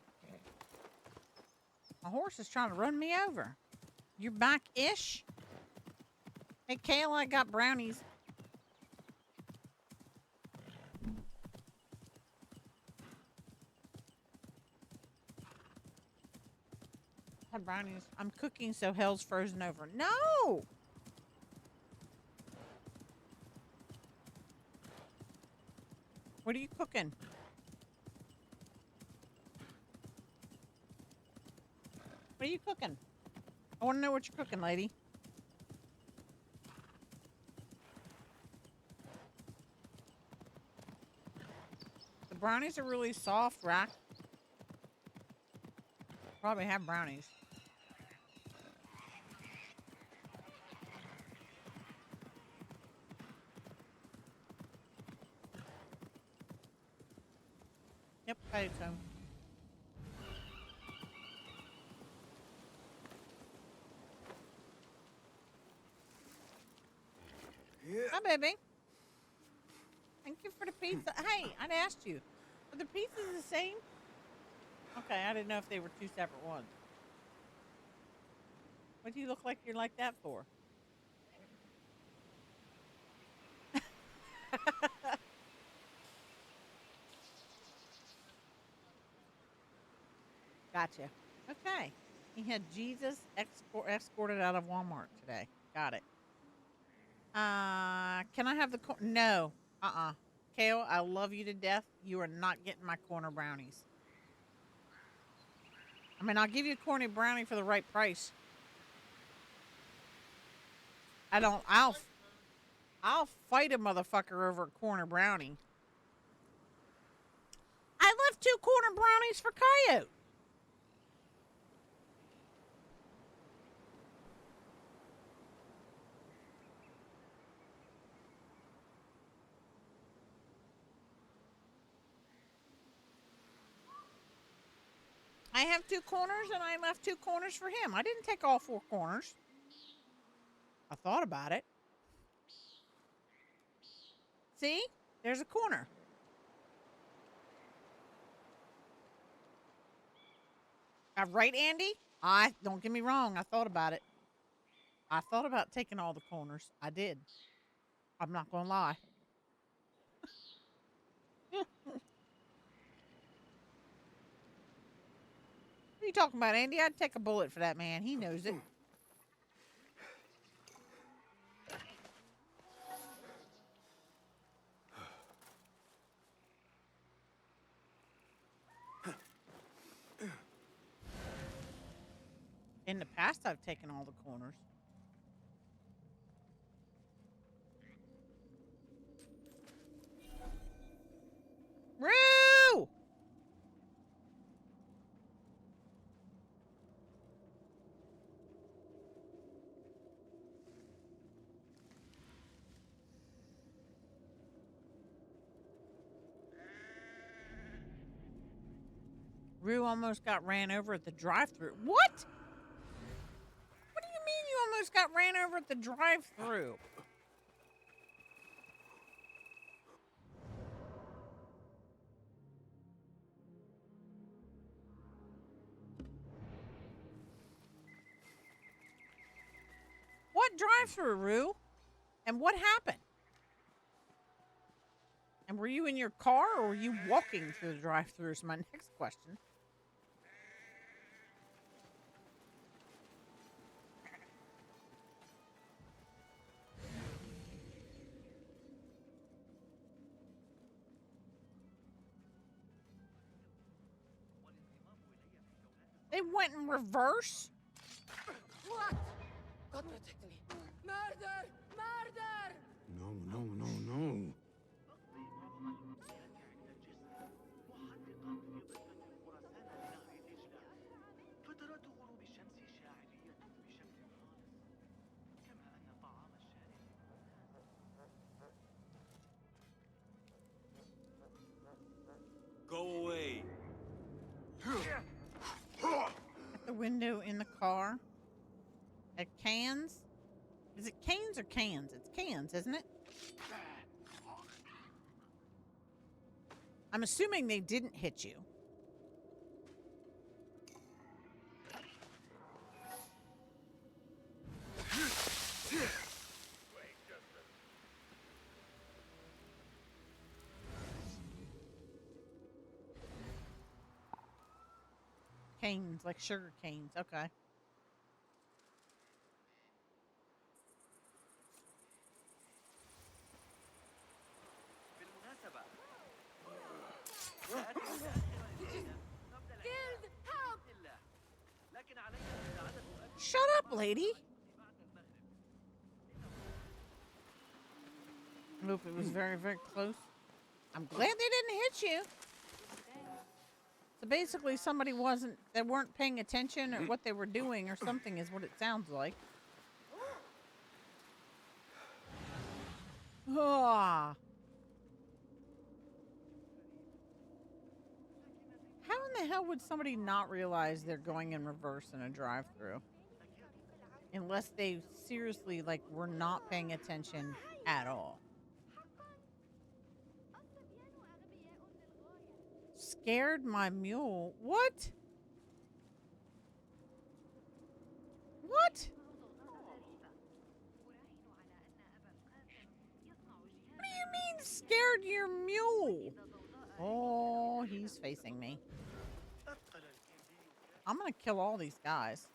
My horse is trying to run me over. You're back-ish? Hey, Kale, I got brownies. Have brownies. I'm cooking so hell's frozen over. No! What are you cooking? What are you cooking? I want to know what you're cooking, lady. The brownies are really soft, Rack. probably have brownies. Yep, I do so. Hi, baby. Thank you for the pizza. Hey, I'd asked you. Are the pizzas the same? Okay, I didn't know if they were two separate ones. What do you look like you're like that for? Gotcha. Okay. He had Jesus escorted out of Walmart today. Got it. Can I have the no? Kale, I love you to death. You are not getting my corner brownies. I mean, I'll give you a corny brownie for the right price. I'll fight a motherfucker over a corner brownie. I left 2 corner brownies for Coyote. I have 2 corners and I left 2 corners for him. I didn't take all 4 corners. I thought about it. See? There's a corner. Right, Andy? Don't get me wrong. I thought about it. I thought about taking all the corners. I did. I'm not going to lie. What are you talking about, Andy? I'd take a bullet for that man. He knows it. In the past, I've taken all the corners. Roo! Rue almost got ran over at the drive-thru. What? What do you mean you almost got ran over at the drive-thru? What drive-thru, Rue? And what happened? And were you in your car or were you walking through the drive-thru is my next question. They went in reverse? What? God protect me. Murder! Murder! No, no, no, no. Go away. At the window in the car? At Cans? Is it Canes or Cans? It's Cans, isn't it? I'm assuming they didn't hit you. Canes, like sugar canes. Okay. Shut up, lady. Oop, it was very, very close. I'm glad they didn't hit you. So basically, they weren't paying attention at what they were doing or something is what it sounds like. Ah. How in the hell would somebody not realize they're going in reverse in a drive-thru? Unless they seriously, like, were not paying attention at all. Scared my mule? What? What? What do you mean scared your mule? Oh, he's facing me. I'm gonna kill all these guys.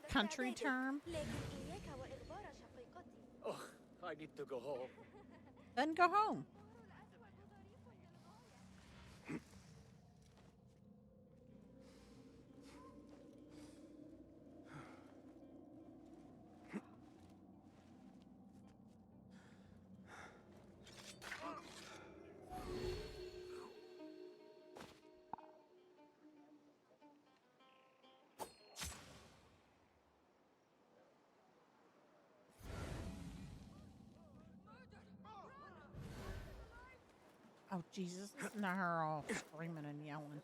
Country term? Oh, I need to go home. Then go home. Oh, Jesus. Listen to her all screaming and yelling.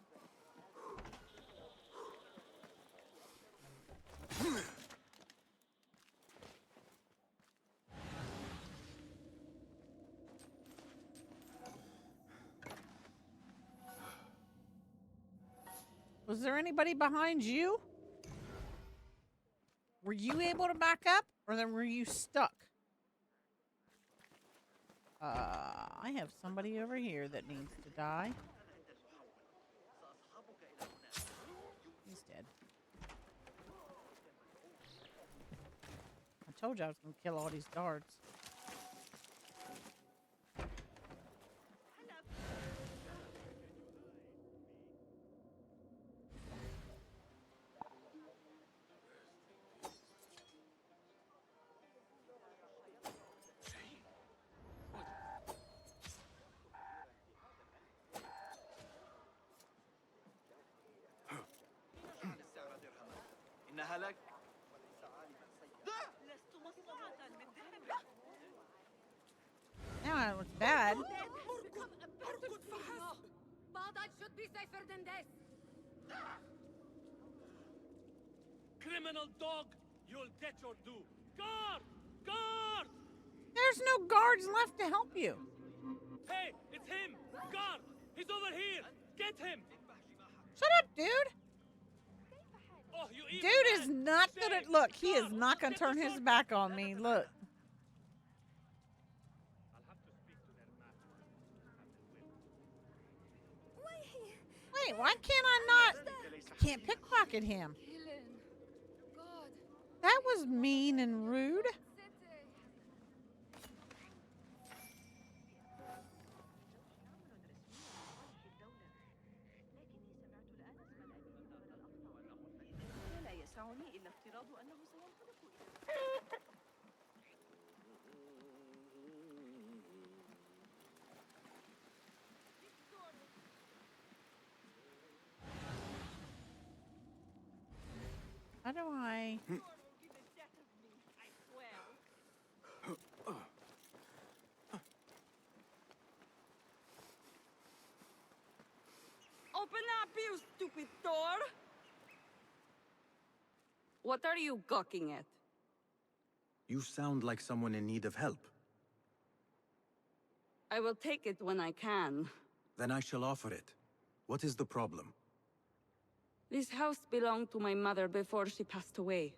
Was there anybody behind you? Were you able to back up, or then were you stuck? I have somebody over here that needs to die. He's dead. I told you I was going to kill all these guards. إنها لك. Now it looks bad. Baghdad should be safer than this. Criminal dog, you'll get your due. Guard! Guard! There's no guards left to help you. Hey, it's him! Guard! He's over here! Get him! Shut up, dude. Oh, you evil Dude is man. not good at... Look, he is Guard, not going to get turn the his sword. back on me. Look. I'll have to speak to their master. Wait, why can't I not... I can't pickpocket him. God, That was mean and rude. How do I... open up, you stupid door! What are you gawking at? You sound like someone in need of help. I will take it when I can. Then I shall offer it. What is the problem? This house belonged to my mother before she passed away.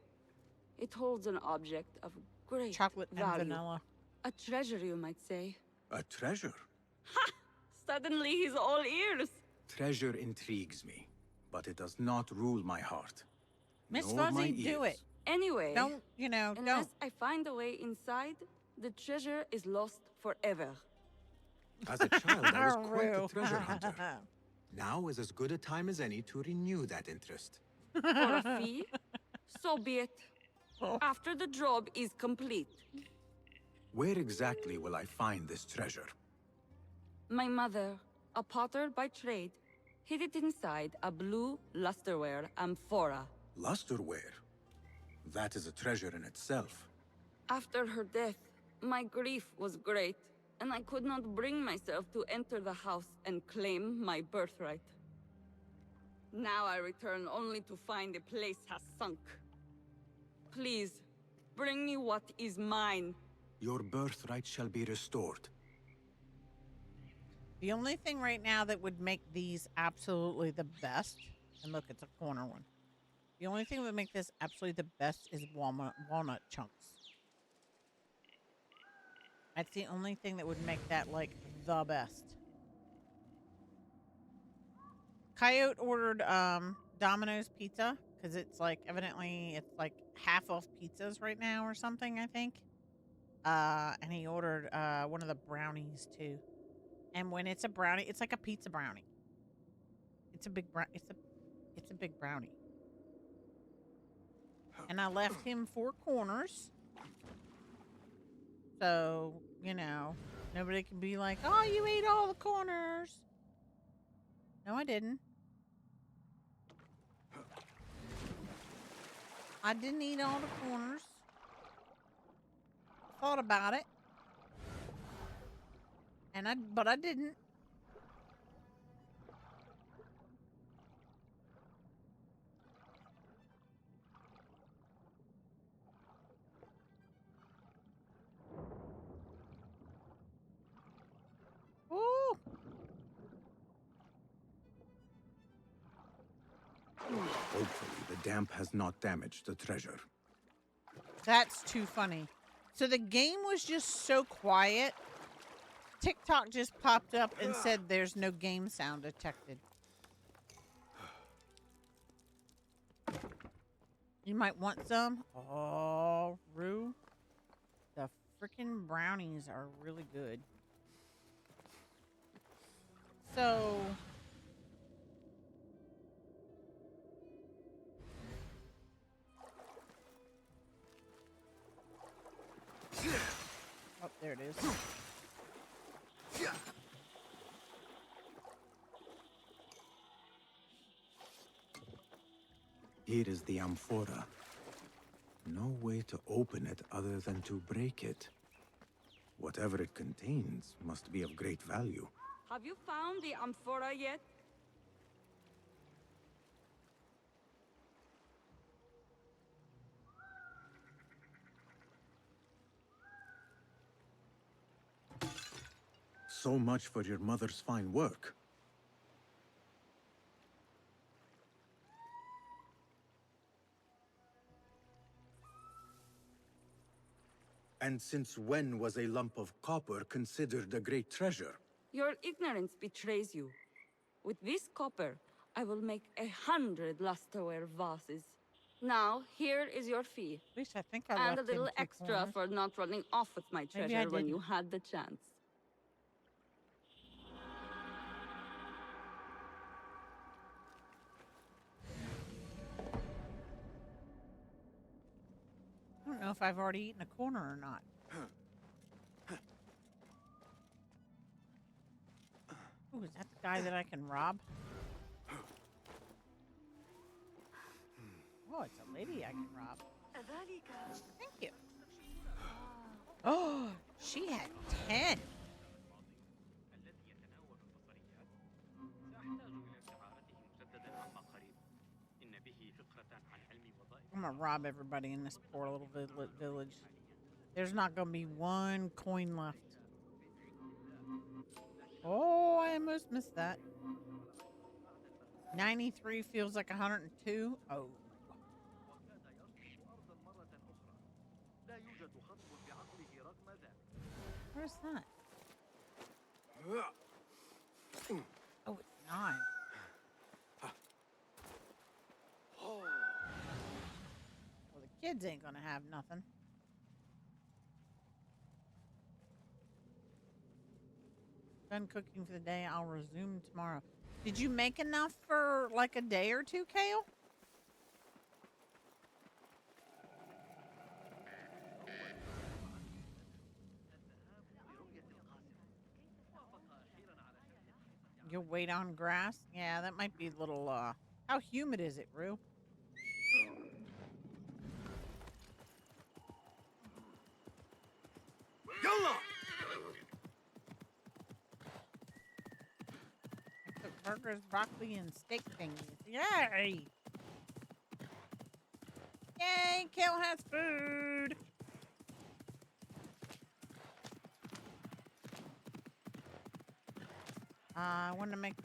It holds an object of great Chocolate and value. vanilla. A treasure, you might say. A treasure? Ha! Suddenly he's all ears. Treasure intrigues me, but it does not rule my heart. Miss nor my Fuzzy, do ears. it. Anyway, Don't, you know, unless don't. I find a way inside, the treasure is lost forever. As a child, I was quite Rue. a treasure hunter. Now is as good a time as any to renew that interest. For a fee? So be it. After the job is complete. Where exactly will I find this treasure? My mother, a potter by trade, hid it inside a blue lusterware amphora. Lusterware? That is a treasure in itself. After her death, my grief was great, and I could not bring myself to enter the house and claim my birthright. Now I return only to find the place has sunk. Please, bring me what is mine. Your birthright shall be restored. The only thing right now that would make these absolutely the best, and look, it's a corner one. The only thing that would make this absolutely the best is walnut chunks. That's the only thing that would make that, like, the best. Coyote ordered Domino's pizza because it's like evidently it's like half off pizzas right now or something, I think. And he ordered one of the brownies too. And when it's a brownie, it's like a pizza brownie. It's a big it's a big brownie. And I left him 4 corners. So, you know, nobody can be like, "Oh, you ate all the corners." No, I didn't. I didn't eat all the corners. Thought about it. But I didn't. Ooh. Hopefully, the damp has not damaged the treasure. That's too funny. So the game was just so quiet. TikTok just popped up and said there's no game sound detected. You might want some. Oh, Rue. The freaking brownies are really good. So... Oh, there it is. Here is the amphora. No way to open it other than to break it. Whatever it contains must be of great value. Have you found the amphora yet? So much for your mother's fine work. And since when was a lump of copper considered a great treasure? Your ignorance betrays you. With this copper, I will make 100 lusterware vases. Now, here is your fee. At least I think I and left a little him 2 extra corners. for not running off with my Maybe I treasure when you didn't. had the chance. I don't know if I've already eaten a corner or not. Oh, is that the guy that I can rob? Oh, it's a lady I can rob. Thank you. Oh, she had 10. I'm gonna rob everybody in this poor little village. There's not gonna be 1 coin left. Oh, I almost missed that. 93 feels like 102. Oh. Where's that? Oh, it's 9. Well, the kids ain't gonna have nothing. Done cooking for the day. I'll resume tomorrow. Did you make enough for like a day or 2, Kale? You'll wait on grass? Yeah, that might be a little, how humid is it, Rue? Yalla! I cook burgers, broccoli, and steak thingies. Yay! Yay, Kale has food! I want to make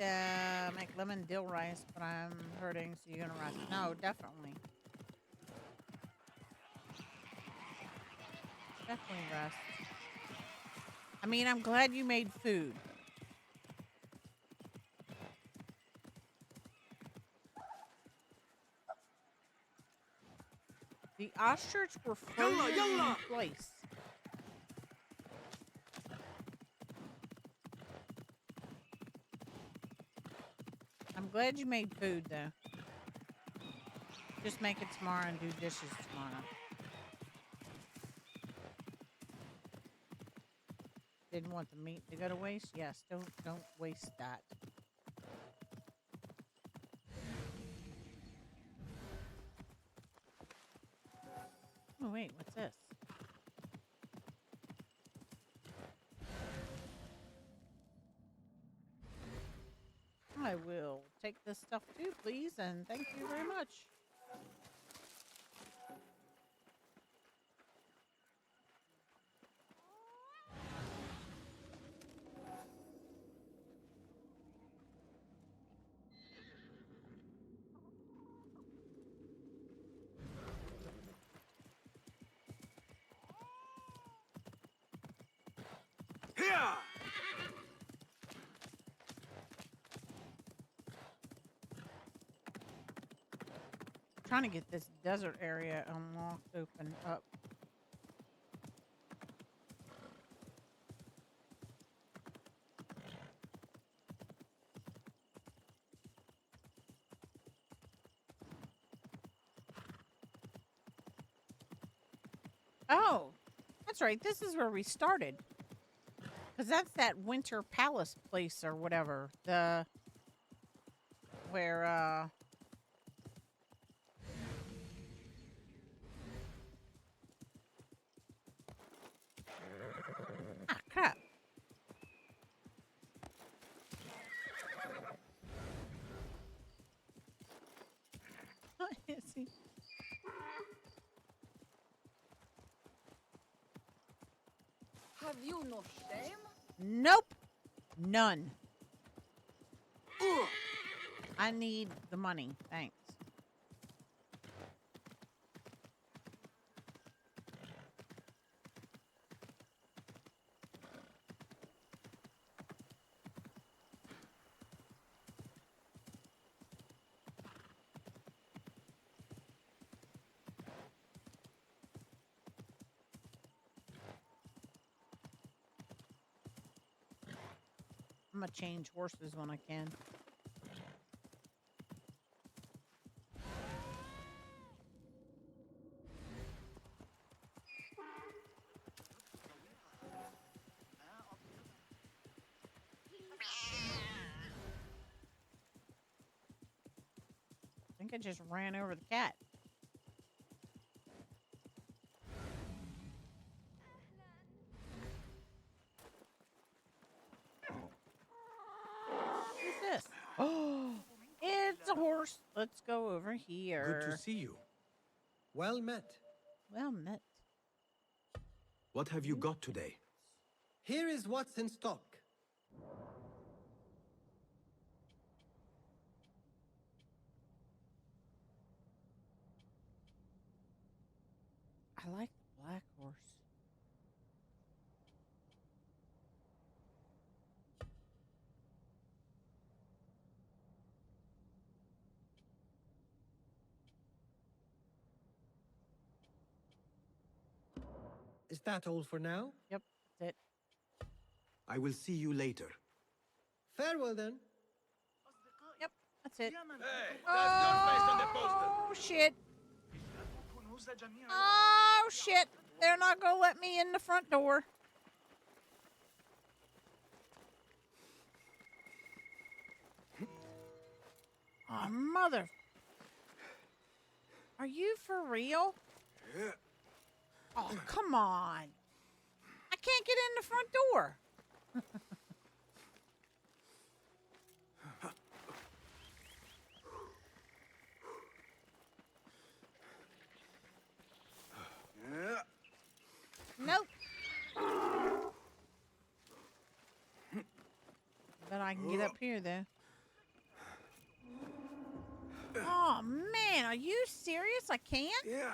lemon dill rice, but I'm hurting, so you're gonna rest. No, definitely. Definitely rest. I mean, I'm glad you made food. The ostrich were frozen in place. I'm glad you made food, though. Just make it tomorrow and do dishes tomorrow. Didn't want the meat to go to waste? Yes, don't waste that. Oh, wait, what's this? I will take this stuff too, please, and thank you very much. Here! Trying to get this desert area unlocked, open up. Oh, that's right. This is where we started. Because that's that Winter Palace place or whatever. Where, ah, crap. Is he? Have you no shame? Nope. None. I need the money. Thanks. I'm gonna change horses when I can. I think I just ran over the cat. Who's this? Oh, it's a horse. Let's go over here. Good to see you. Well met. Well met. What have you got today? Here is what's in stock. I like the black horse. Is that all for now? Yep, that's it. I will see you later. Farewell then. Yep, that's it. Hey, that's your face on the poster. Oh, shit. Oh, shit. They're not going to let me in the front door. Oh, mother. Are you for real? Oh, come on. I can't get in the front door. Nope. But I can get up here, though. Oh, man. Are you serious? I can't? Yeah.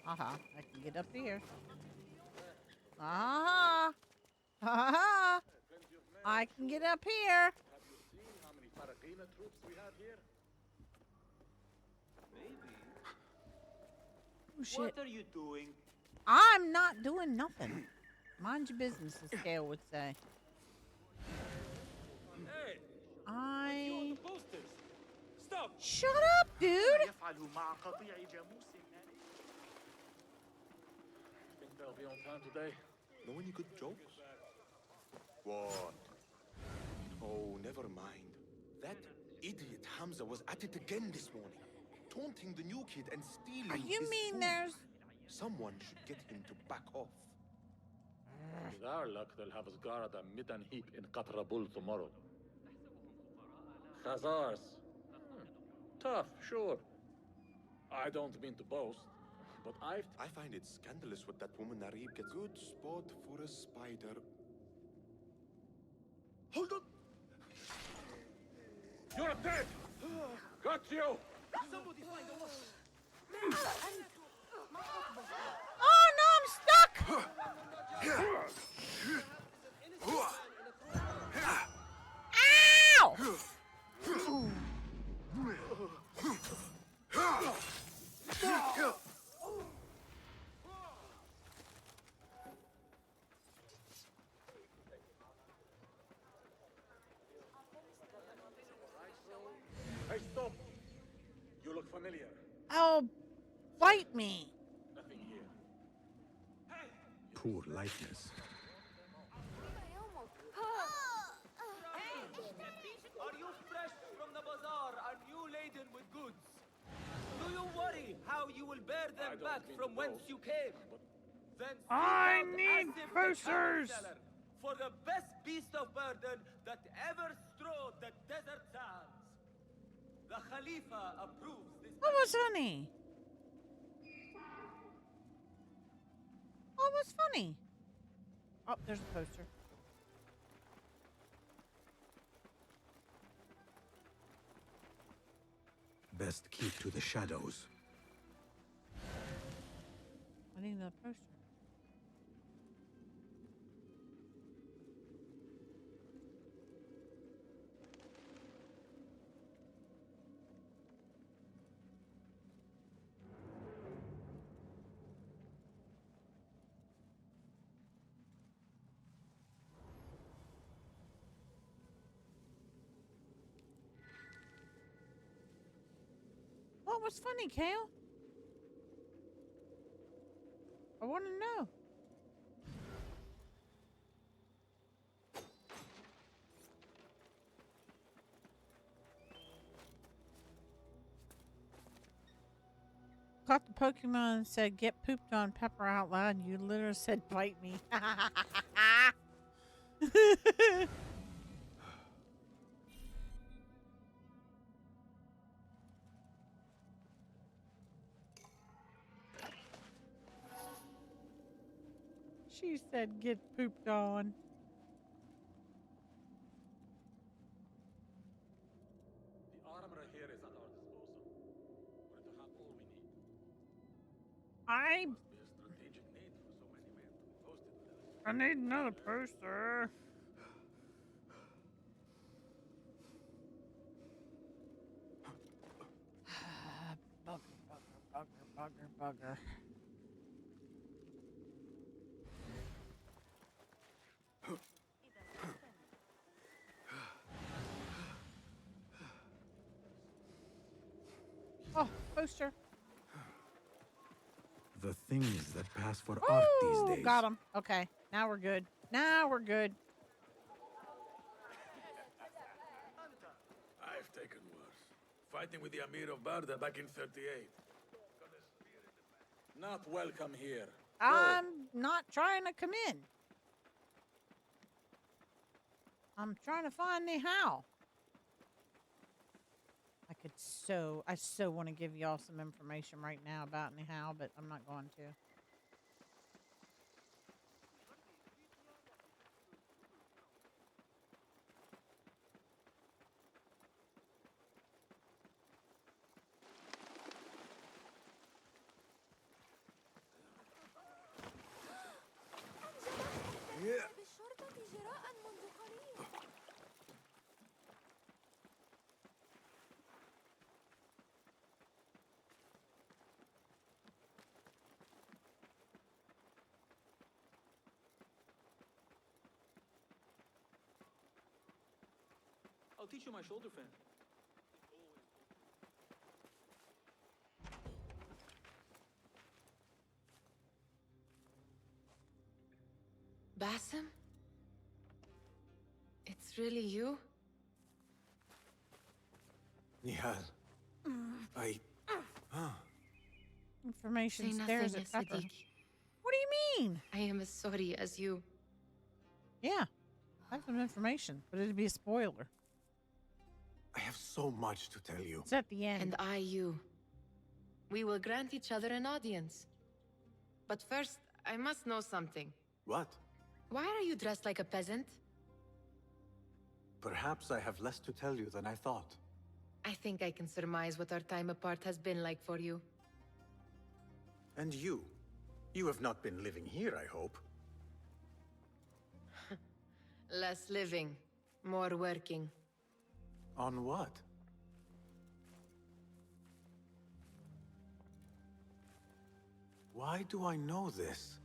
I can get up here. I can get up here. Have you seen how many Faragina troops we have here? Maybe. Oh, shit. What are you doing? I'm not doing nothing. Mind your business, as Kale would say. Hey, you on I... the posters. Stop. Shut up, dude! Think they'll be on time today? Know any good jokes? What? Oh, never mind. That idiot Hamza was at it again this morning, taunting the new kid and stealing You his mean food. there's... Someone should get him to back off. With our luck, they'll have us guard a midden heap in Qatrabul tomorrow. Khazars. Tough, sure. I don't mean to boast, but I find it scandalous what that woman Narib gets. Good spot for a spider. Hold on! You're dead! Got you! Somebody find a wash. Oh, no, I'm stuck! Ow! Hey, stop! You look familiar. Oh, bite me. Nothing here. Poor likeness. Are you fresh from the bazaar and new laden with goods? Do you worry how you will bear them back from whence you came? Then I seek out need Asif the posters. camel seller for the best beast of burden that ever strode the desert sands. The Khalifa approves this. What was funny? What was funny? Oh, there's a poster. Best keep to the shadows. I need another poster. What was funny, Kale? I want to know. Caught the Pokemon and said, get pooped on Pepper out loud, and you literally said, bite me. She said, get pooped on. The armor here is at our disposal. We're to have all we need. I Must be a strategic need for so many men to be posted with us. I need another poster. Bugger. Oh, poster. The things that pass for art these days. Got him. Okay, now we're good. Now we're good. fighting with the Amir of Baghdad back in 38. Not welcome here. I'm not trying to come in. I'm trying to find Nihal. I so want to give y'all some information right now about Nihal, but I'm not going to. I'll teach you my shoulder fan. Basim? It's really you? Nihal. Information Say stares nothing, at Pepper. Sadiq. What do you mean? I am as sorry as you. Yeah, I have some information, but it'd be a spoiler. I have so much to tell you. It's at the end. And I you. We will grant each other an audience. But first, I must know something. What? Why are you dressed like a peasant? Perhaps I have less to tell you than I thought. I think I can surmise what our time apart has been like for you. And you? You have not been living here, I hope. Less living, more working. On what? Why do I know this?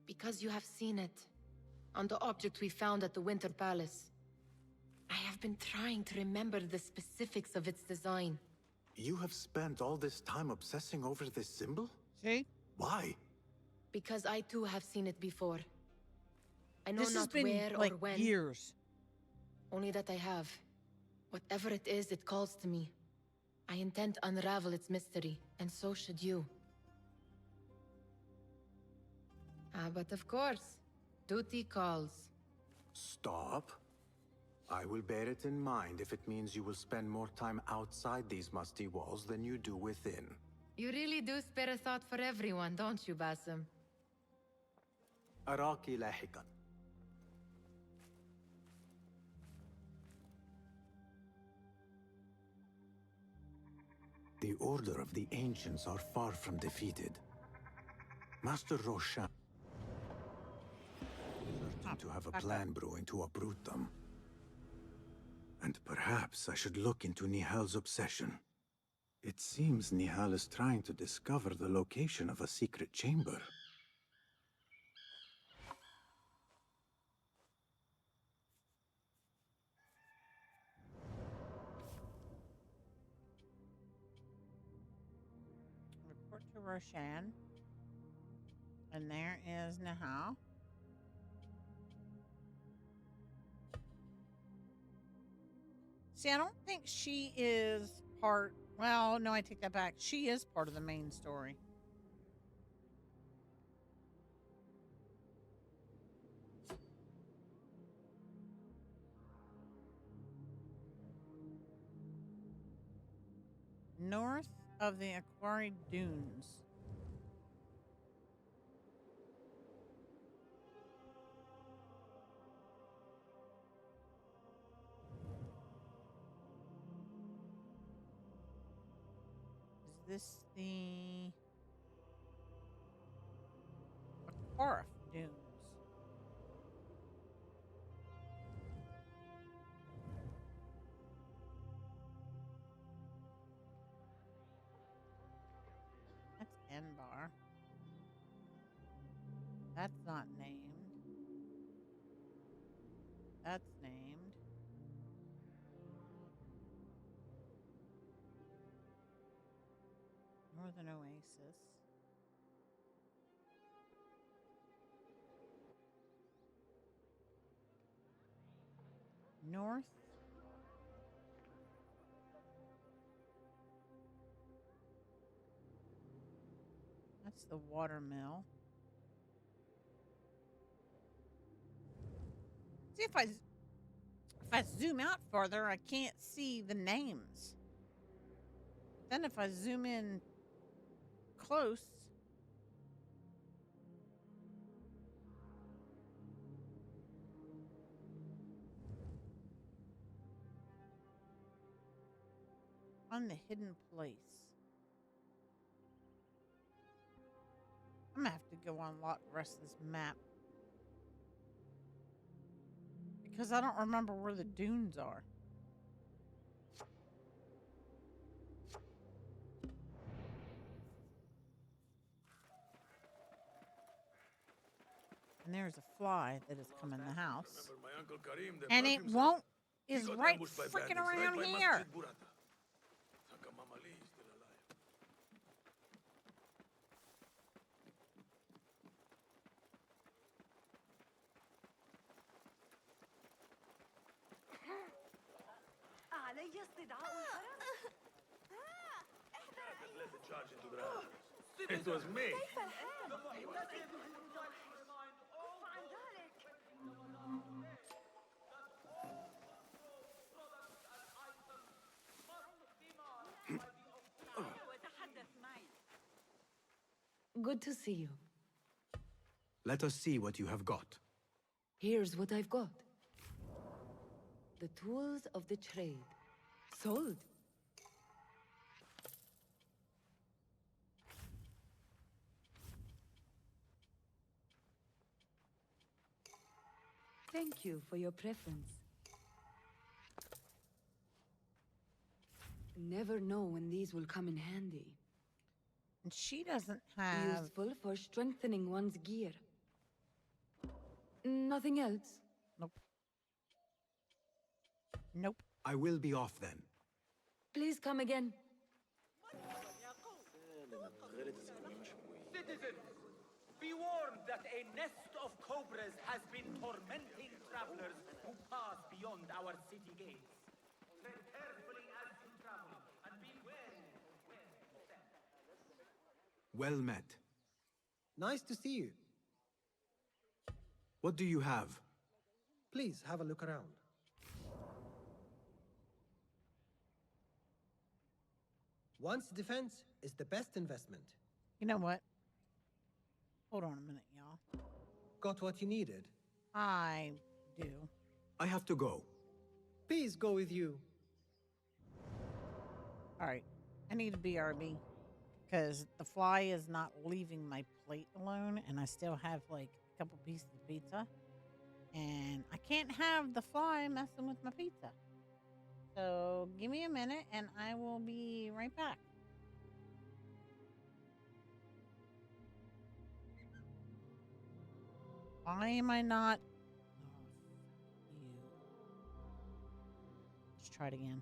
Because you have seen it. On the object we found at the Winter Palace. I have been trying to remember the specifics of its design. You have spent all this time obsessing over this symbol? See? Why? Because I too have seen it before. I know This has not been where like or when. years. Only that I have. Whatever it is, it calls to me. I intend to unravel its mystery, and so should you. But of course, duty calls. Stop. I will bear it in mind if it means you will spend more time outside these musty walls than you do within. You really do spare a thought for everyone, don't you, Basim? أراكِ لاحقاً. The Order of the Ancients are far from defeated. Master Roshan is certain to have a plan brewing to uproot them. And perhaps I should look into Nihal's obsession. It seems Nihal is trying to discover the location of a secret chamber. Report to Roshan. And there is Nihal. See, I don't think she is part... Well, no, I take that back. She is part of the main story. North of the Aquari Dunes. Is this the Aquarif Dunes? That's Enbar. That's not named. That's named. Northern Oasis. North It's the watermill. See, if I zoom out farther, I can't see the names. Then if I zoom in close, on the hidden place. I'm gonna have to go unlock the rest of this map. Because I don't remember where the dunes are. And there's a fly that has come in the house. And it won't, is right freaking around here. It was me. Good to see you. Let us see what you have got. Here's what I've got. The tools of the trade. Sold. Thank you for your preference. Never know when these will come in handy. And she doesn't have... Useful for strengthening one's gear. Nothing else? Nope. Nope. I will be off then. Please come again. Citizens, be warned that a nest of cobras has been tormenting travelers who pass beyond our city gates. Tread carefully as you travel, and be wary of them. Well met. Nice to see you. What do you have? Please have a look around. One's defense is the best investment. You know what? Hold on a minute, y'all. Got what you needed? I do. I have to go. Peace go with you. Alright. I need a BRB. Because the fly is not leaving my plate alone. And I still have like a couple pieces of pizza. And I can't have the fly messing with my pizza. So give me a minute and I will be right back. Why am I not? Oh, you. Let's try it again.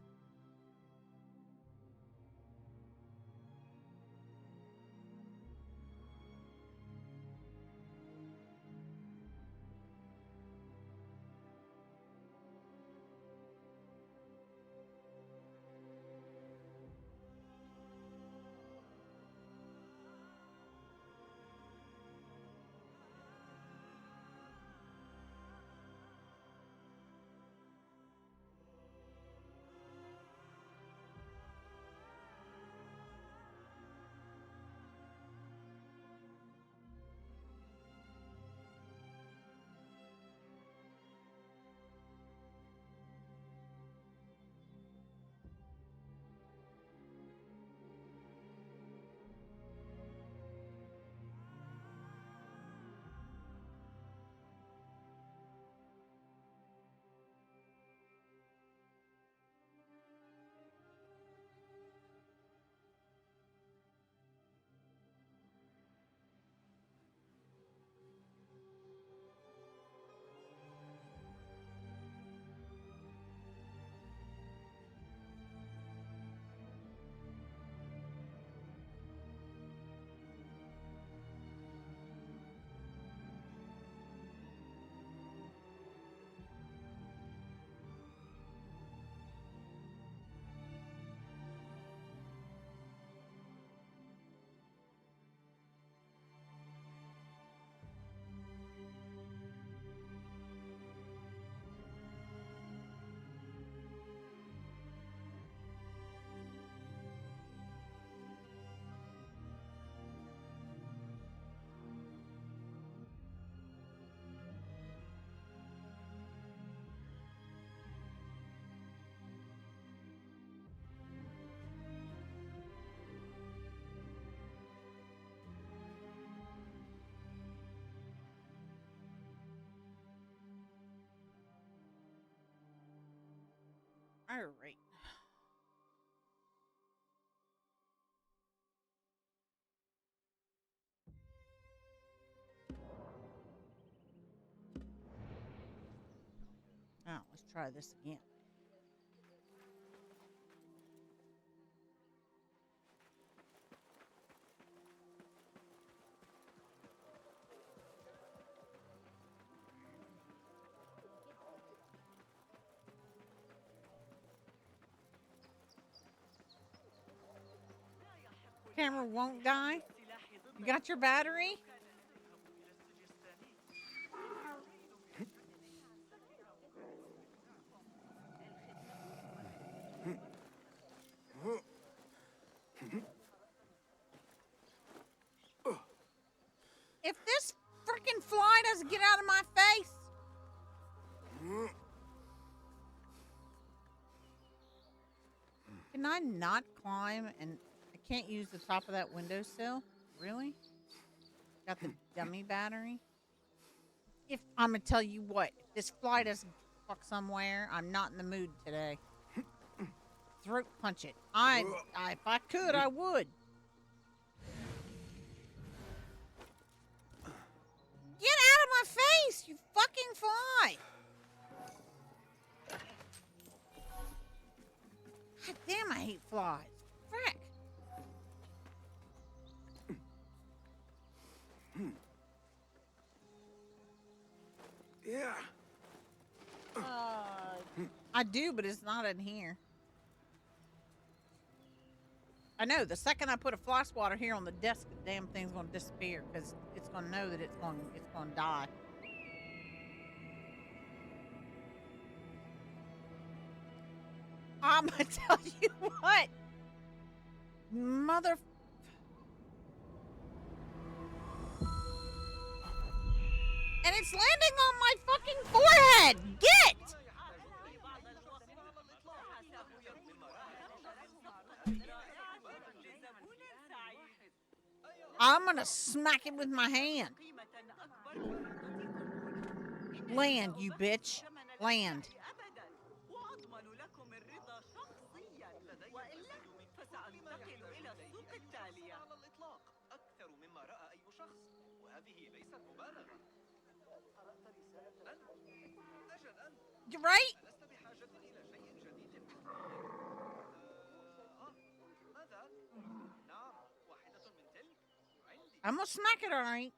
All right. Now, let's try this again. Camera won't die. You got your battery? If this freaking fly doesn't get out of my face. Can I not climb and I can't use the top of that windowsill? Really? Got the dummy battery? If I'm gonna tell you what, if this fly doesn't fuck somewhere, I'm not in the mood today. Throat punch it. If I could, I would. Get out of my face, you fucking fly! God damn, I hate flies. Frick. Yeah. I do, but it's not in here. I know, the second I put a fly swatter here on the desk, the damn thing's gonna disappear because it's gonna know that it's gonna die. I'm gonna tell you what, mother. And it's landing on my fucking forehead. Get! I'm gonna smack it with my hand. Land, you bitch. Land. You're right? I'm gonna smack it, all right.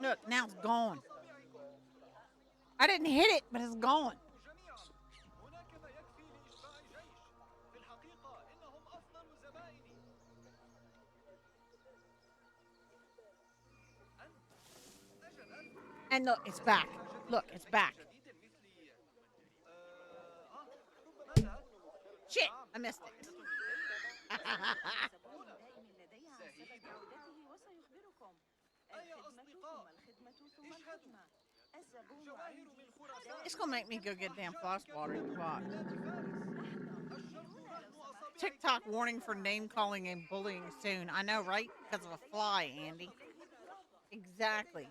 Look, now it's gone. I didn't hit it, but it's gone. And look, it's back. Look, it's back. Shit, I missed it. It's gonna make me go get damn floss water in the pot. TikTok warning for name calling and bullying soon. I know, right? Because of a fly, Andy. Exactly.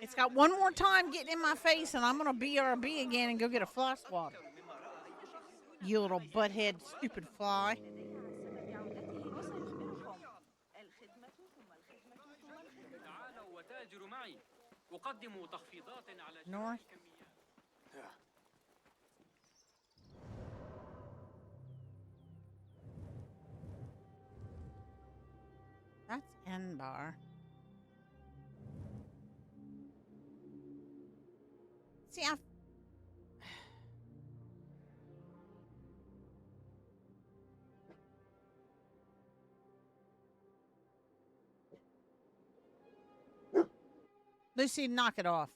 It's got one more time getting in my face, and I'm gonna BRB again and go get a floss water. You little butthead, stupid fly. North. That's N bar. See, Lucy, knock it off.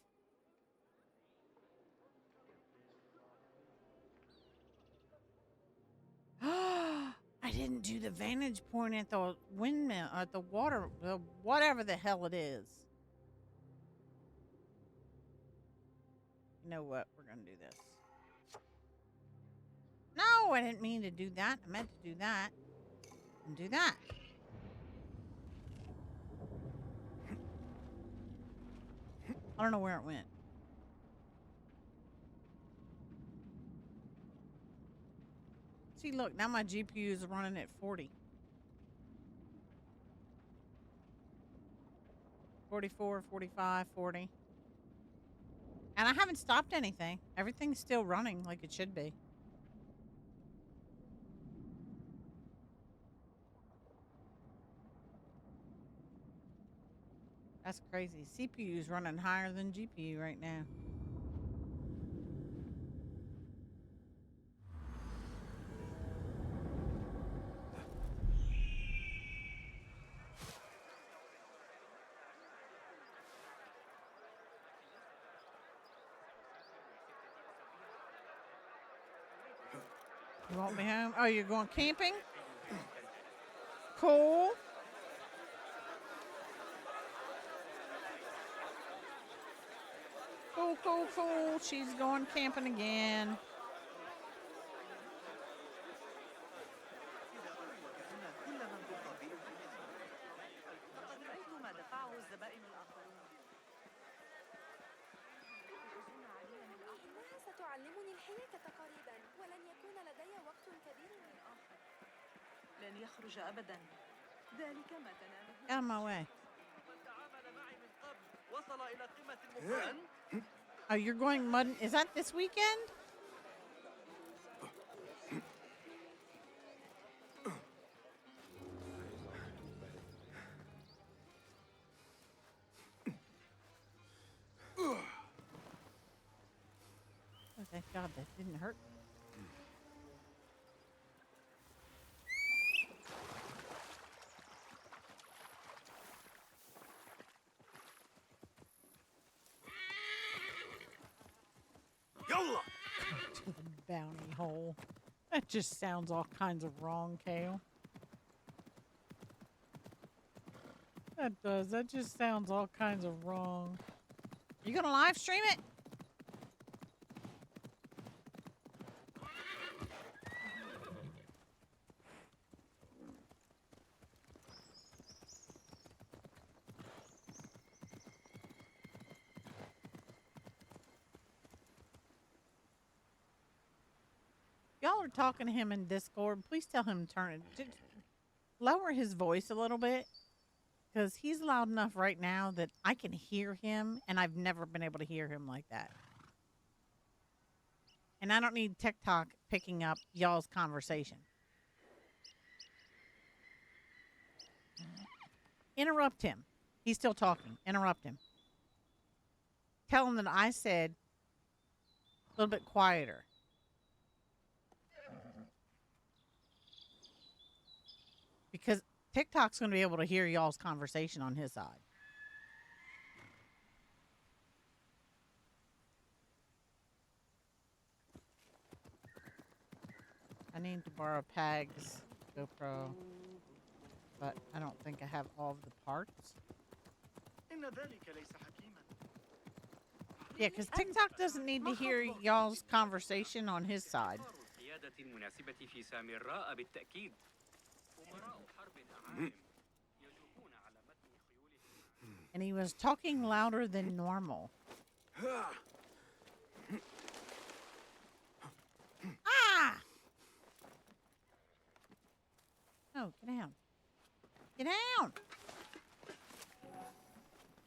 I didn't do the vantage point at the windmill, at the water, whatever the hell it is. You know what? We're going to do this. No, I didn't mean to do that. I meant to do that. And do that. I don't know where it went. See, look, now my GPU is running at 40. 44, 45, 40. And I haven't stopped anything. Everything's still running like it should be. That's crazy. CPU is running higher than GPU right now. You want me home? Oh, you're going camping? Cool. Cool, cool, cool. She's going camping again. ستعلمني الحياة قريبا ولن يكون لدي وقت كبير للآخر. لن يخرج أبدا. ذلك ما تنامه. Out of my way. وصل إلى قمة المقارنة. Oh, you're going mud. Is that this weekend? Oh, thank God that didn't hurt. Yola! To the bounty hole. That just sounds all kinds of wrong, Kale. That does. That just sounds all kinds of wrong. You gonna live stream it? Y'all are talking to him in Discord. Please tell him to turn it. Lower his voice a little bit. Because he's loud enough right now that I can hear him. And I've never been able to hear him like that. And I don't need TikTok picking up y'all's conversation. Interrupt him. He's still talking. Interrupt him. Tell him that I said a little bit quieter. Because TikTok's going to be able to hear y'all's conversation on his side. I need to borrow Pag's GoPro, but I don't think I have all of the parts. Yeah, because TikTok doesn't need to hear y'all's conversation on his side. And he was talking louder than normal. Ah! Oh, get down. Get down.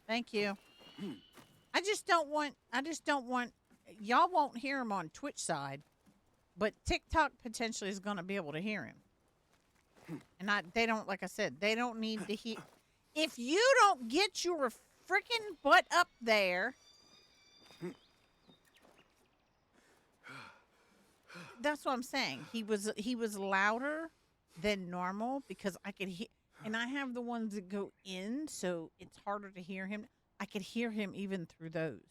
Thank you. I just don't want, y'all won't hear him on Twitch side, but TikTok potentially is going to be able to hear him. And they don't, like I said, they don't need to hear. If you don't get your freaking butt up there, that's what I'm saying. He was louder than normal because I could hear, and I have the ones that go in, so it's harder to hear him. I could hear him even through those,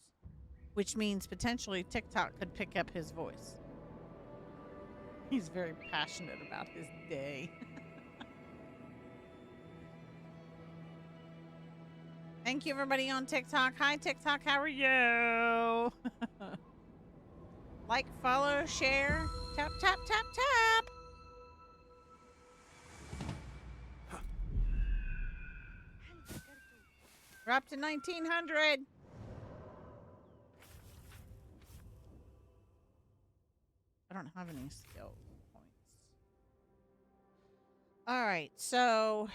which means potentially TikTok could pick up his voice. He's very passionate about his day. Thank you, everybody on TikTok. Hi, TikTok. How are you? Like, follow, share. Tap, tap, tap, tap. We're up to 1900. I don't have any skill points. All right, so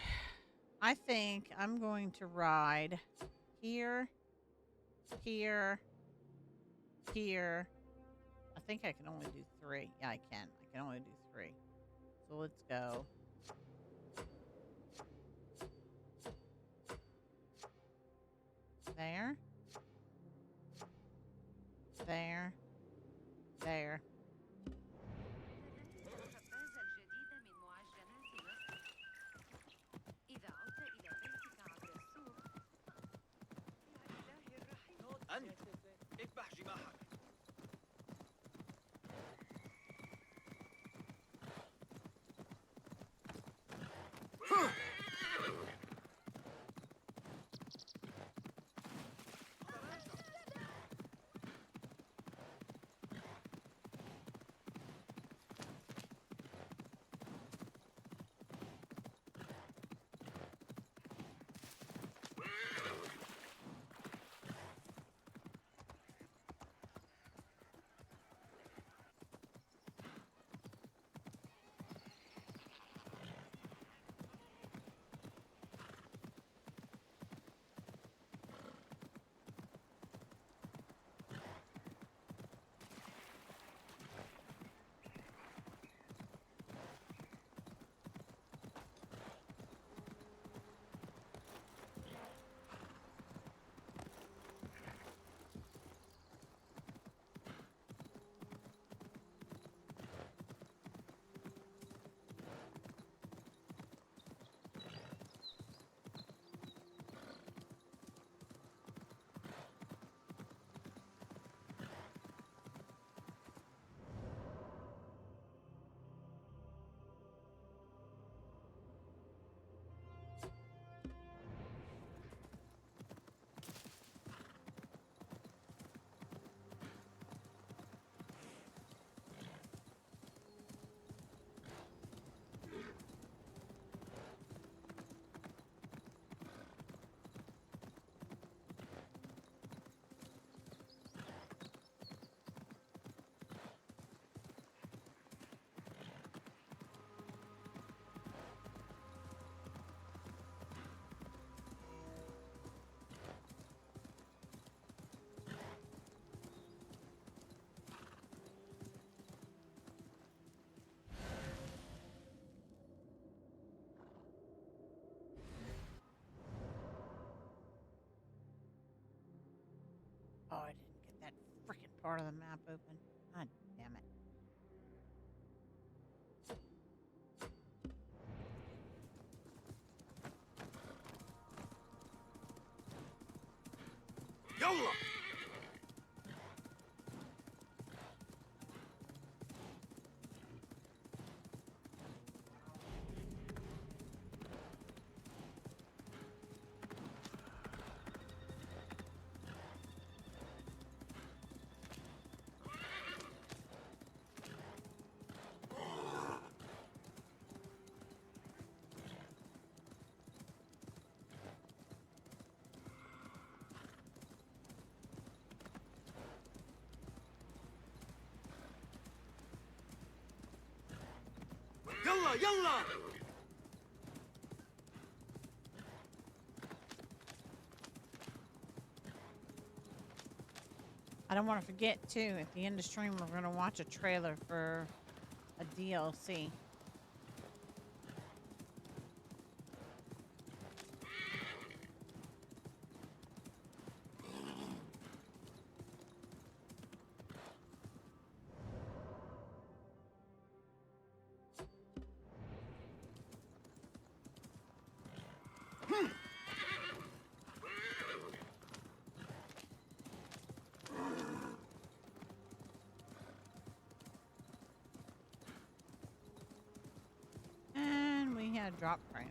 I think I'm going to ride here, here, here. I think I can only do 3. Yeah, I can. I can only do 3. So let's go. There. There. There. أنت اذبح جماحك. Oh, I didn't get that freaking part of the map open. God damn it. يلا يلا يلا I don't want to forget, too, at the end of stream, we're going to watch a trailer for a DLC. And we had drop frames.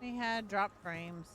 We had drop frames.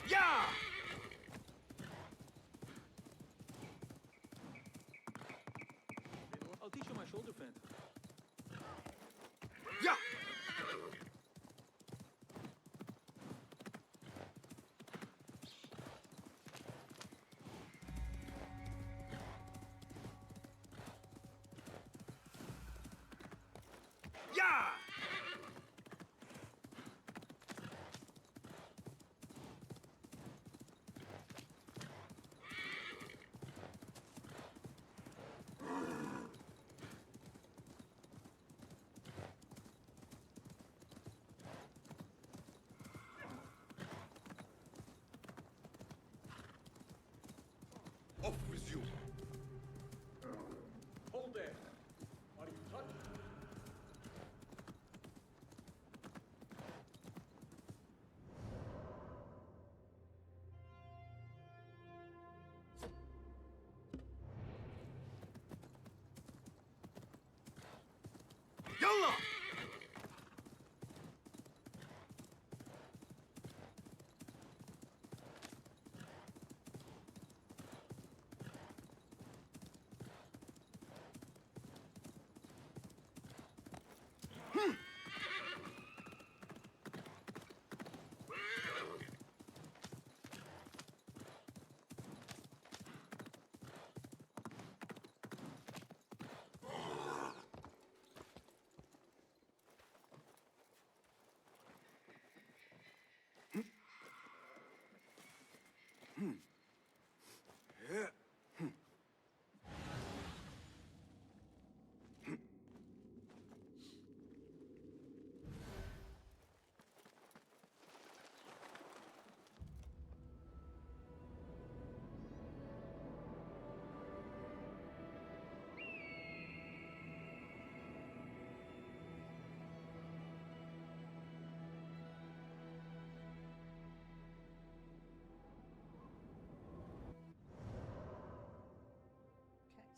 Yeah! I'll teach you my shoulder feint. Yeah! Yeah! Off with you. Hold there. Are you touched? Yalla!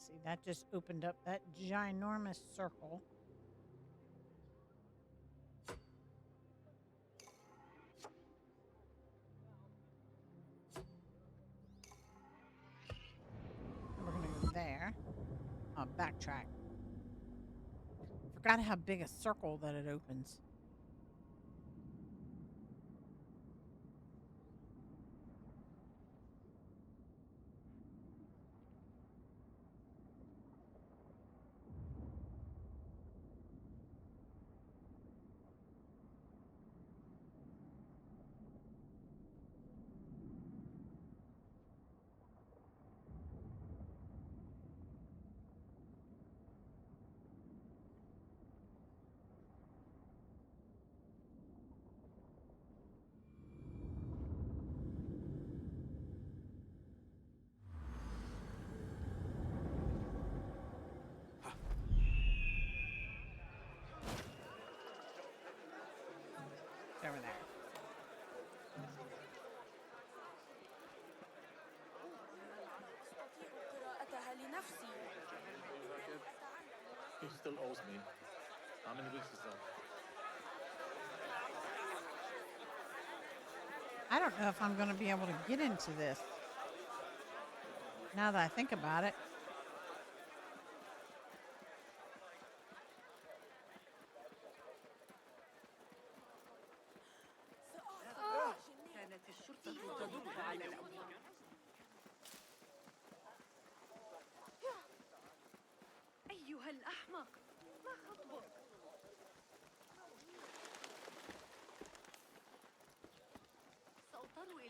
See, that just opened up that ginormous circle. We're going to go there. Backtrack. Forgot how big a circle that it opens. Over there. He still owes me. How many weeks is that? I don't know if I'm going to be able to get into this. Now that I think about it.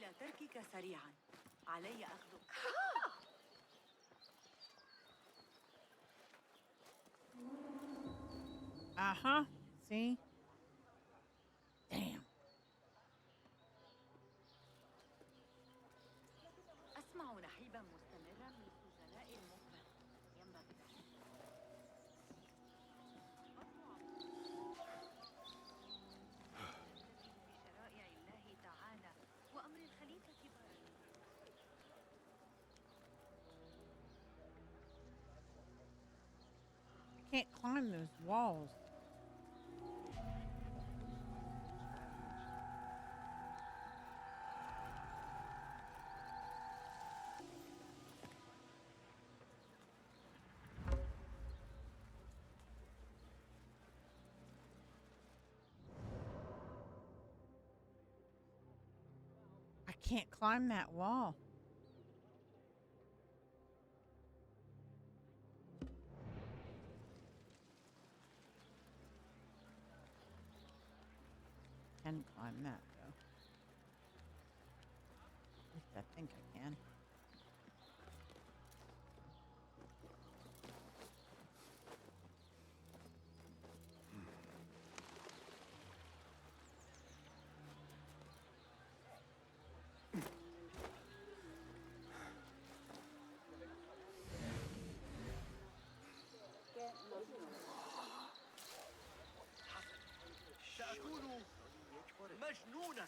علي تركك سريعا. علي أخذك. Uh-huh. See? Damn. أسمع نحيبا مستمرا من السجناء المقبل. ينبغي بشرائع الله تعالى وأمر الخليفة بارك. I can't climb those walls. I can't climb that wall. Can climb that though. At least I think I can. سأكون مجنونا.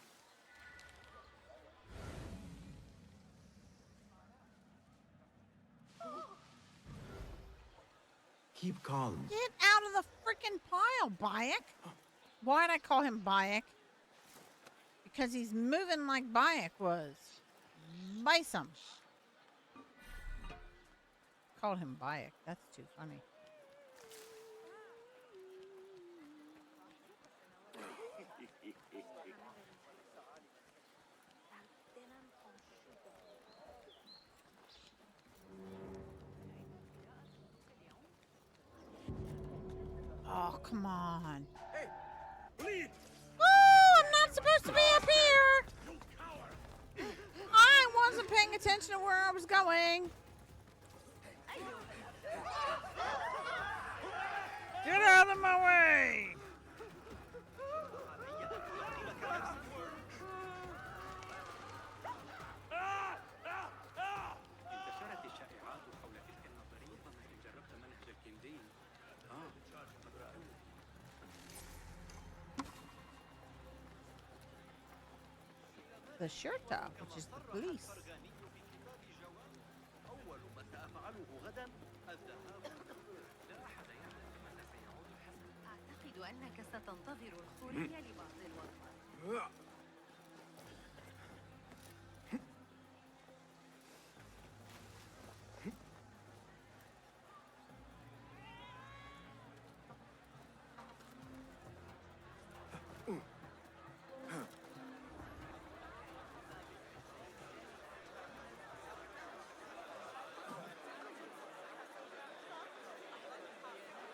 Keep calm. Get out of the freaking pile, Bayek. Why'd I call him Bayek? Because he's moving like Bayek was. Bison. Called him Bayek. That's too funny. Oh, come on. Hey, bleed! Oh, I'm not supposed to be up here. I wasn't paying attention to where I was going. Get out of my way. انتشرت الشائعات حول تلك النظرية. إن جربت منهج الكندي. The Shurta, which is the police. أول ما سأفعله غدا الذهاب. لا أحد يعلم متى سيعود الحسن. أعتقد أنك ستنتظر الحرية لبعض الوقت.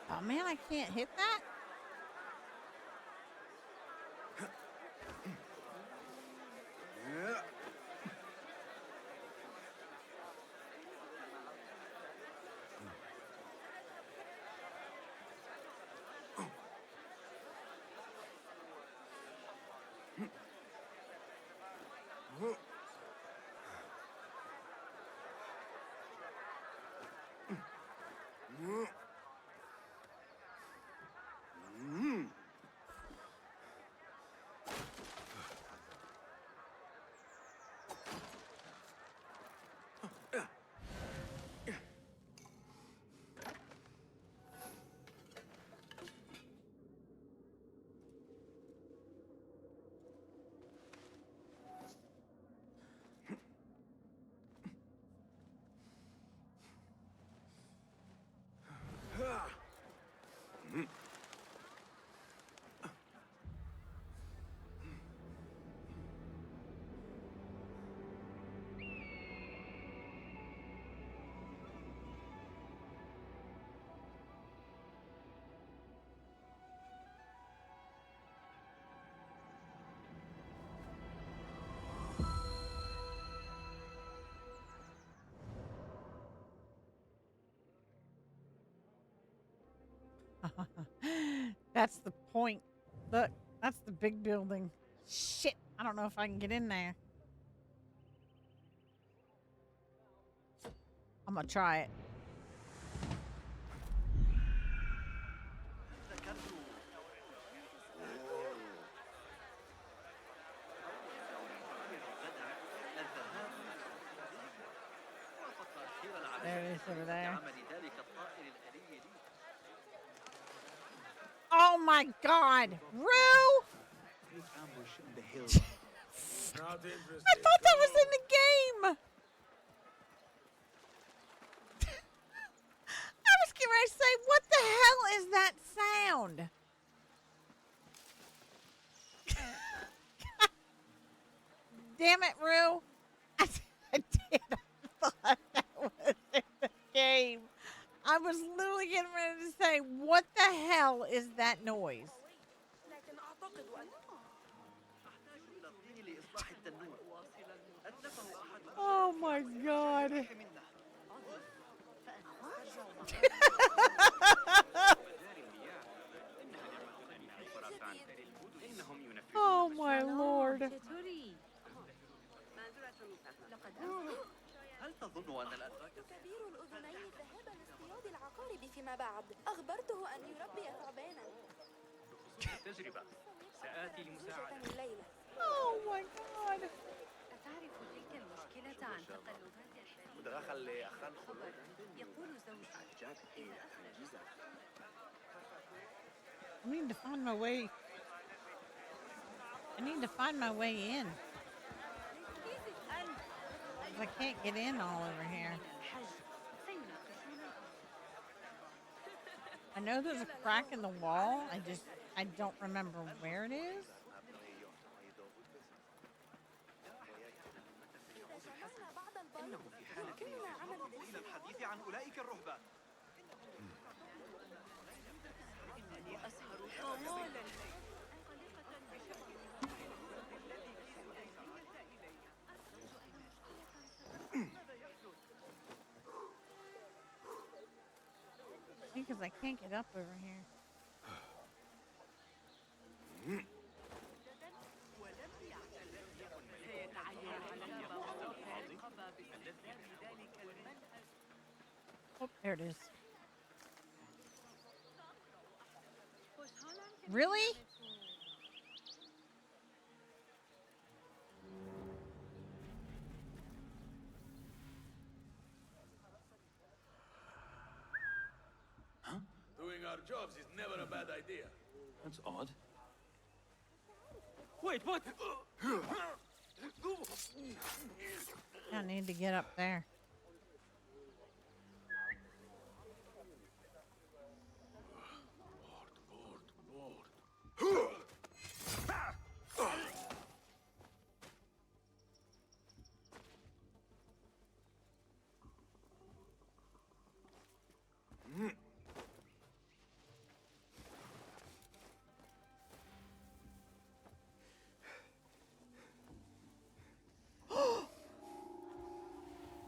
Oh man, I can't hit that. That's the point. Look, that's the big building. Shit, I don't know if I can get in there. I'm gonna try it. There it is over there. Oh my God, Rue! I thought that was in the game. I was getting ready to say, what the hell is that sound? Damn it, Rue. I did. I thought that was in the game. I was literally getting ready to say, what the hell is that noise? Oh my God. Oh my Lord. هل تظن أن الأتراك كبير الأذنين ذهابا لاصطياد العقارب فيما بعد؟ أخبرته أن يربي ثعبانا. تجربة. سآتي لمساعدة. الليلة. Oh my God. أتعرف تلك المشكلة عن تقلبات الحال؟ ودخل أخان خلود. يقول زوجي I need to find my way. I need to find my way in. I can't get in all over here. I know there's a crack in the wall. I don't remember where it is. Because I can't get up over here. Oh, there it is. Really? Doing our jobs is never a bad idea. That's odd. Wait, what? I need to get up there.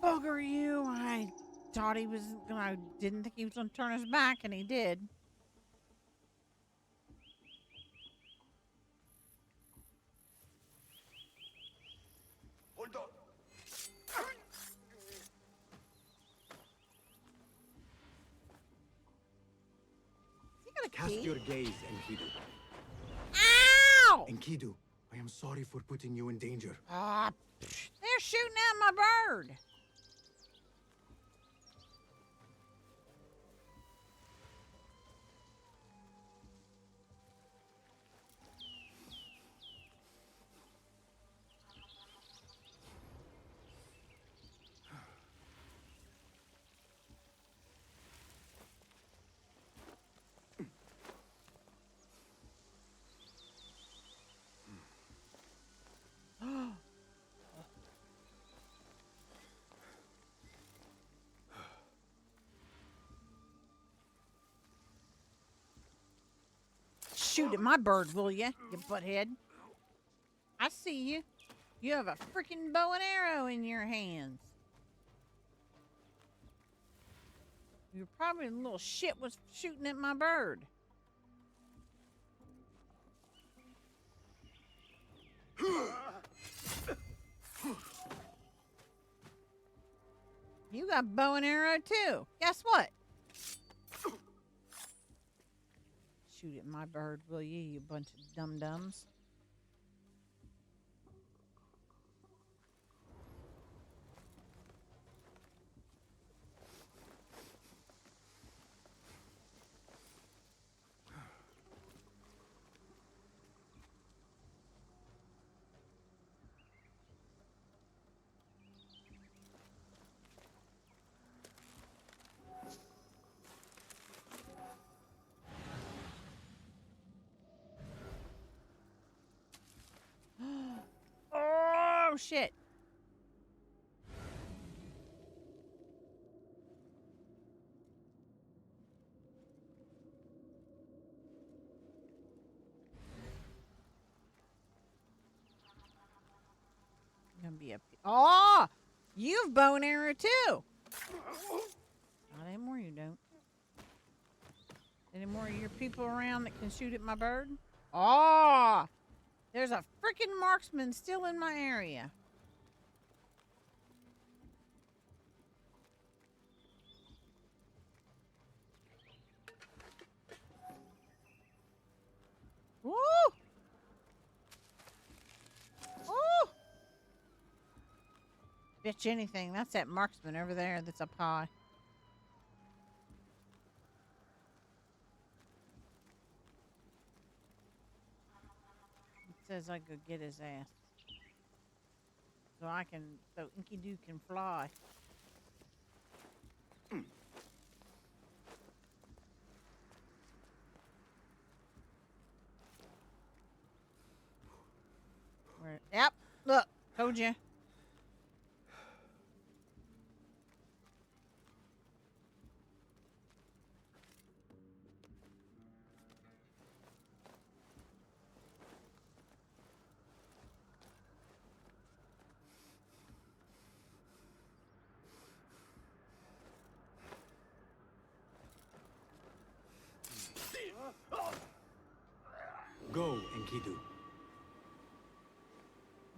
Bugger you. I thought he was, I didn't think he was going to turn his back, and he did. Hold on. Cast your gaze, Enkidu. Ow! Enkidu, I am sorry for putting you in danger. They're shooting at my bird. Shoot at my bird, will you butthead? I see you. You have a freaking bow and arrow in your hands. You're probably a little shit was shooting at my bird. You got bow and arrow too. Guess what? Shoot at my bird, will you, you bunch of dum-dums? Oh, shit. Gonna be a. Oh! You've bow and arrow too! Not anymore, you don't. Any more of your people around that can shoot at my bird? Oh! There's a freaking marksman still in my area. Woo! Woo! Bitch anything. That's that marksman over there that's up high. It says I go get his ass. So Inky Doo can fly. Where? Yep. Look. Told you. Go, Enkidu.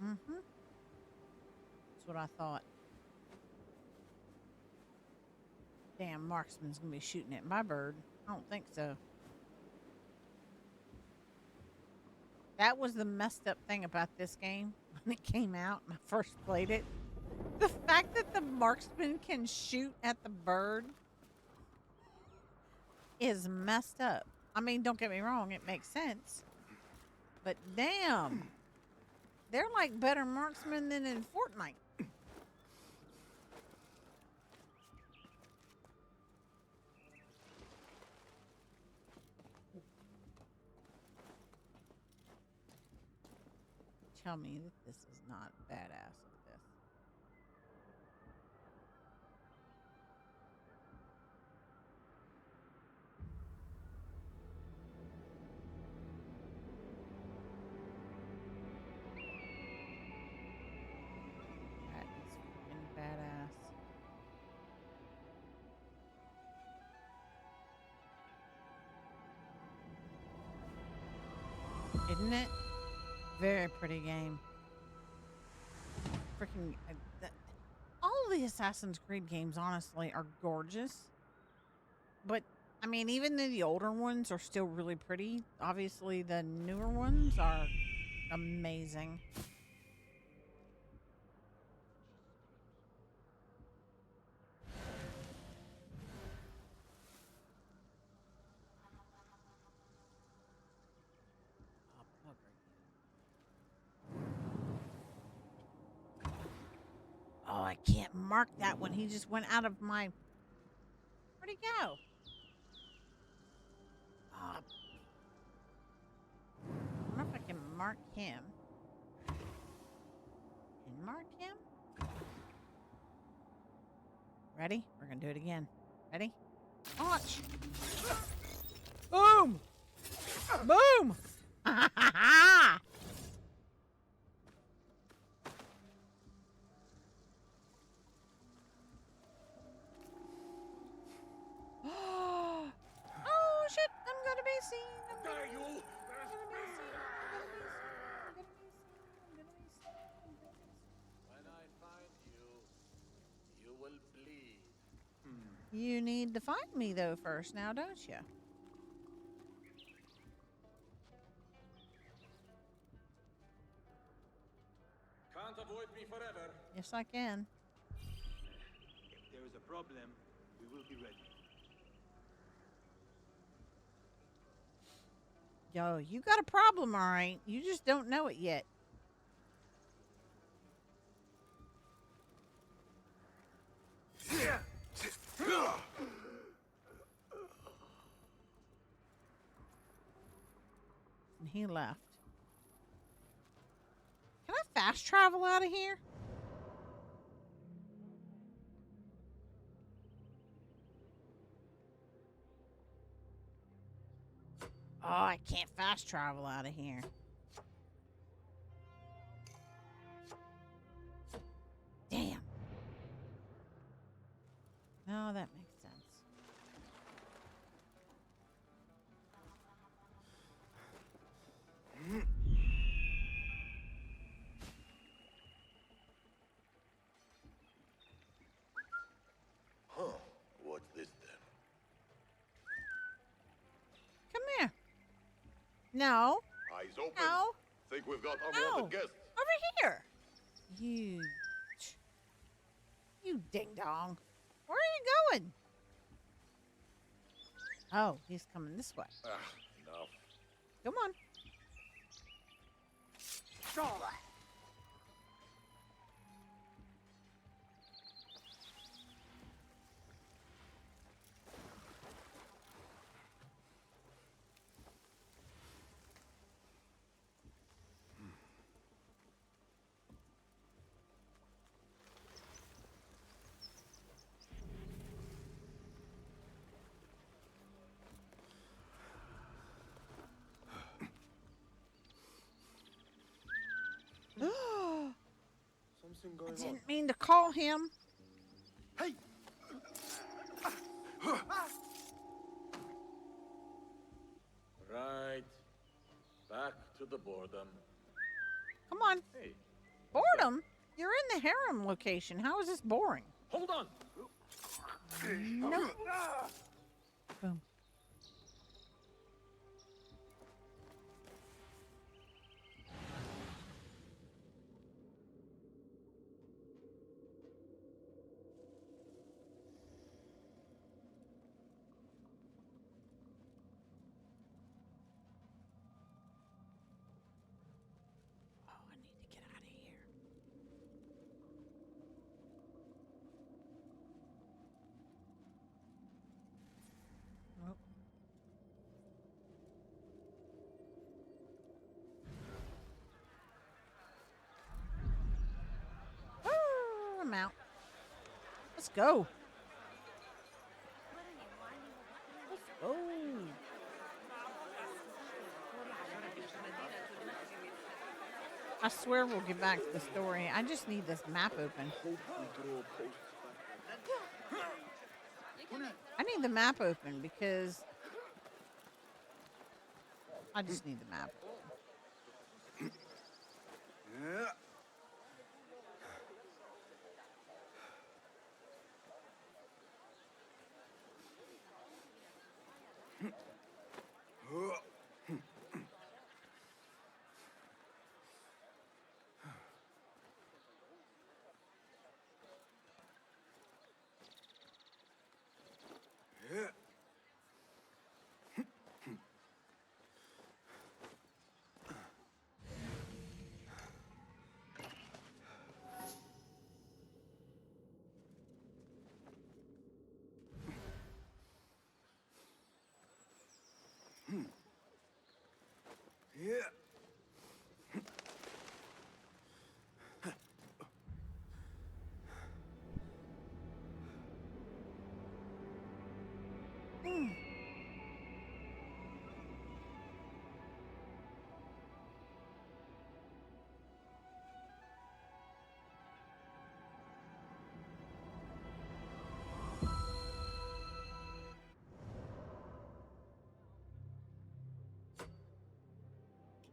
Mm-hmm. That's what I thought. Damn, marksman's gonna be shooting at my bird. I don't think so. That was the messed up thing about this game when it came out and I first played it. The fact that the marksman can shoot at the bird is messed up. I mean, don't get me wrong, it makes sense. But damn, they're like better marksmen than in Fortnite. Tell me that this is not badass with this. That is freaking badass. Isn't it? Very pretty game. Freaking. All the Assassin's Creed games, honestly, are gorgeous. But, I mean, even though the older ones are still really pretty, obviously the newer ones are amazing. Oh, I can't mark that one. He just went out of my... Where'd he go? I wonder if I can mark him. And mark him? Ready? We're going to do it again. Ready? Launch! Boom! Boom! Ha ha ha! Oh shit! I'm gonna be seen. I'm gonna be seen. I'm gonna be seen. I'm You will bleed. You need to find me, though, first now, don't you? Can't avoid me forever. Yes, I can. If there is a problem, we will be ready. Yo, you got a problem, all right. You just don't know it yet. And he left. Can I fast travel out of here? Oh, I can't fast travel out of here. Damn. No, that makes sense. Huh. What's this then? Come here. No. Eyes open. No. Think we've got No. unwanted guests. Over here. You ding dong. Where are you going? Oh, he's coming this way. Enough. Come on. Something I going on. didn't mean to call him. Hey! Right. Back to the boredom. Come on. Hey, Boredom? You're in the harem location. How is this boring? hold on. No. Boom. Oh, I need to get out of here. Nope. I'm out. Let's go. Let's go. I swear we'll get back to the story. I just need this map open. I need the map open because I just need the map.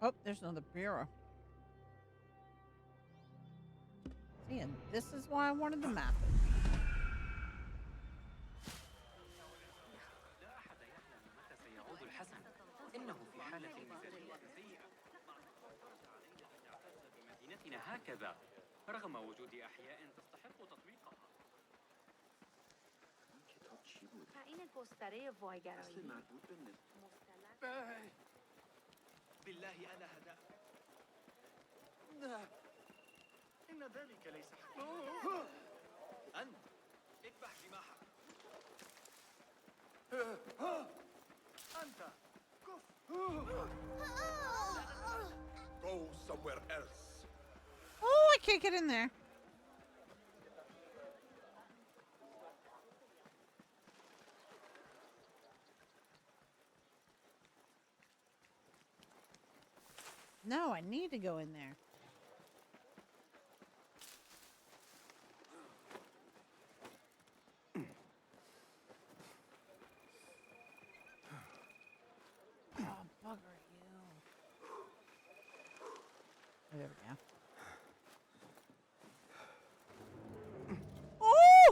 Oh, there's another bureau. See, and this is why I wanted the map. هذا رغم وجود أحياء تستحق تطبيقها. این گستره وایگرایی بالله ألا هدأ. إن ذلك ليس حقيقي. أنت اذبح جماحك. أنت كف. Go somewhere else. Oh, I can't get in there. No, I need to go in there. Oh, bugger you. Oh, there we go. Oh!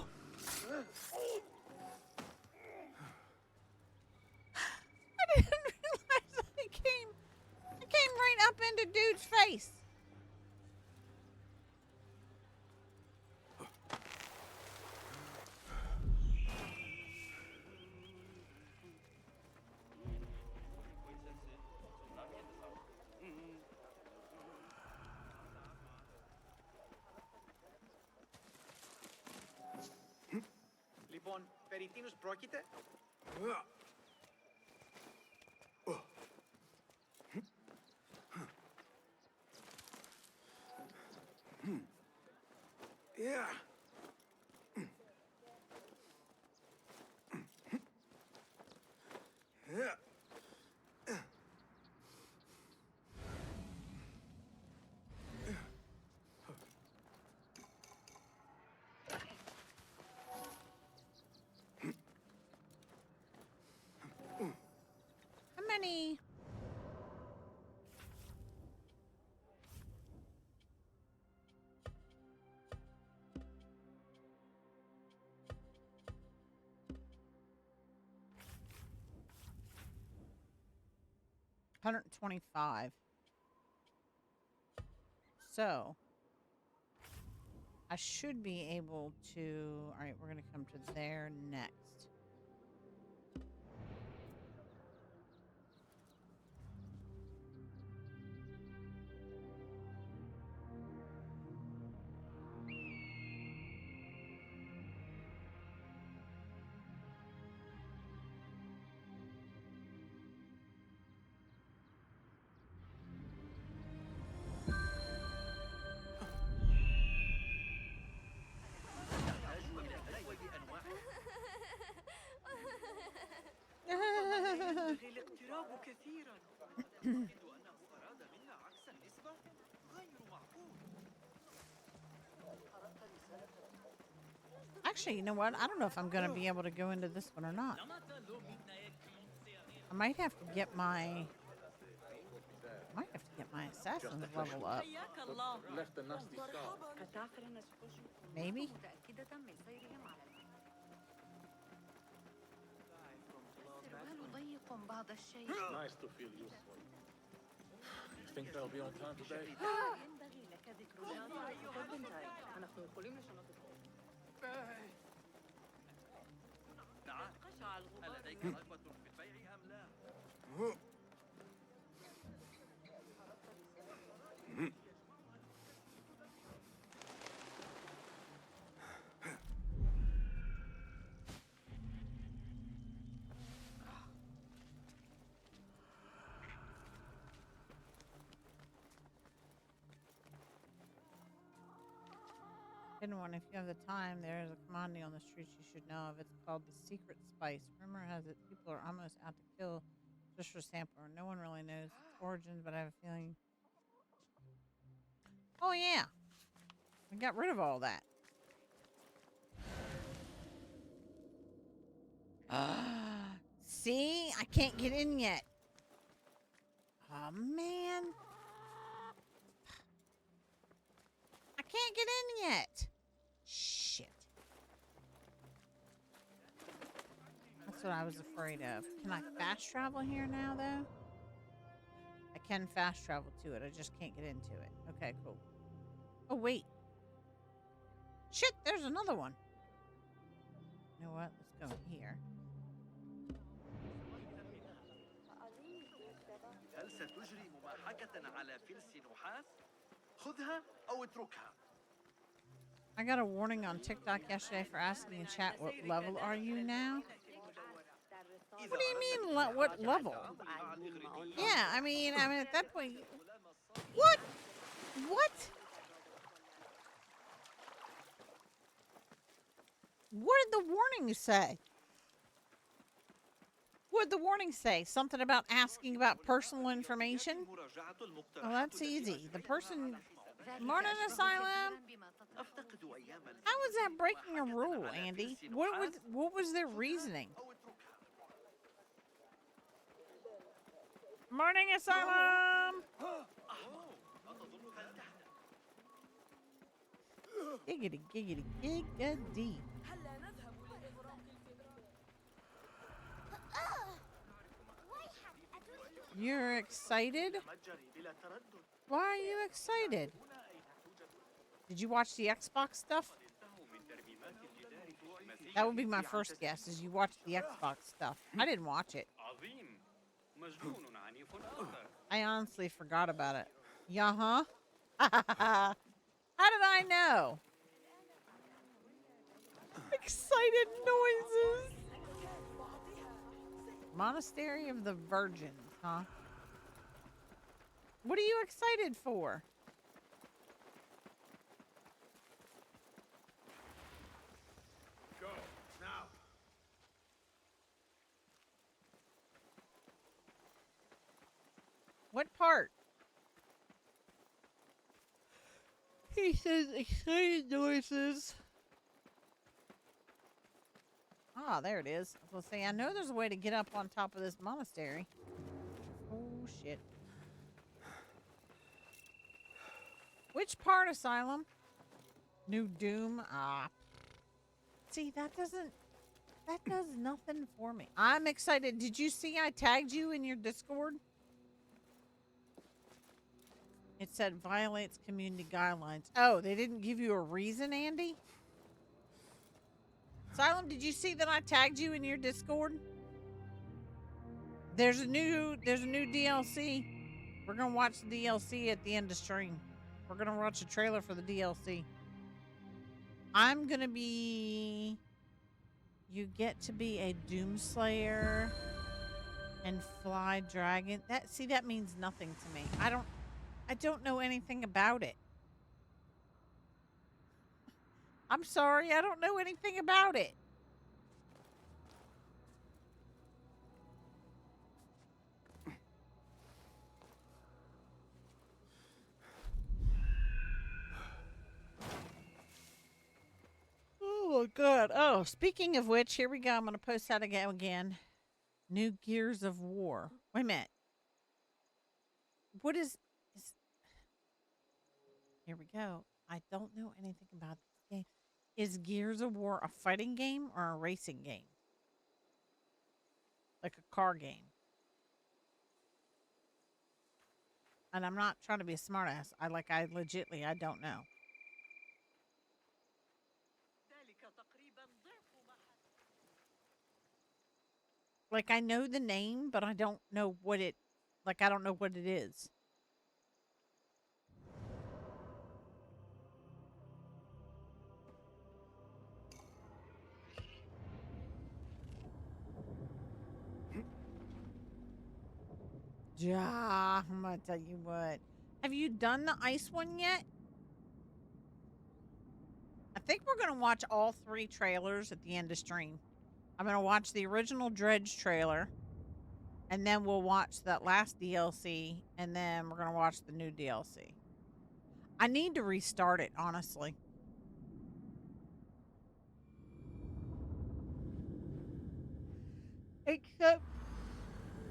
I didn't realize I came right up into dude's face. Λοιπόν, περί τίνος πρόκειται? Yeah. Yeah. How many? $125. So I should be able to. All right, we're gonna come to there next. ينبغي الاقتراب كثيرا. أعتقد أنه أراد منا عكس النسبة غير معقول. Actually, you know what? I don't know if I'm gonna be able to go into this one or not. I might have to get my assassin's level up. Left a nasty scar. Maybe. Nice to feel useful. Think they'll be on time today? ألديك رغبة في البيع أم لا؟ Hidden one. If you have the time, there is a commodity on the streets you should know of. It's called the secret spice. Rumor has it people are almost out to kill just for sampler. No one really knows its origins, but I have a feeling. Oh yeah, we got rid of all that. See, I can't get in yet. Oh man. I can't get in yet. Shit. That's what I was afraid of. Can I fast travel here now, though? I can fast travel to it. I just can't get into it. Okay, cool. Oh, wait. Shit, there's another one. You know what? Let's go here. هل ستجري مماحكة على فلس نحاس؟ خذها أو اتركها. I got a warning on TikTok yesterday for asking in chat, what level are you now? What do you mean, what level? Yeah, I mean, at that point... What? What? What did the warning say? What did the warning say? Something about asking about personal information? Oh, that's easy. The person... Morning, Asylum. How was that breaking a rule, Andy? What was their reasoning? Morning, Asylum. Giggity, giggity, giggity. You're excited? Why are you excited? Did you watch the Xbox stuff? That would be my first guess, is you watched the Xbox stuff. I didn't watch it. I honestly forgot about it. Yeah, huh? How did I know? Excited noises. Monastery of the Virgins, huh? What are you excited for? Go, now. What part? He says excited noises. Ah, there it is. I was going to say, I know there's a way to get up on top of this monastery. Oh, shit. Which part, Asylum? New Doom? Ah. See, that does nothing for me. I'm excited. Did you see I tagged you in your Discord? It said violates community guidelines. Oh, they didn't give you a reason, Andy? Asylum, did you see that I tagged you in your Discord? There's a new DLC. We're gonna watch the DLC at the end of stream. We're gonna watch a trailer for the DLC. I'm gonna be... You get to be a Doomslayer and fly dragon. That means nothing to me. I don't know anything about it. I'm sorry, I don't know anything about it. Oh, my God. Oh, speaking of which, here we go. I'm going to post that again. New Gears of War. Wait a minute. What is... Here we go. I don't know anything about this game. Is Gears of War a fighting game or a racing game? Like a car game? And I'm not trying to be a smartass. I don't know. Like, I know the name, but I don't know what it... Like, I don't know what it is. Yeah, I'm gonna tell you what. Have you done the ice one yet? I think we're gonna watch all 3 trailers at the end of stream. I'm gonna watch the original Dredge trailer, and then we'll watch that last DLC, and then we're gonna watch the new DLC. I need to restart it, honestly.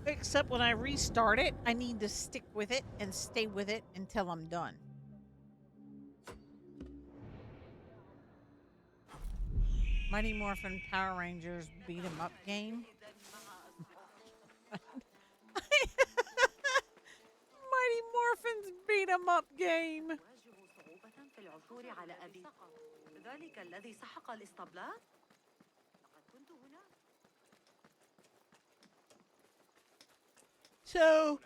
Except when I restart it, I need to stick with it and stay with it until I'm done. Mighty Morphin Power Rangers beat 'em up game. Mighty Morphin's beat 'em up game. العثور على أبي ذلك الذي سحق الإسطبلات؟ لقد كنت هنا. So,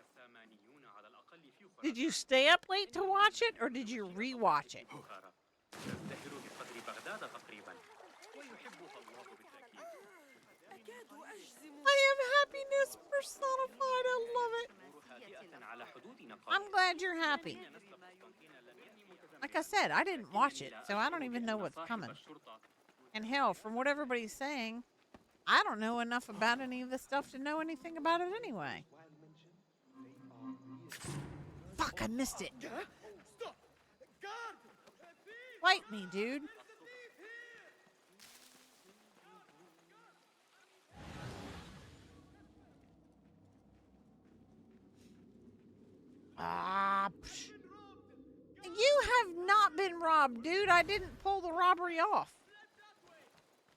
did you stay up late to watch it, or did you rewatch it? I am happiness personified. I love it. I'm glad you're happy. Like I said, I didn't watch it, so I don't even know what's coming. And hell, from what everybody's saying, I don't know enough about any of this stuff to know anything about it anyway. Fuck, I missed it. Fight me, dude. You have not been robbed, dude. I didn't pull the robbery off.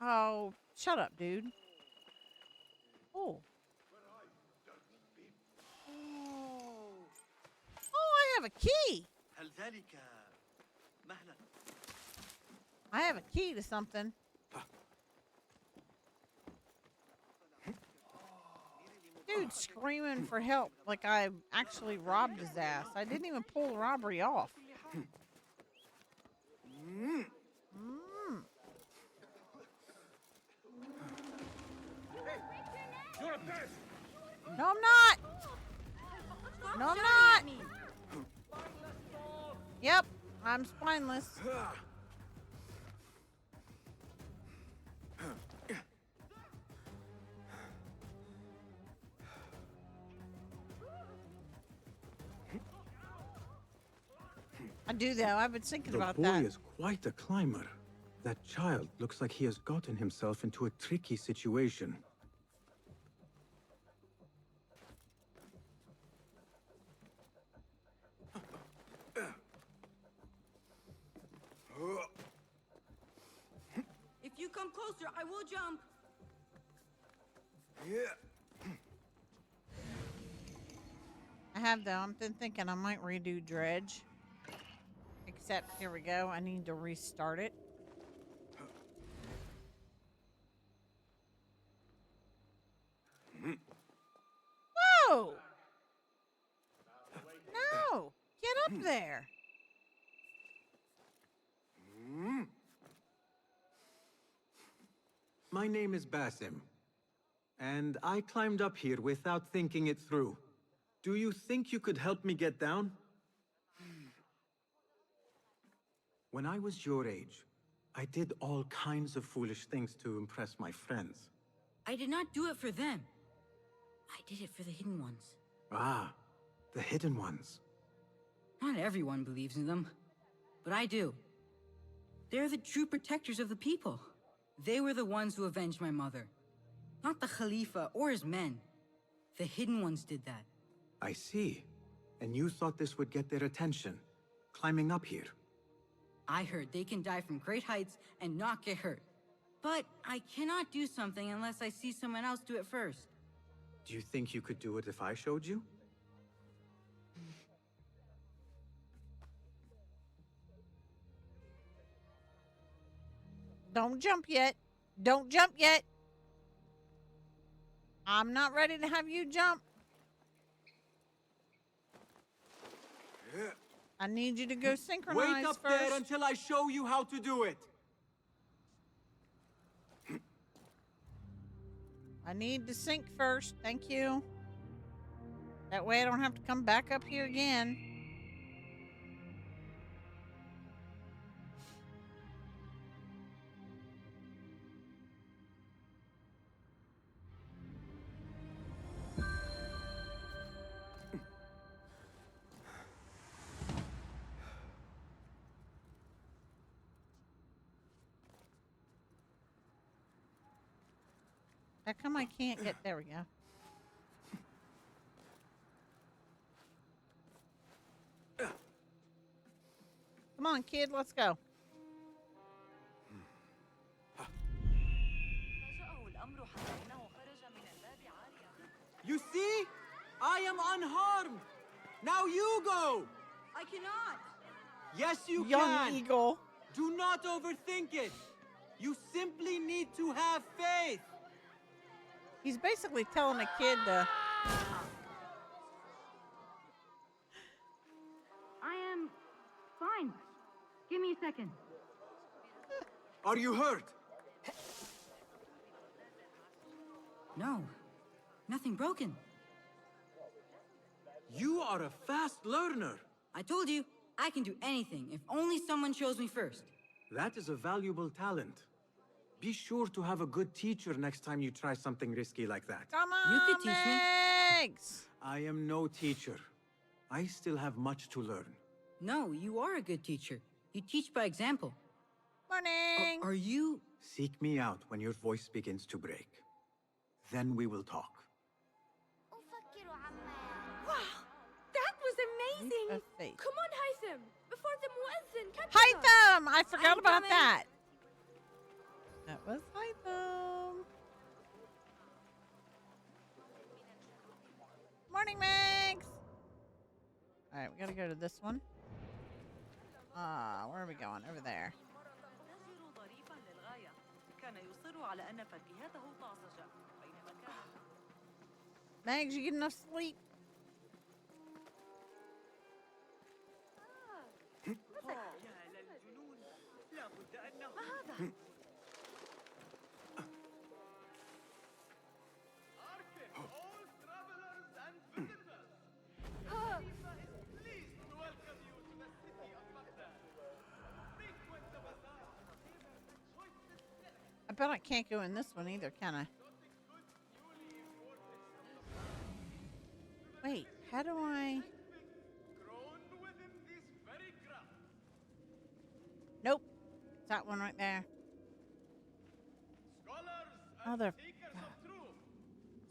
Oh, shut up, dude. Oh. Oh, I have a key. I have a key to something. Dude screaming for help like I actually robbed his ass. I didn't even pull the robbery off. No, I'm not. No, I'm not. Yep, I'm spineless. I do, though. I've been thinking about that. The boy is quite a climber. That child looks like he has gotten himself into a tricky situation. If you come closer, I will jump. I have, though. I've been thinking I might redo Dredge. Except, here we go. I need to restart it. Whoa! No! Get up there! My name is Basim, and I climbed up here without thinking it through. Do you think you could help me get down? When I was your age, I did all kinds of foolish things to impress my friends. I did not do it for them. I did it for the hidden ones. Ah, the hidden ones. Not everyone believes in them, but I do. They're the true protectors of the people. They were the ones who avenged my mother. Not the Khalifa or his men. The hidden ones did that. I see. And you thought this would get their attention, climbing up here. I heard they can die from great heights and not get hurt. But I cannot do something unless I see someone else do it first. Do you think you could do it if I showed you? Don't jump yet. Don't jump yet. I'm not ready to have you jump. I need you to go synchronize Wait up first. there until I show you how to do it. I need to sync first. Thank you. That way I don't have to come back up here again. How come I can't get... There we go. Come on, kid, let's go. You see? I am unharmed. Now you go. I cannot. Yes, you Young can. eagle. Do not overthink it. You simply need to have faith. He's basically telling a kid to. I am fine. Give me a second. Are you hurt? No, nothing broken. You are a fast learner. I told you, I can do anything if only someone shows me first. That is a valuable talent. Be sure to have a good teacher next time you try something risky like that. Come on, You could teach me. Megs. I am no teacher. I still have much to learn. No, you are a good teacher. You teach by example. Morning. Are you... Seek me out when your voice begins to break. Then we will talk. Wow, that was amazing. Leap of faith. Come on, Haytham, before the muezzin catches us. Haytham! I forgot I'm about coming. that. That was Haytham. Morning, Megs. All right, we gotta go to this one. Where are we going? Over there. Megs, you get enough sleep? I bet I can't go in this one either, can I? Wait, how do I? Nope. It's that one right there. Mother.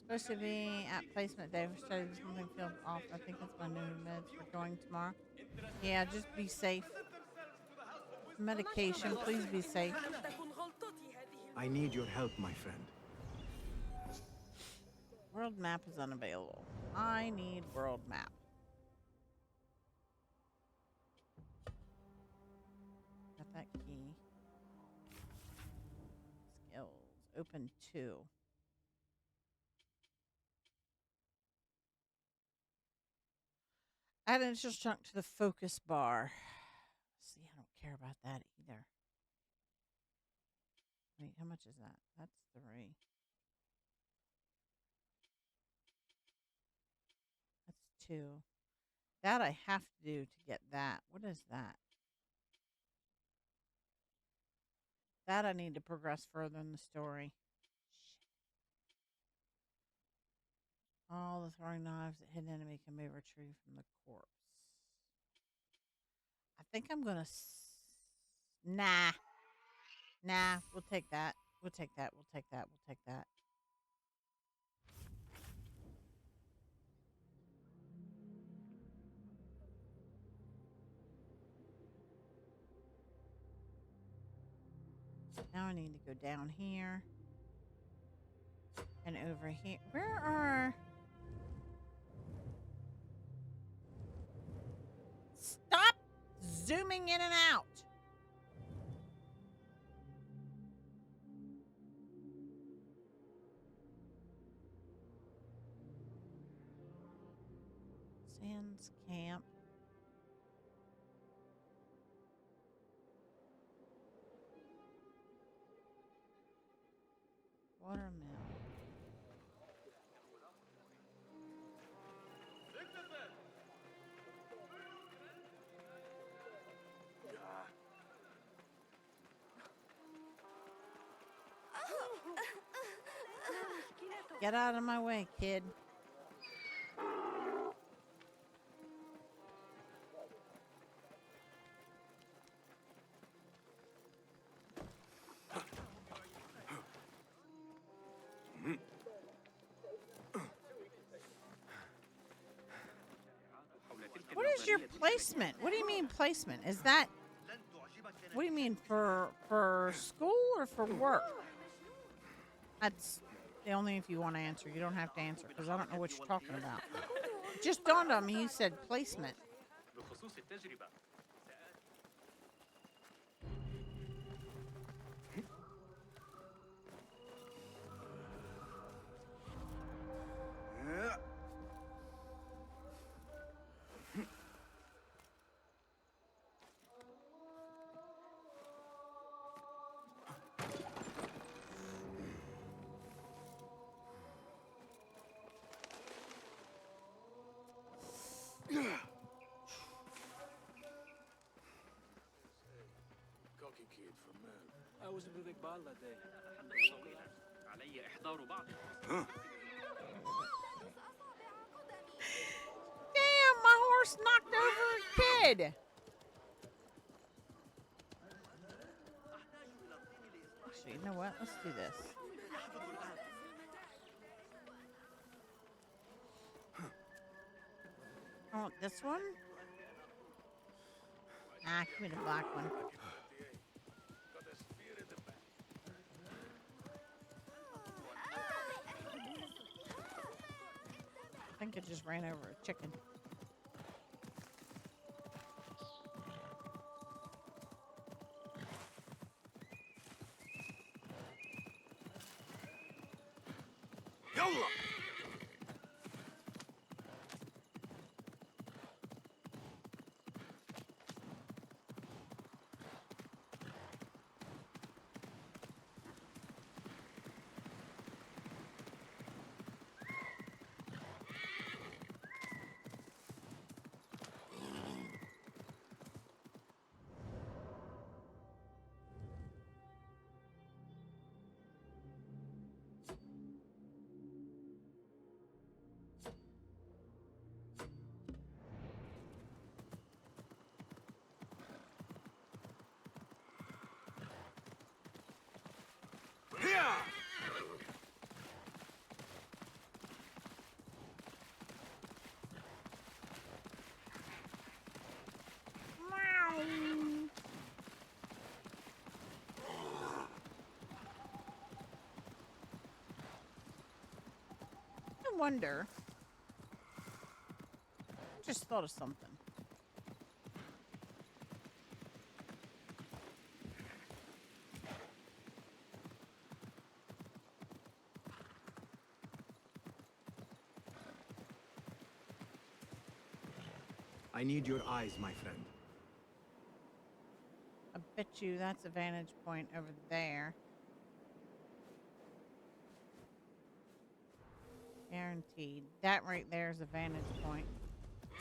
Supposed to be at placement day for study. Something feels off. I think that's my new meds for going tomorrow. Yeah, just be safe. Medication, please be safe. I need your help, my friend. World map is unavailable. I need world map. Got that key. Skills. Open 2. Add an initial chunk to the focus bar. See, I don't care about that either. Wait, how much is that? That's 3. That's 2. That I have to do to get that. What is that? That I need to progress further in the story. All the throwing knives that hit enemy can be retrieved from the corpse. I think I'm gonna. Nah. We'll take that. We'll take that. We'll take that. We'll take that. Now I need to go down here and over here. Where are? Stop zooming in and out. Sands Camp. Watermill. Get out of my way, kid. What is your placement? What do you mean placement? Is that, what do you mean, for school or for work? That's the only if you want to answer. You don't have to answer because I don't know what you're talking about. It just dawned on me you said placement. lucky kid for men. I was in Baghdad that day. علي إحضار بعض. Damn, my horse knocked over a kid. Actually, you know what? Let's do this. I want this one. Ah, give me the black one. I think it just ran over a chicken. Yalla! I wonder. I just thought of something. I need your eyes, my friend. I bet you that's a vantage point over there. Guaranteed. That right there is a vantage point.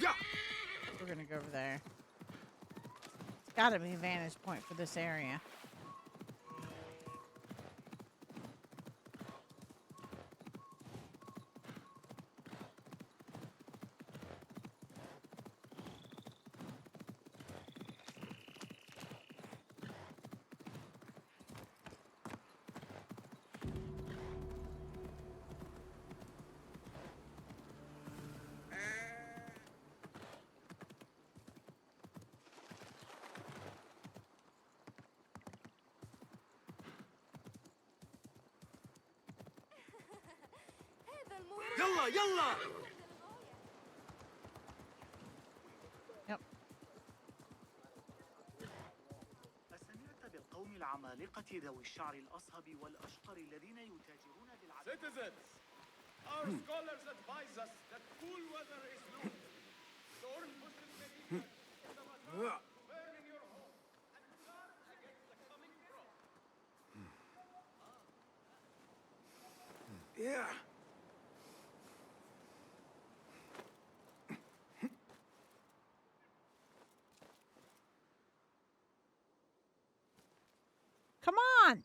Yeah. We're gonna go over there. It's gotta be a vantage point for this area. Yalla, yalla! Yep. أسمعت بالقوم العمالقة ذوي الشعر الأصهب والأشقر الذين يتاجرون بالعبيد. Citizens, our scholars advise us that cool weather is looming. Storm pushes Medina in the Matar to burn in your home and guard against the coming frost. Yeah. Come on!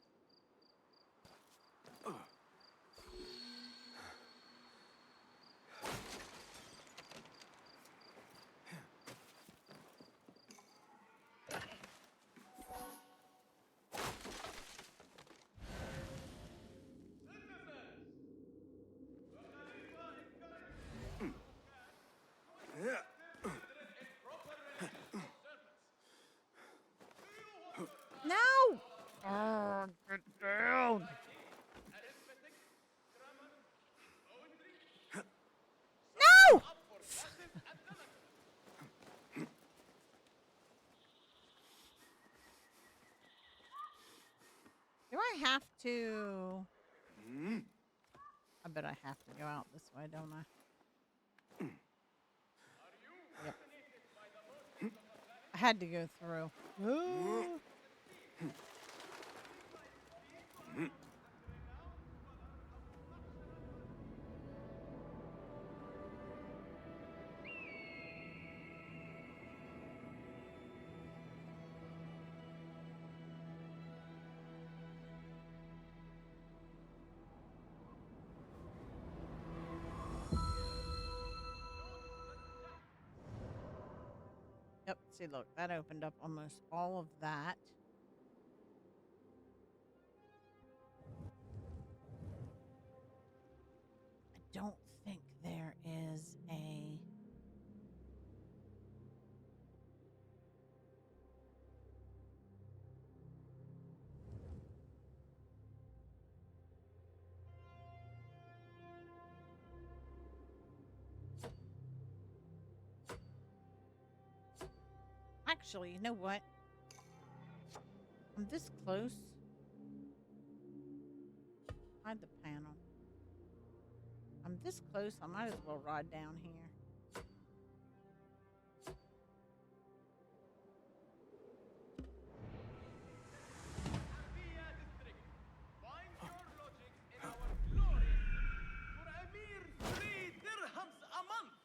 No! Oh, get down! No! Do I have to? I bet I have to go out this way, don't I? Yep. I had to go through. see, look, that opened up almost all of that. I don't think there is a... Actually, you know what? I'm this close. Hide the panel. I'm this close, I might as well ride down here. Find your logic in our glorious for a mere 3 dirhams a month.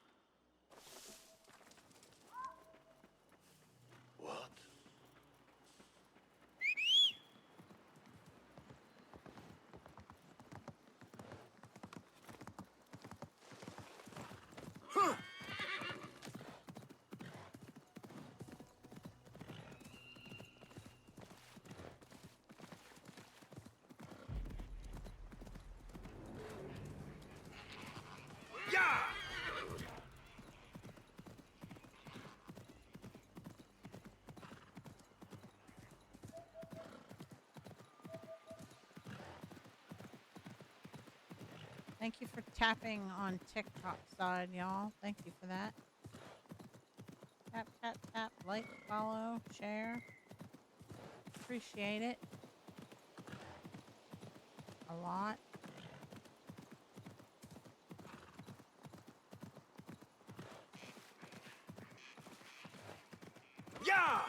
What? Thank you for tapping on TikTok side, y'all. Thank you for that. Tap, tap, tap, like, follow, share. Appreciate it. A lot. Yeah!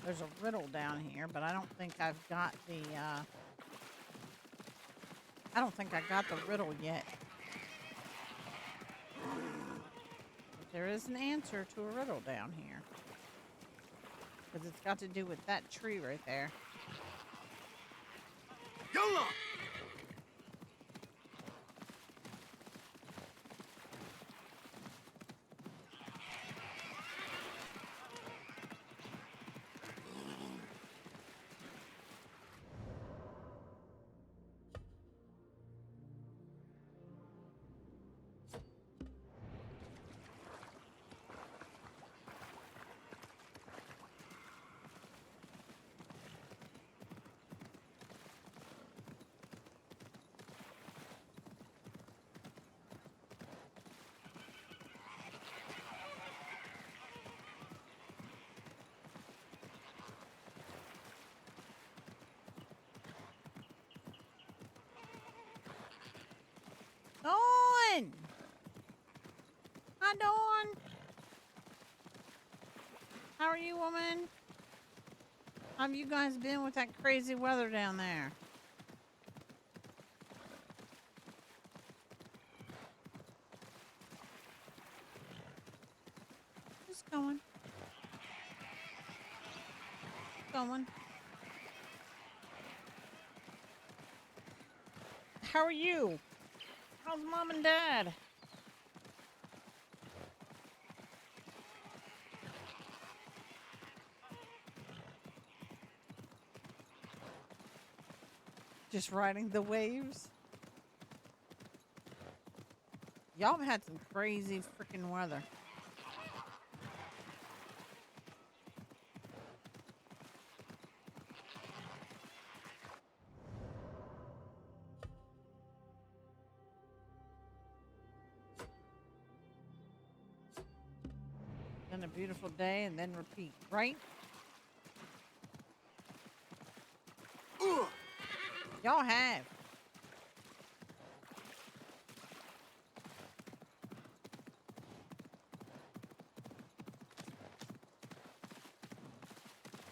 There's a riddle down here, but I don't think I've got the, I don't think I got the riddle yet. But there is an answer to a riddle down here. Because it's got to do with that tree right there. Yalla! Dawn! Hi, Dawn! How are you, woman? How have you guys been with that crazy weather down there? Just going. Going. How are you? How's mom and dad? Just riding the waves. Y'all have had some crazy freaking weather. Been a beautiful day and then repeat, right? Y'all have.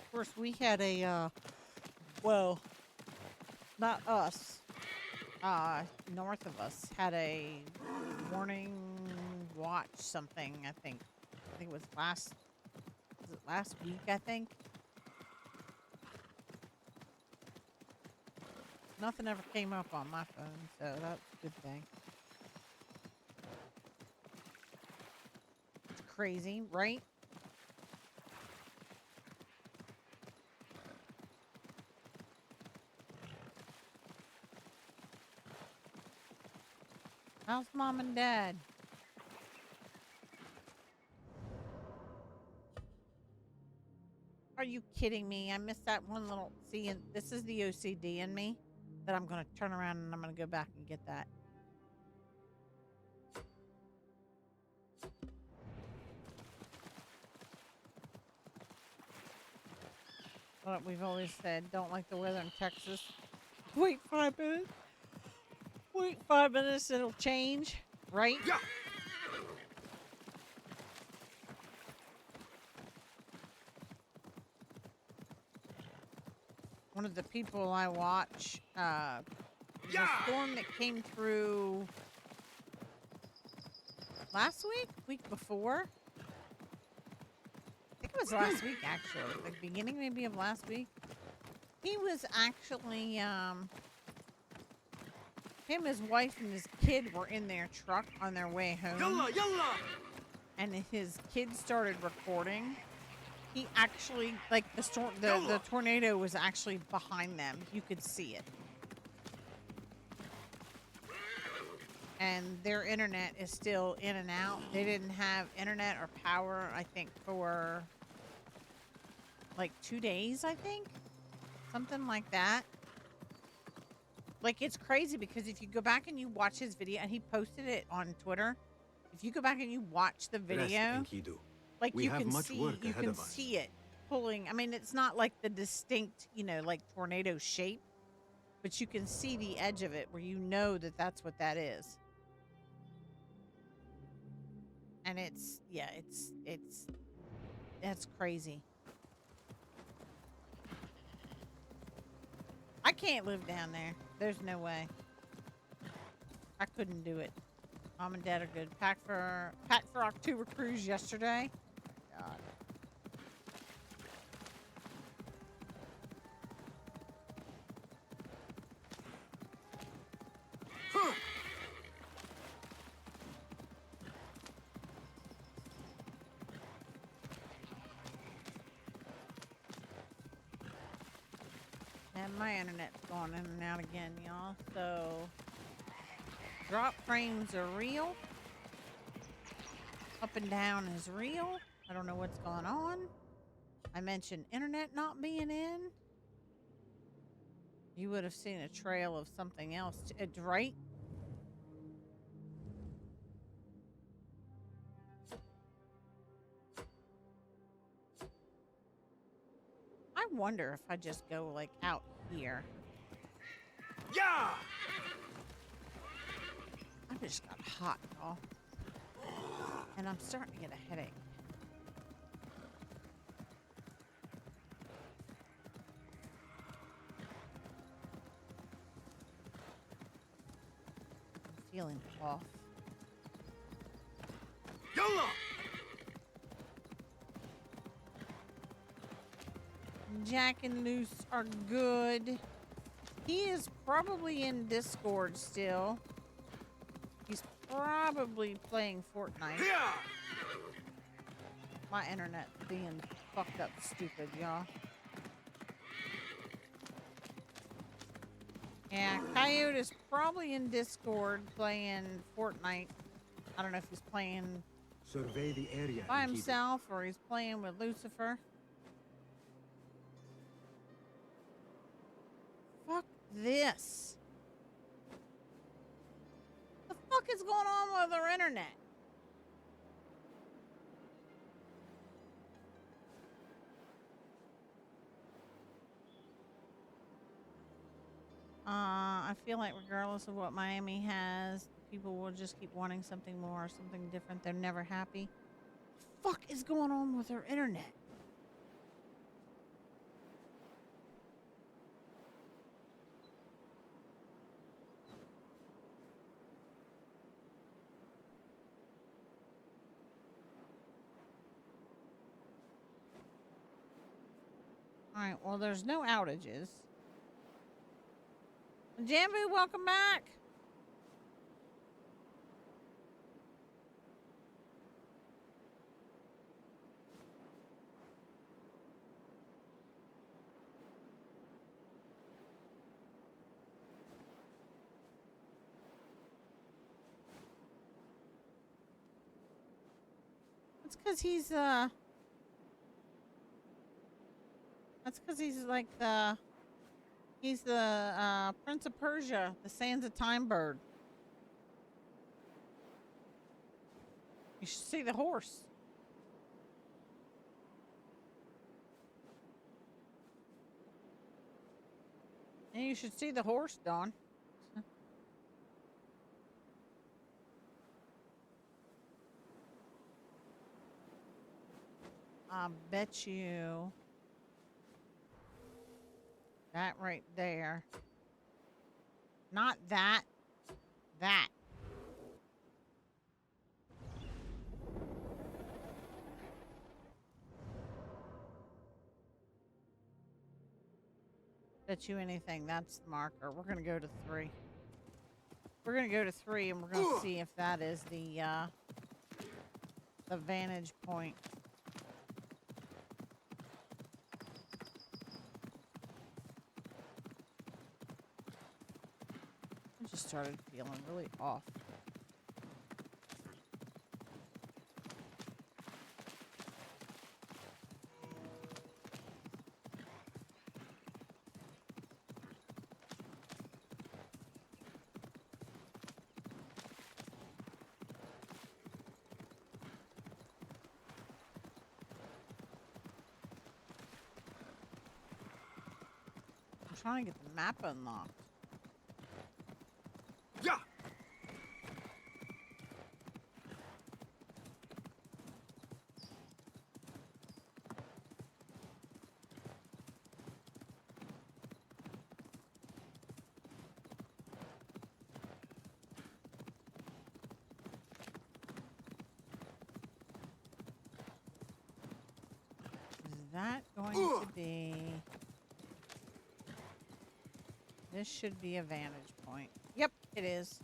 Of course, we had a, well, not us. North of us had a warning watch something, I think. I think it was last week, I think? Nothing ever came up on my phone, so that's a good thing. It's crazy, right? How's mom and dad? Are you kidding me? I missed that one little... See, and this is the OCD in me that I'm going to turn around and I'm going to go back and get that. What we've always said, don't like the weather in Texas. Wait 5 minutes. Wait 5 minutes, it'll change, right? Yeah. One of the people I watch, the storm that came through last week before. I think it was last week, actually, the beginning maybe of last week. He was actually, him, his wife, and his kid were in their truck on their way home. Yalla, yalla! And his kid started recording. He actually, like, the tornado was actually behind them. You could see it. And their internet is still in and out. They didn't have internet or power, I think, for like 2 days, I think. Something like that. Like, it's crazy because if you go back and you watch his video, and he posted it on Twitter, if you go back and you watch the video, like, you can see it pulling. I mean, it's not like the distinct, you know, like tornado shape, but you can see the edge of it where you know that that's what that is. And it's, yeah, that's crazy. I can't live down there. There's no way. I couldn't do it. Mom and Dad are good. Packed for October cruise yesterday. God. And my internet's going in and out again, y'all. So, drop frames are real. Up and down is real. I don't know what's going on. I mentioned internet not being in. You would have seen a trail of something else. Right? I wonder if I just go, like, out here. Yeah! I just got hot, y'all. And I'm starting to get a headache. I'm feeling off. Yalla! Jack and Loose are good. He is probably in Discord still. He's probably playing Fortnite. Yeah. My internet being fucked up stupid, y'all. Yeah, Coyote is probably in Discord playing Fortnite. I don't know if he's playing Survey the area by himself or he's playing with Lucifer. Fuck this. What the fuck is going on with our internet? I feel like regardless of what Miami has, people will just keep wanting something more, something different. They're never happy. What the fuck is going on with our internet? Alright, well, there's no outages. Jambu, welcome back. That's because he's like he's the Prince of Persia, the Sands of Time bird. You should see the horse. And you should see the horse, Dawn. I bet you that right there. Not that. That. Bet you anything. That's the marker. We're going to go to 3. We're going to go to 3 and we're going to see if that is the vantage point. I just started feeling really off. I'm trying to get the map unlocked. Yeah. Is that going to be... This should be a vantage point. Yep, it is.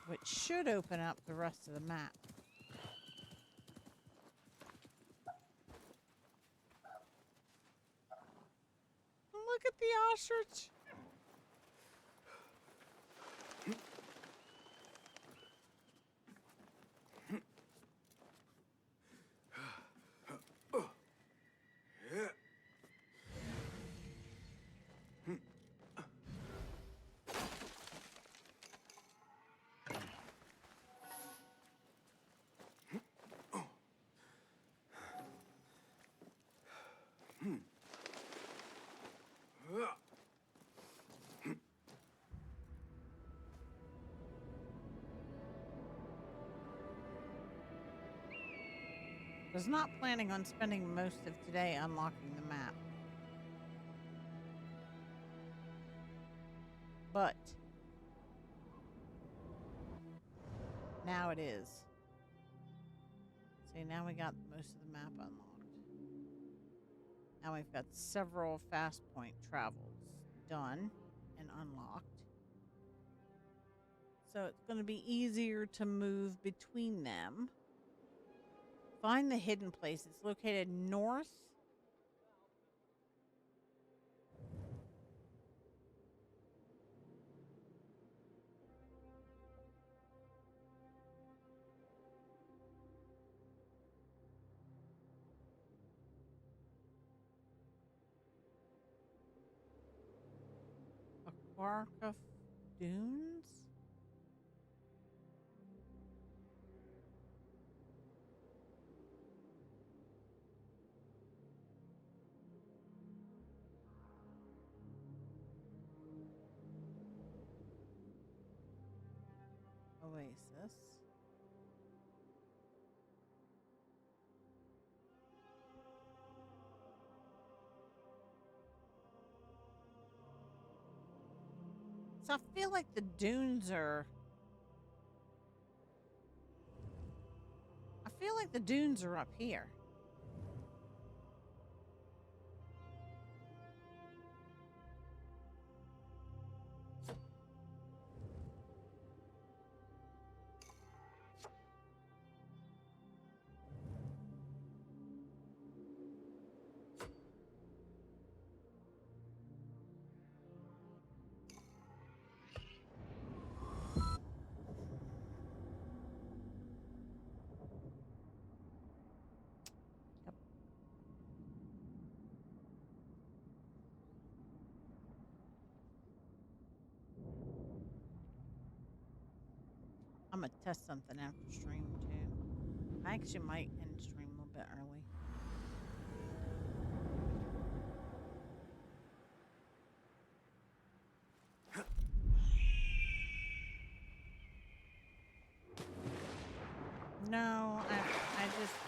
Which should open up the rest of the map. Look at the ostrich. Was not planning on spending most of today unlocking the map. But now it is. See, now we got most of the map unlocked. Now we've got several fast point travels done and unlocked. So it's going to be easier to move between them. Find the hidden place. It's located north. Aquarca Dunes? Oasis. So I feel like the dunes are... I feel like the dunes are up here. I'm gonna test something after stream too. I actually might end stream a little bit early. No,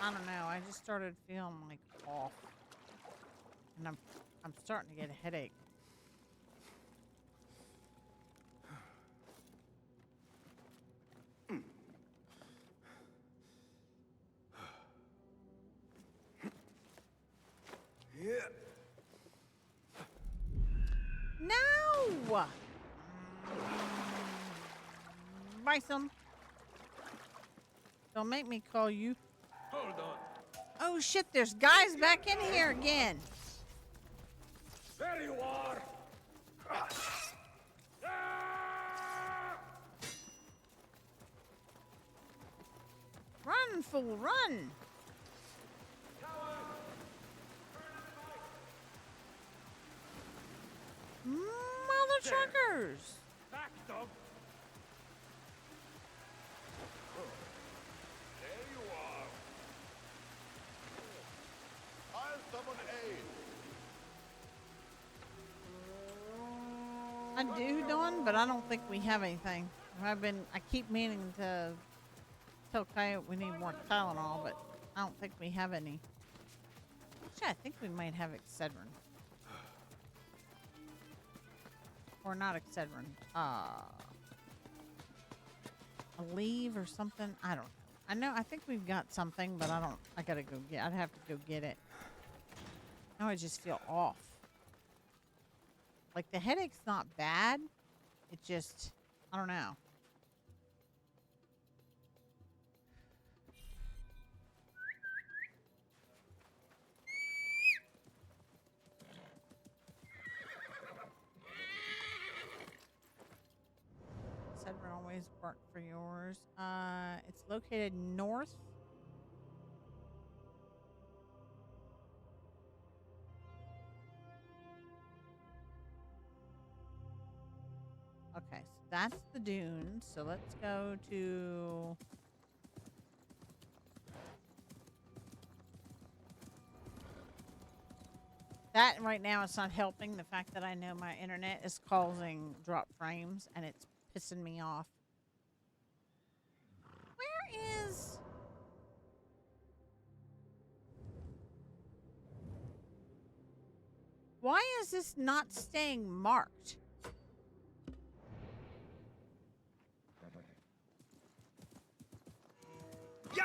I don't know. I just started feeling like off, and I'm starting to get a headache. No! Bison. Don't make me call you. Hold on. Oh shit, there's guys back in here again. There you are. Run, fool, run. Mother truckers. Back, dog. There you are. I'll summon aid. I do, Dawn, but I don't think we have anything. I keep meaning to tell Coyote we need more Tylenol, but I don't think we have any. Actually, I think we might have Excedrin. Or not Excedrin. Aleve or something. I don't know. I think we've got something, but I gotta go get. I'd have to go get it. Now I just feel off. Like the headache's not bad. It just, I don't know. Excedrin always work for yours. It's located north. Okay, so that's the dunes. So let's go to... That right now it's not helping. The fact that I know my internet is causing drop frames and it's pissing me off. Where is... Why is this not staying marked? Yeah!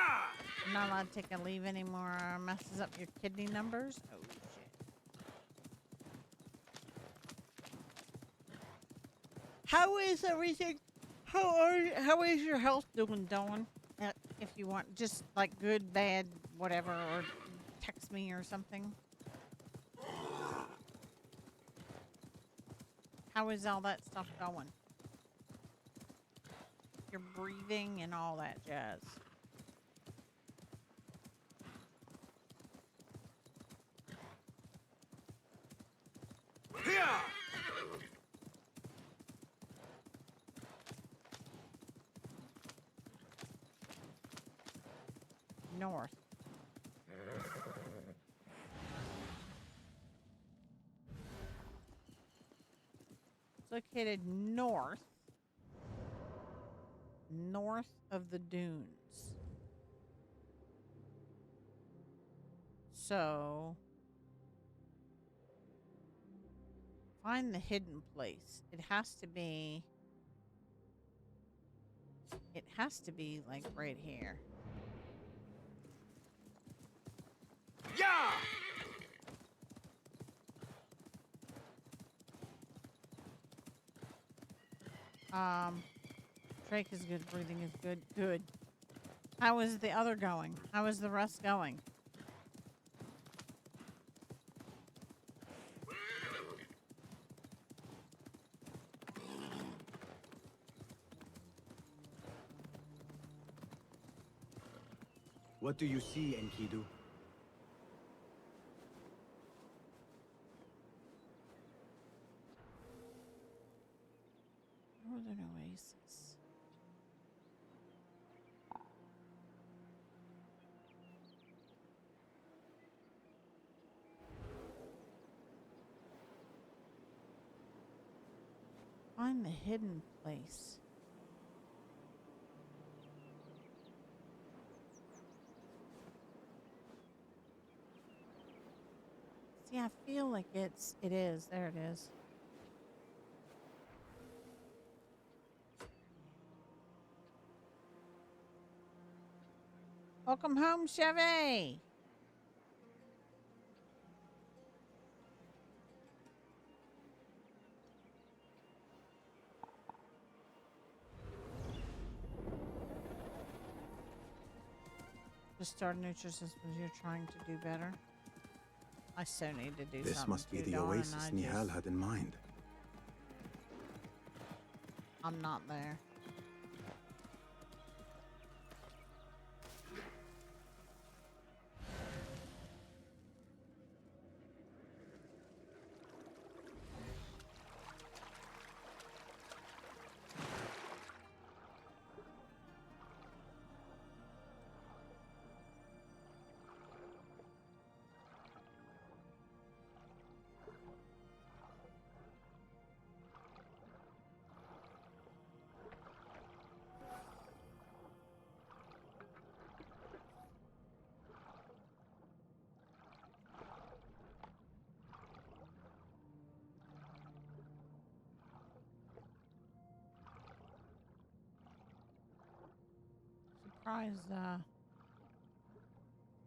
I'm not allowed to take a leave anymore. Messes up your kidney numbers. Oh shit. How is everything? How is your health doing, Dawn? If you want, just like good, bad, whatever, or text me or something. How is all that stuff going? Your breathing and all that jazz. Here! North. It's located north of the dunes. So find the hidden place. It has to be like right here. Yeah! Drake is good. Breathing is good. Good. How is the other going? How is the rest going? What do you see, Enkidu? Northern Oasis. Find the hidden place. See, I feel like it is. There it is. Welcome home, Chevy. Just start Nutrisys when you're trying to do better. I so need to do something. This must be the Dawn, oasis Nihal had in mind. I'm not there.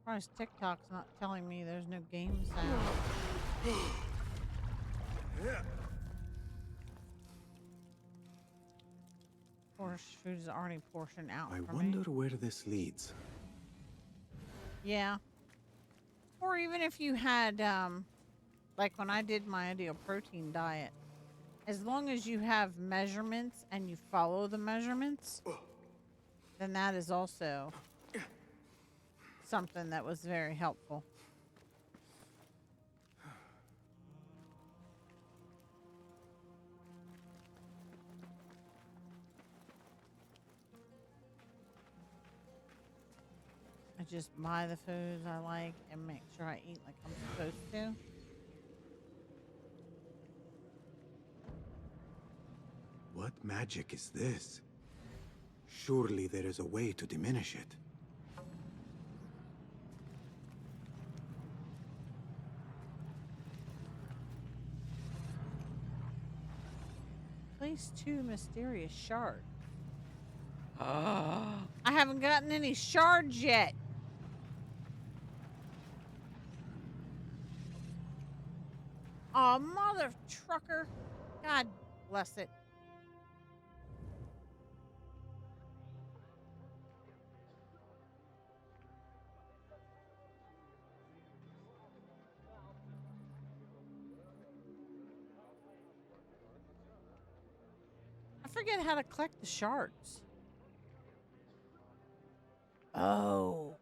Surprised TikTok's not telling me there's no game sound. Of course, food is already portioned out I for wonder me. where this leads. Yeah. Or even if you had, like when I did my ideal protein diet, as long as you have measurements and you follow the measurements, then that is also something that was very helpful. I just buy the foods I like and make sure I eat like I'm supposed to. What magic is this? Surely there is a way to diminish it. Place 2 mysterious shard. I haven't gotten any shards yet. Oh, mother trucker. God bless it. I forget how to collect the shards. Oh.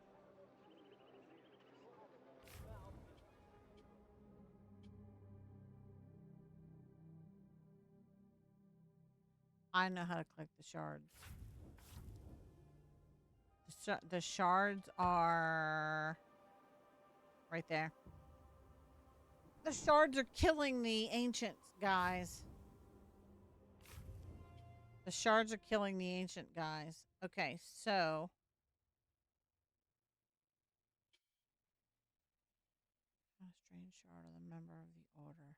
I know how to collect the shards. The shards are right there. The shards are killing the ancients, guys. The shards are killing the ancient guys. Okay, so a strange shard of the member of the order.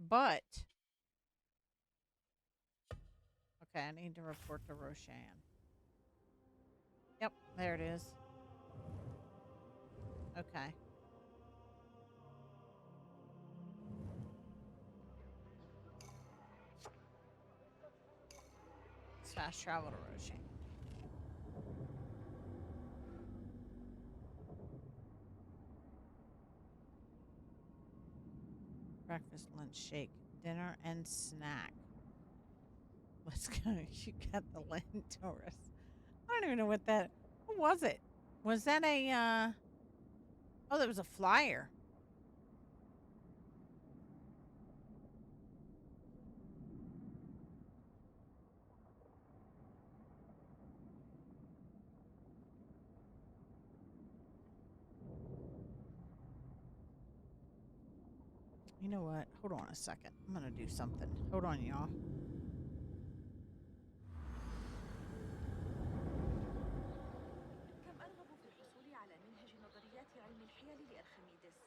But okay, I need to report to Roshan. Yep, there it is. Okay. Let's fast travel to Roshan. Breakfast, lunch, shake, dinner, and snack. Let's go. You got the Lentoris. I don't even know what that. What was it? Was that a? Oh, that was a flyer. You know what? Hold on a second. I'm gonna do something. Hold on, y'all. كم أرغب في الحصول على منهج نظريات علم الحيل لأرخميدس.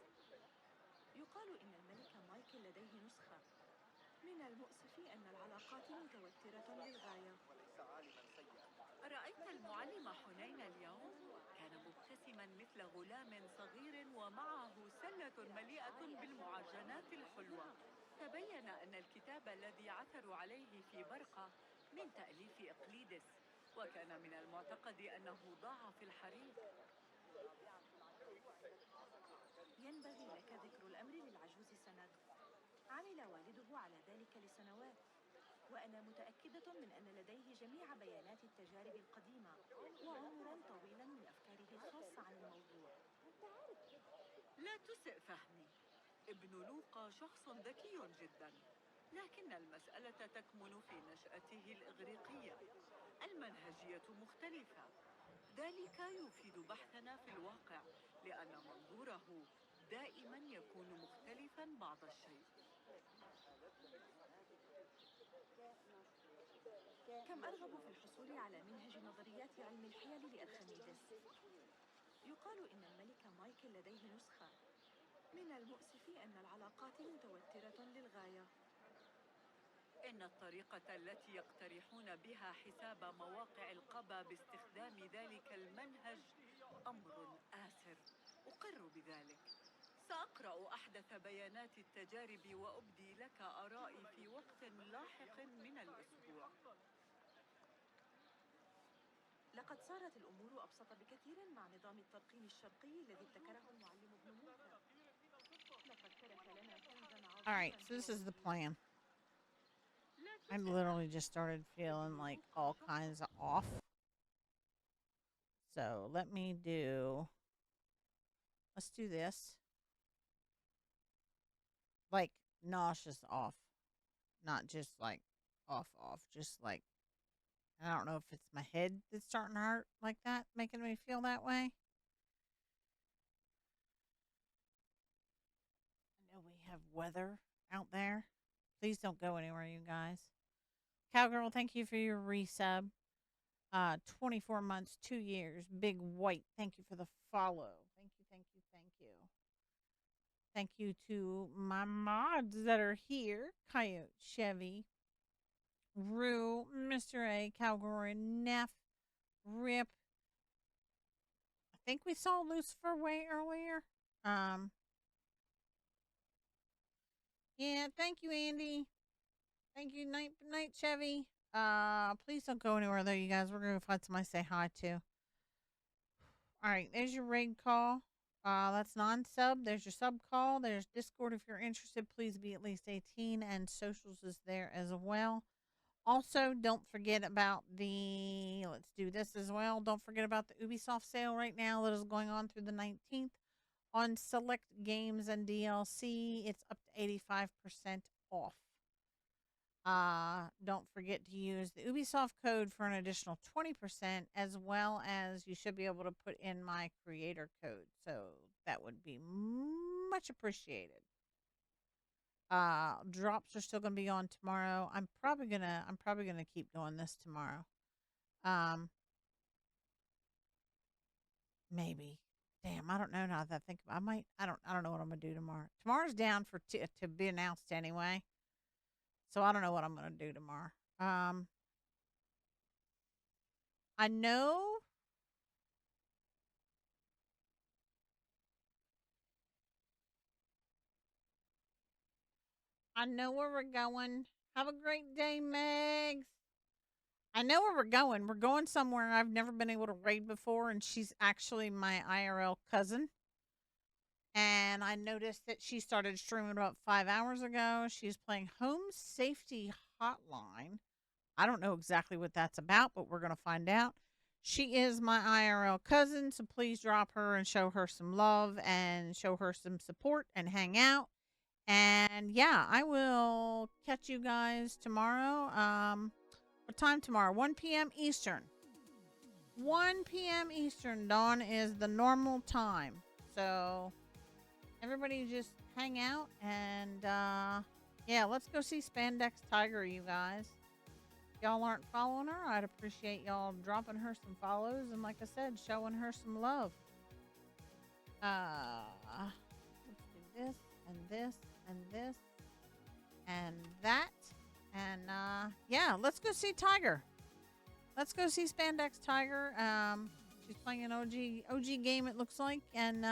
يقال إن الملك مايكل لديه نسخة. من المؤسف أن العلاقات متوترة للغاية. أرأيت المعلم حنين اليوم؟ كان مبتسما مثل غلام صغير ومعه سلة مليئة بالمعجنات الحلوة. تبين أن الكتاب الذي عثروا عليه في برقة من تأليف إقليدس، وكان من المعتقد أنه ضاع في الحريق. ينبغي لك ذكر الأمر للعجوز سند. عمل والده على ذلك لسنوات، وأنا متأكدة من أن لديه جميع بيانات التجارب القديمة وعمرا طويلا من أفكاره الخاصة عن الموضوع. لا تسئ فهمي. ابن لوقا شخص ذكي جدا، لكن المسألة تكمن في نشأته الإغريقية. المنهجية مختلفة. ذلك يفيد بحثنا في الواقع، لأن منظوره دائما يكون مختلفا بعض الشيء. كم أرغب في الحصول على منهج نظريات علم الحيل لأرخميدس. يقال إن الملك مايكل لديه نسخة. من المؤسف أن العلاقات متوترة للغاية. إن الطريقة التي يقترحون بها حساب مواقع القبا باستخدام ذلك المنهج أمر آسر، أقر بذلك. سأقرأ أحدث بيانات التجارب وأبدي لك آرائي في وقت لاحق من الأسبوع. لقد صارت الأمور أبسط بكثير مع نظام الترقيم الشرقي الذي ابتكره المعلم ابن موسى. لقد ترك لنا كنزا عظيما. All right, so this is the plan. I literally just started feeling like all kinds of off. So let's do this. Like nauseous off. Not just like off, just like, I don't know if it's my head that's starting to hurt like that, making me feel that way. I know we have weather out there. Please don't go anywhere, you guys. Cowgirl, thank you for your resub. 24 months, 2 years. Big White, thank you for the follow. Thank you, thank you, thank you. Thank you to my mods that are here. Coyote, Chevy, Rue, Mr. A, Cowgirl, Neff, Rip. I think we saw Lucifer way earlier. Yeah, thank you, Andy. Thank you, Night Chevy. Please don't go anywhere though, you guys. We're gonna find somebody to say hi to. Alright, there's your raid call. That's non-sub. There's your sub call. There's Discord if you're interested. Please be at least 18, and socials is there as well. Also, don't forget about let's do this as well. Don't forget about the Ubisoft sale right now that is going on through the 19th on select games and DLC. It's up to 85% off. Don't forget to use the Ubisoft code for an additional 20%, as well as you should be able to put in my creator code. So that would be much appreciated. Drops are still gonna be on tomorrow. I'm probably gonna keep doing this tomorrow. Maybe. Damn, I don't know now that I think I might. I don't know what I'm gonna do tomorrow. Tomorrow's down for to be announced anyway. So I don't know what I'm gonna do tomorrow. I know where we're going. Have a great day, Megs. I know where we're going. We're going somewhere I've never been able to raid before, and she's actually my IRL cousin. And I noticed that she started streaming about 5 hours ago. She's playing Home Safety Hotline. I don't know exactly what that's about, but we're going to find out. She is my IRL cousin, so please drop her and show her some love and show her some support and hang out. And yeah, I will catch you guys tomorrow. What time tomorrow? 1 p.m. Eastern. 1 p.m. Eastern. Dawn is the normal time. So everybody just hang out and yeah, let's go see Spandex Tiger, you guys. Y'all aren't following her, I'd appreciate y'all dropping her some follows and, like I said, showing her some love. Let's do this and this and this and that. And yeah, let's go see Tiger. Let's go see Spandex Tiger. She's playing an OG game, it looks like. And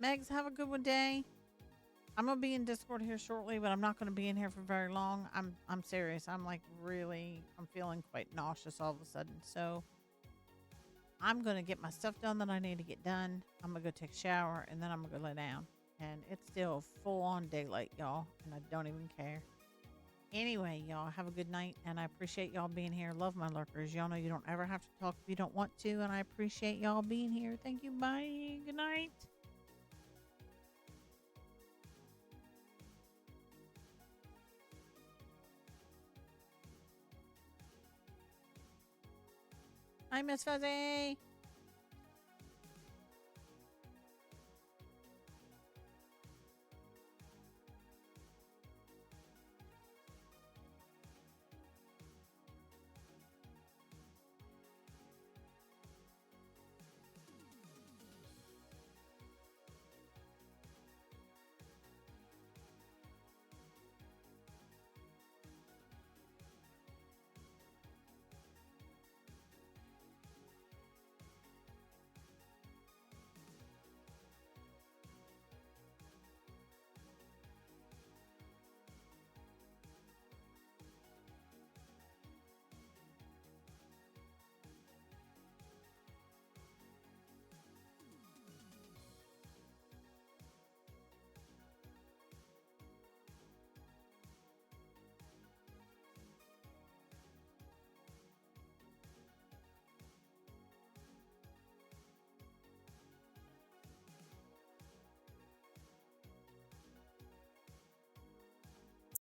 Megs, have a good one day. I'm gonna be in Discord here shortly, but I'm not gonna be in here for very long. I'm serious. I'm like I'm feeling quite nauseous all of a sudden. So I'm gonna get my stuff done that I need to get done. I'm gonna go take a shower and then I'm gonna go lay down. And it's still full on daylight, y'all, and I don't even care. Anyway, y'all have a good night, and I appreciate y'all being here. Love my lurkers. Y'all know you don't ever have to talk if you don't want to, and I appreciate y'all being here. Thank you. Bye. Good night. Hi, Miss Fuzzy.